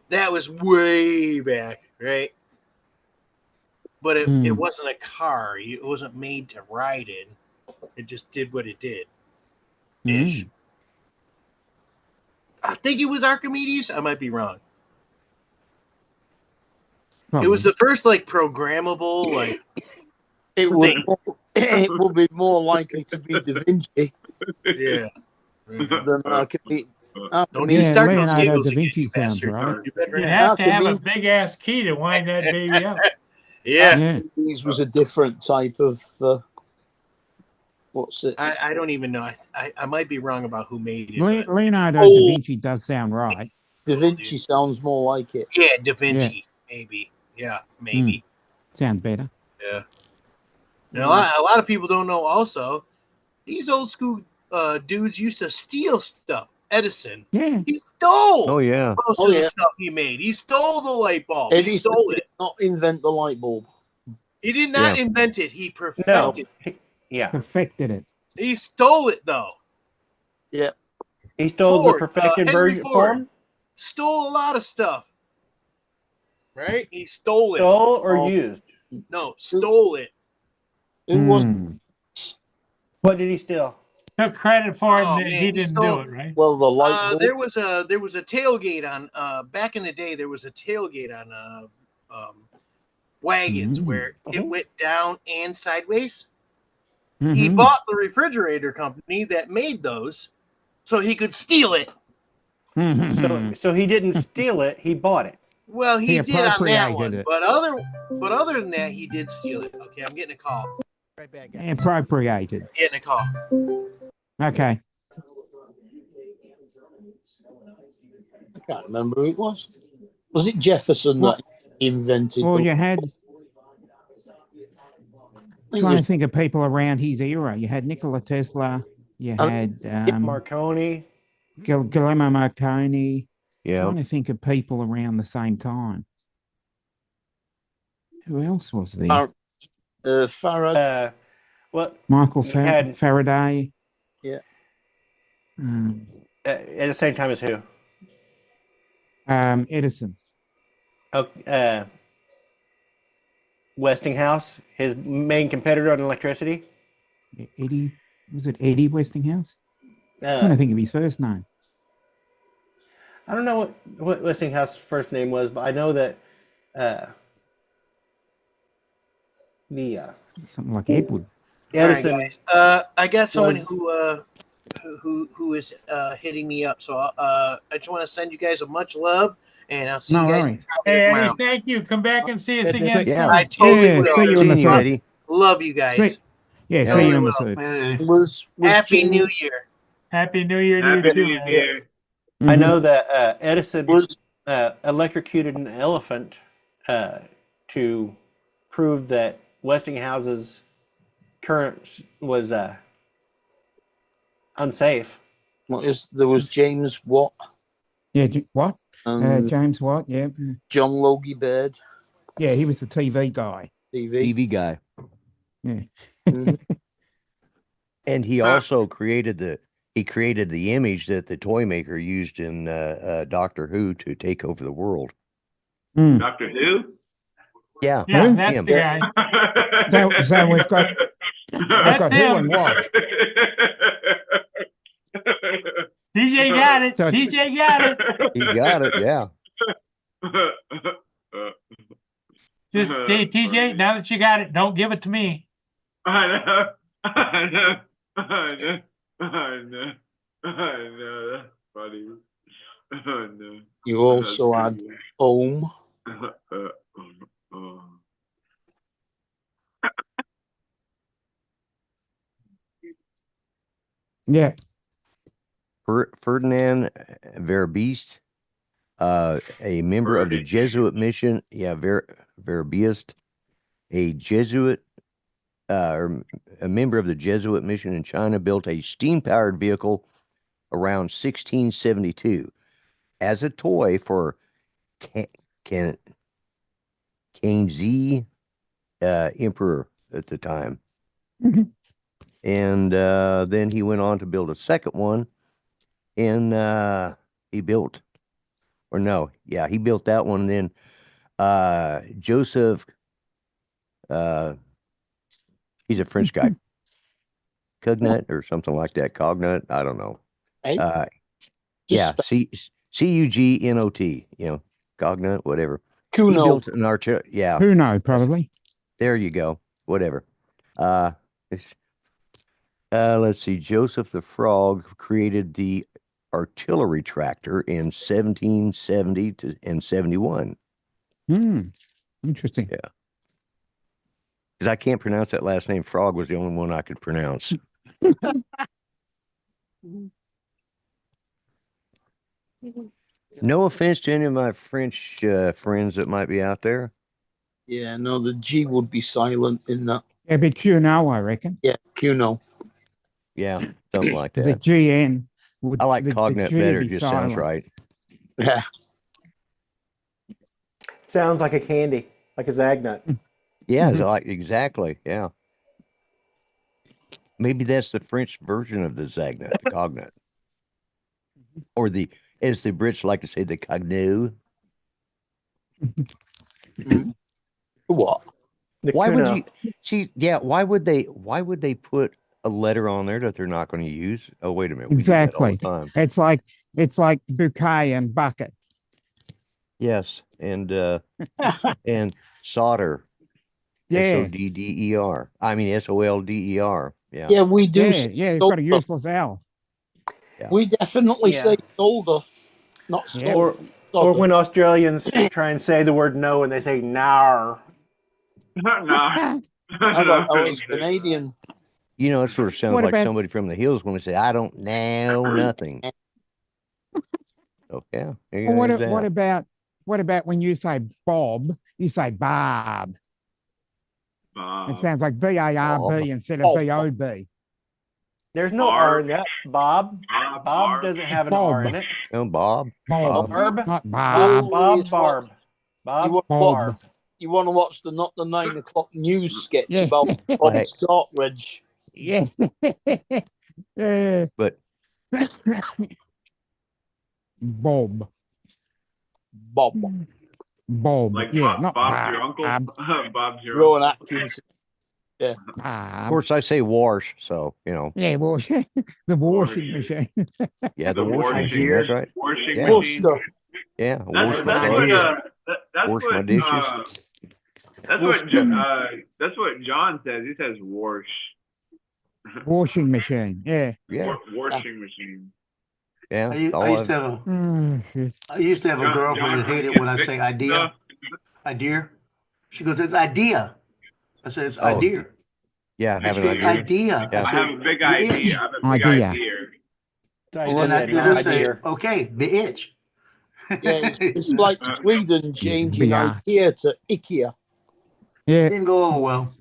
that was way back, right? But it wasn't a car. It wasn't made to ride in. It just did what it did. Ish. I think it was Archimedes. I might be wrong. It was the first like programmable like. It would be more likely to be Da Vinci Yeah. than Archimedes. Don't you Yeah, start those Leonardo giggles da again, Vinci you sounds bastard. right. You better You'd have- have to have a Archimedes- big ass key to wind that baby up. Yeah. Yeah. Archimedes was a different type of what's it? I don't even know. I might be wrung about who made it. but- Leonardo Oh. da Vinci does sound right. Da Vinci sounds more like it. Yeah, Da Vinci, maybe. Yeah, maybe. Sounds better. Yeah. And a lot of people don't know also, these old school dudes used to steal stuff. Edison. Yeah. He stole Oh yeah. most of the stuff he made. He stole the light bulb. He Edison stole did it. not invent the light bulb. He did not Yeah. invent it. He No. perfected it. Yeah. Perfected it. He stole it though. He stole Ford, the perfected Henry version Ford. form. Stole a lot of stuff. Right? He stole it. Stole or Oh. used? No, stole it. It was What did he steal? Took credit for it, Oh, and man, he he didn't stole- do it, right? well the light bulb. There was a tailgate on back in the day. There was a tailgate on wagons where it went down and sideways. He Mhm. bought the refrigerator company that made those, so he could steal it. So he didn't steal it. He bought it. Well, he He did on that appropriated one, it. but other than that, he did steal it. Okay, I'm getting a call. Appropriated. Getting a call. Okay. I can't remember who it was. Was it Jefferson that invented? Well, the- you had, I think it trying to was think of people around his era. You had Nikola Tesla. You had Marconi. Guglielmo Marconi. Yeah. Trying to think of people around the same time. Who else was there? Farad. Well, Michael you had- Faraday. Yeah. at the same time as who? Edison. Oh, Westinghouse, his main competitor on electricity. Eddie. Was it Eddie Westinghouse? Trying to think of his first name. I don't know what Westinghouse's first name was, but I know that Something like Edward. Edison. All right, guys. I got someone was- who is hitting me up. So I just want to send you guys a much love, and I'll see No you guys worries. probably Hey, Eddie, tomorrow. thank you. Come back and see us That's again. it. Yeah. I totally Yeah, will. see you on the Continue, side. Eddie. Love you guys. See you Totally on the will. third. was Happy Jim- New Year. Happy New Year to you Happy too, New man. Year. I Mhm. know that Edison was electrocuted an elephant to prove that Westinghouse's current was unsafe. there was James Watt Yeah, what? and James Watt, yeah. John Logie Baird Yeah, he was the TV guy. TV. TV guy. Yeah. Mhm. And he also created the image that the toy maker used in Doctor Who to take over the world. Mm. Doctor Who? Yeah. Yeah, Who? that's Him. the guy. So we've got That's who him. and what. DJ got it. So- DJ got it. He got it. Yeah. Just hey, TJ, now that you got it, don't give it to me. I know. I know. I know. I know. I know. That's funny. Oh, no. You also had Ohm. Yeah. Ferdinand Verbiest, a member of the Jesuit mission. Yeah, Verbiest, a Jesuit, or a member of the Jesuit mission in China, built a steam-powered vehicle around 1672 as a toy for Kangxi emperor at the time. Mhm. And then he went on to build a second one, and he built that one. And then Joseph, he's a French guy, Cugnot or something like that. Cognut, I don't know. Hey, Yeah, just Cugnot, Cognut, whatever. He Kuno. built an artillery. Yeah, Who knows? Probably. there you go. Whatever. Let's see. Joseph the Frog created the artillery tractor in 1770 and 71. Interesting. Yeah. Because I can't pronounce that last name. Frog was the only one I could pronounce. No offense to any of my French friends that might be out there. Yeah, no, the G would be silent in that. Yeah, but Kuno, I reckon. Yeah, Kuno. Yeah, something like 'Cause the that. GN would. I like the Cognate G would better. be It just sounds silent. right. Yeah. Sounds like a candy, like a Zagnut. Yeah, Mhm. like exactly. Yeah. Maybe that's the French version of the Zagnut, the Cognate. Or as the Brits like to say, the Cognou. What? The Why Kuno. would you see? Yeah, why would they put a letter on there that they're not going to use? Oh, wait a minute. We do that all the Exactly. time. It's like bouquet and bucket. Yes, and solder. Yeah. SODDER. I mean SOLDER. Yeah. Yeah, we do. Yeah, say yeah, it's got a solder. useless L. We definitely Yeah. say solder, not Yeah. solder. Or when Australians try and say the word no and they say nar. Nah. I thought I was Canadian. You know, it sort of sounds What like about- somebody from the hills when they say, "I don't know nothing." So yeah, there you Well, go, there's that. what about when you say Bob, you say Barb? It sounds like Bob. BARB instead of Bob. BOB. There's no R in that. Bob. Bob doesn't have an R in it. Oh, Bob. Bob, Barb. not Oh, Barb. Bob it's Barb. You Bob want, Barb. you want to watch the not the 9 o'clock news sketch Yeah. about Hey. Bob Startridge? Yeah. But Bob. Bob. Bob. Like yeah, Bob, not Bob's your uncle. Barb. Bob's your Rowan uncle. Atkins. of Barb. course, I say wash, so you know, Yeah, well, the washing machine. yeah, the The washing washing machine. That's right. Washing Yeah. machine. Buster. Yeah, That's, wash that's my an what. clothes. That's Wash what. my dishes. That's what John says. He says wash. Washing machine. Yeah. Yeah, Washing machine. yeah. I all used to I've- have a Oh, shit. girlfriend that hated when I say idea. Idea. She goes, "It's idea." I said, "It's Oh, idea." yeah, have She an goes, idea. idea. Yeah. I I have a said, big "Bitch." idea. I have a big Idea. idea. And I, Idea, then I not say, idea. "Okay, bitch." Yeah, it's like Sweden changing Yeah. IKEA to IKEA. Yeah. Didn't go over well.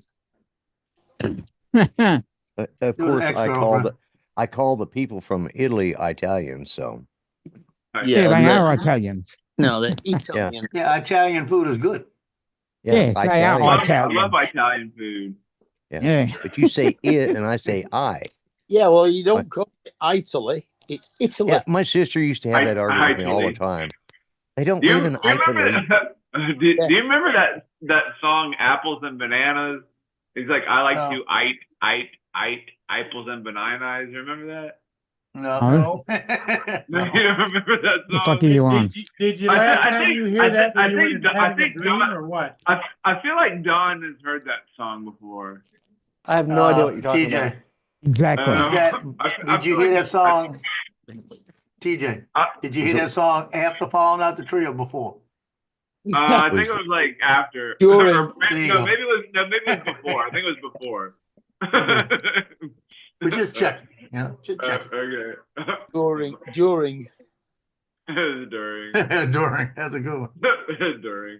Of was an course, ex-girlfriend. I call the people from Italy Italians. So Yeah, they no, are Italians. No, they're Italian. Yeah, Italian food is good. Yes, they are I love Italians. Italian food. Yeah. But you say it and I say I. Yeah, well, you don't call it Italy. It's Italy. Yeah, my sister used to have that argument with me all the Italy. time. They don't Do you, live in do you remember Italy. that? Do you remember that song "Apples and Bananas"? He's like, "I like No. to eat apples and bananas." Remember that? No. No. No, you don't remember that The song? fuck are you on? Did you I last thi- I time think- you I hear thi- that? I were you think- in I having a think dream John- or what? I feel like Don has heard that song before. I have no idea what you're talking about. TJ, Exactly. Uh, is that, I did you feel hear like that song? TJ, did you hear that song after falling out the tree or before? I think it was like after. During. Or There you no, go. maybe it was before. I think it was before. We're just checking. You know, just check Okay. During. During. it. During, that's a good one. During.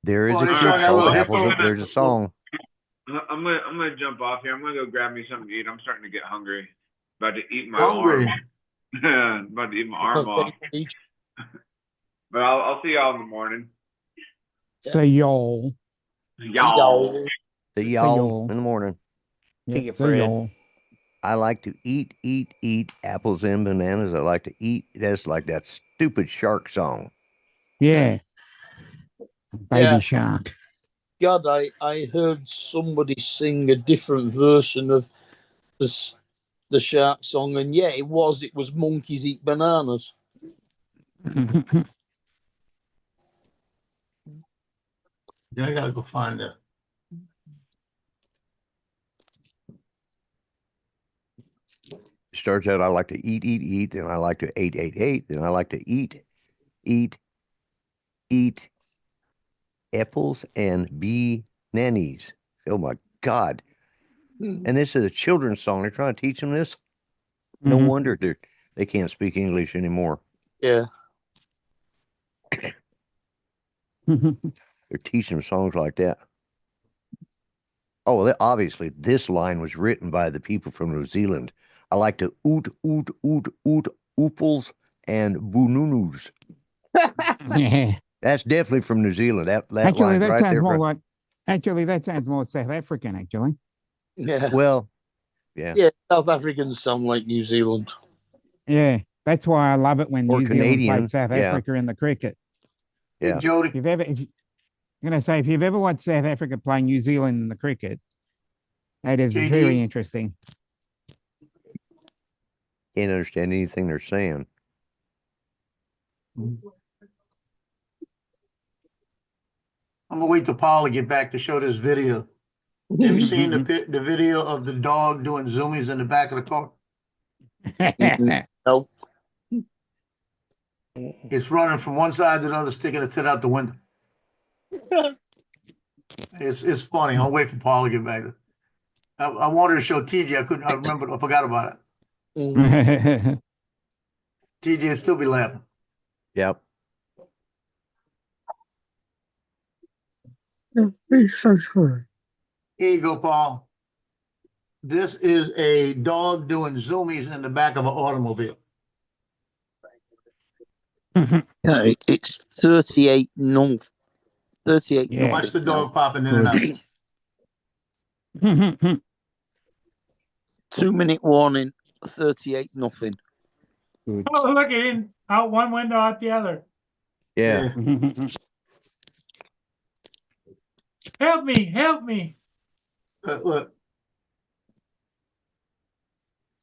There is Well, a they kid showing that called little Apples. hippo. There's a song. I'm gonna jump off here. I'm gonna go grab me something to eat. I'm starting to get hungry. About to eat my Hungry. arm. About to eat my arm off. But I'll see y'all in the morning. See y'all. Y'all. See See y'all y'all. in the morning. Yeah, you, see Fred. y'all. I like to eat apples and bananas. I like to eat. That's like that stupid shark song. Yeah. Baby Yeah. shark. God, I heard somebody sing a different version of the shark song, and yeah, it was monkeys eat bananas. Yeah, I gotta go find that. It starts out, I like to eat, then I like to eat, then I like to eat apples and bananas. Oh my God. And this is a children's song. They're trying to teach them this. No Mhm. wonder they can't speak English anymore. Yeah. They're teaching them songs like that. Oh, obviously, this line was written by the people from New Zealand. I like to oot, ooples and boonunus. Yeah. That's definitely from New Zealand. That Actually, line's that right sounds there. more like. Actually, that sounds more South African. Actually. Yeah. Well, yeah. Yeah, South Africans sound like New Zealand. Yeah, that's why I love it when Or New Zealand Canadian, plays South yeah. Africa in the cricket. Hey, Yeah. Jody. If I'm gonna say, if you've ever watched South Africa play New Zealand in the cricket, that is JD. very interesting. Can't understand anything they're saying. I'm gonna wait till Paul to get back to show this video. Have you seen the video of the dog doing zoomies in the back of the car? No. It's running from one side to the other, sticking its head out the window. It's funny. I'll wait for Paul to get back. I wanted to show TJ. I couldn't. I forgot about it. Mhm. TJ would still be laughing. Yep. Here you go, Paul. This is a dog doing zoomies in the back of an automobile. Yeah, it's 38 north. 38 Yeah. Watch the nothing dog now. popping in and out. 2-minute warning. 38 nothing. Good. Oh, look at him, out one window, out the other. Yeah. Help me, help me. Look.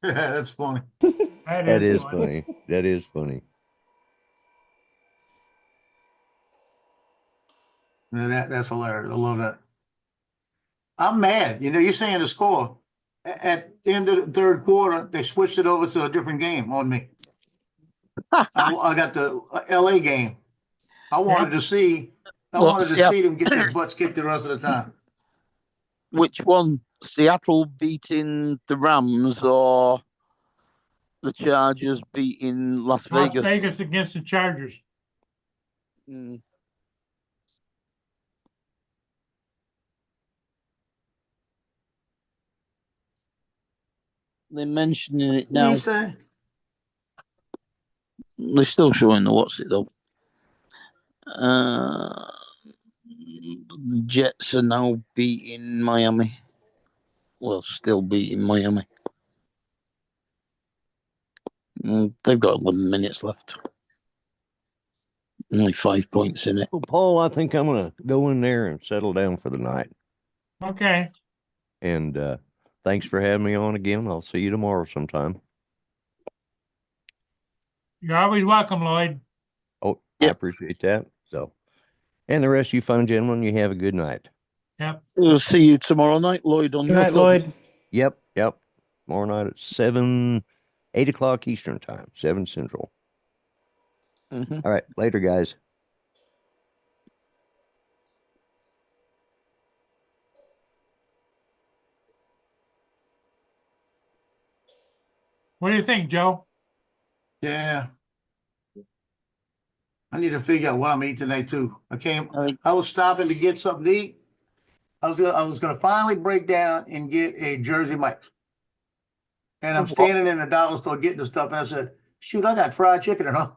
That's funny. That is funny. That is funny. That's hilarious. I love that. I'm mad. You know, you're saying the score. At the end of the third quarter, they switched it over to a different game on me. I got the LA game. I wanted to see. I Well, wanted to Seattle- see them get their butts kicked the rest of the time. Which one? Seattle beating the Rams or the Chargers beating Las Las Vegas? Vegas against the Chargers. Mm. They're mentioning it What now. do you say? They're still showing the what's it though. The Jets are now beating Miami. Well, still beating Miami. They've got 11 minutes left. Only 5 points in it. Well, Paul, I think I'm going to go in there and settle down for the night. Okay, And thanks for having me on again. I'll see you tomorrow sometime. you're always welcome, Lloyd. Oh, I Yep. appreciate that. So, and the rest of you fine gentlemen, you have a good night. Yep. We'll see you tomorrow night, Lloyd. On Good your night, phone. Lloyd. Yep. Tomorrow night at 8 o'clock Eastern time, 7 Central. Mhm. All right. Later, guys. What do you think, Joe? Yeah. I need to figure out what I'm eating tonight too. Alright. I was stopping to get something to eat. I was gonna finally break down and get a Jersey Mike's. And I'm standing in the dollar store getting the stuff, and I said, shoot, I got fried chicken at home.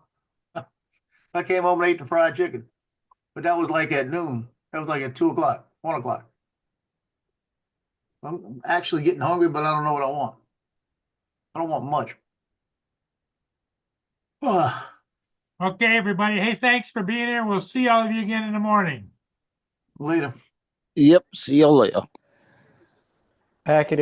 I came home and ate the fried chicken. But that was like at noon. That was like at 2 o'clock, 1 o'clock. I'm actually getting hungry, but I don't know what I want. I don't want much. Okay, everybody. Hey, thanks for being here. We'll see all of you again in the morning. Later. Yep. See you later. Pack it in.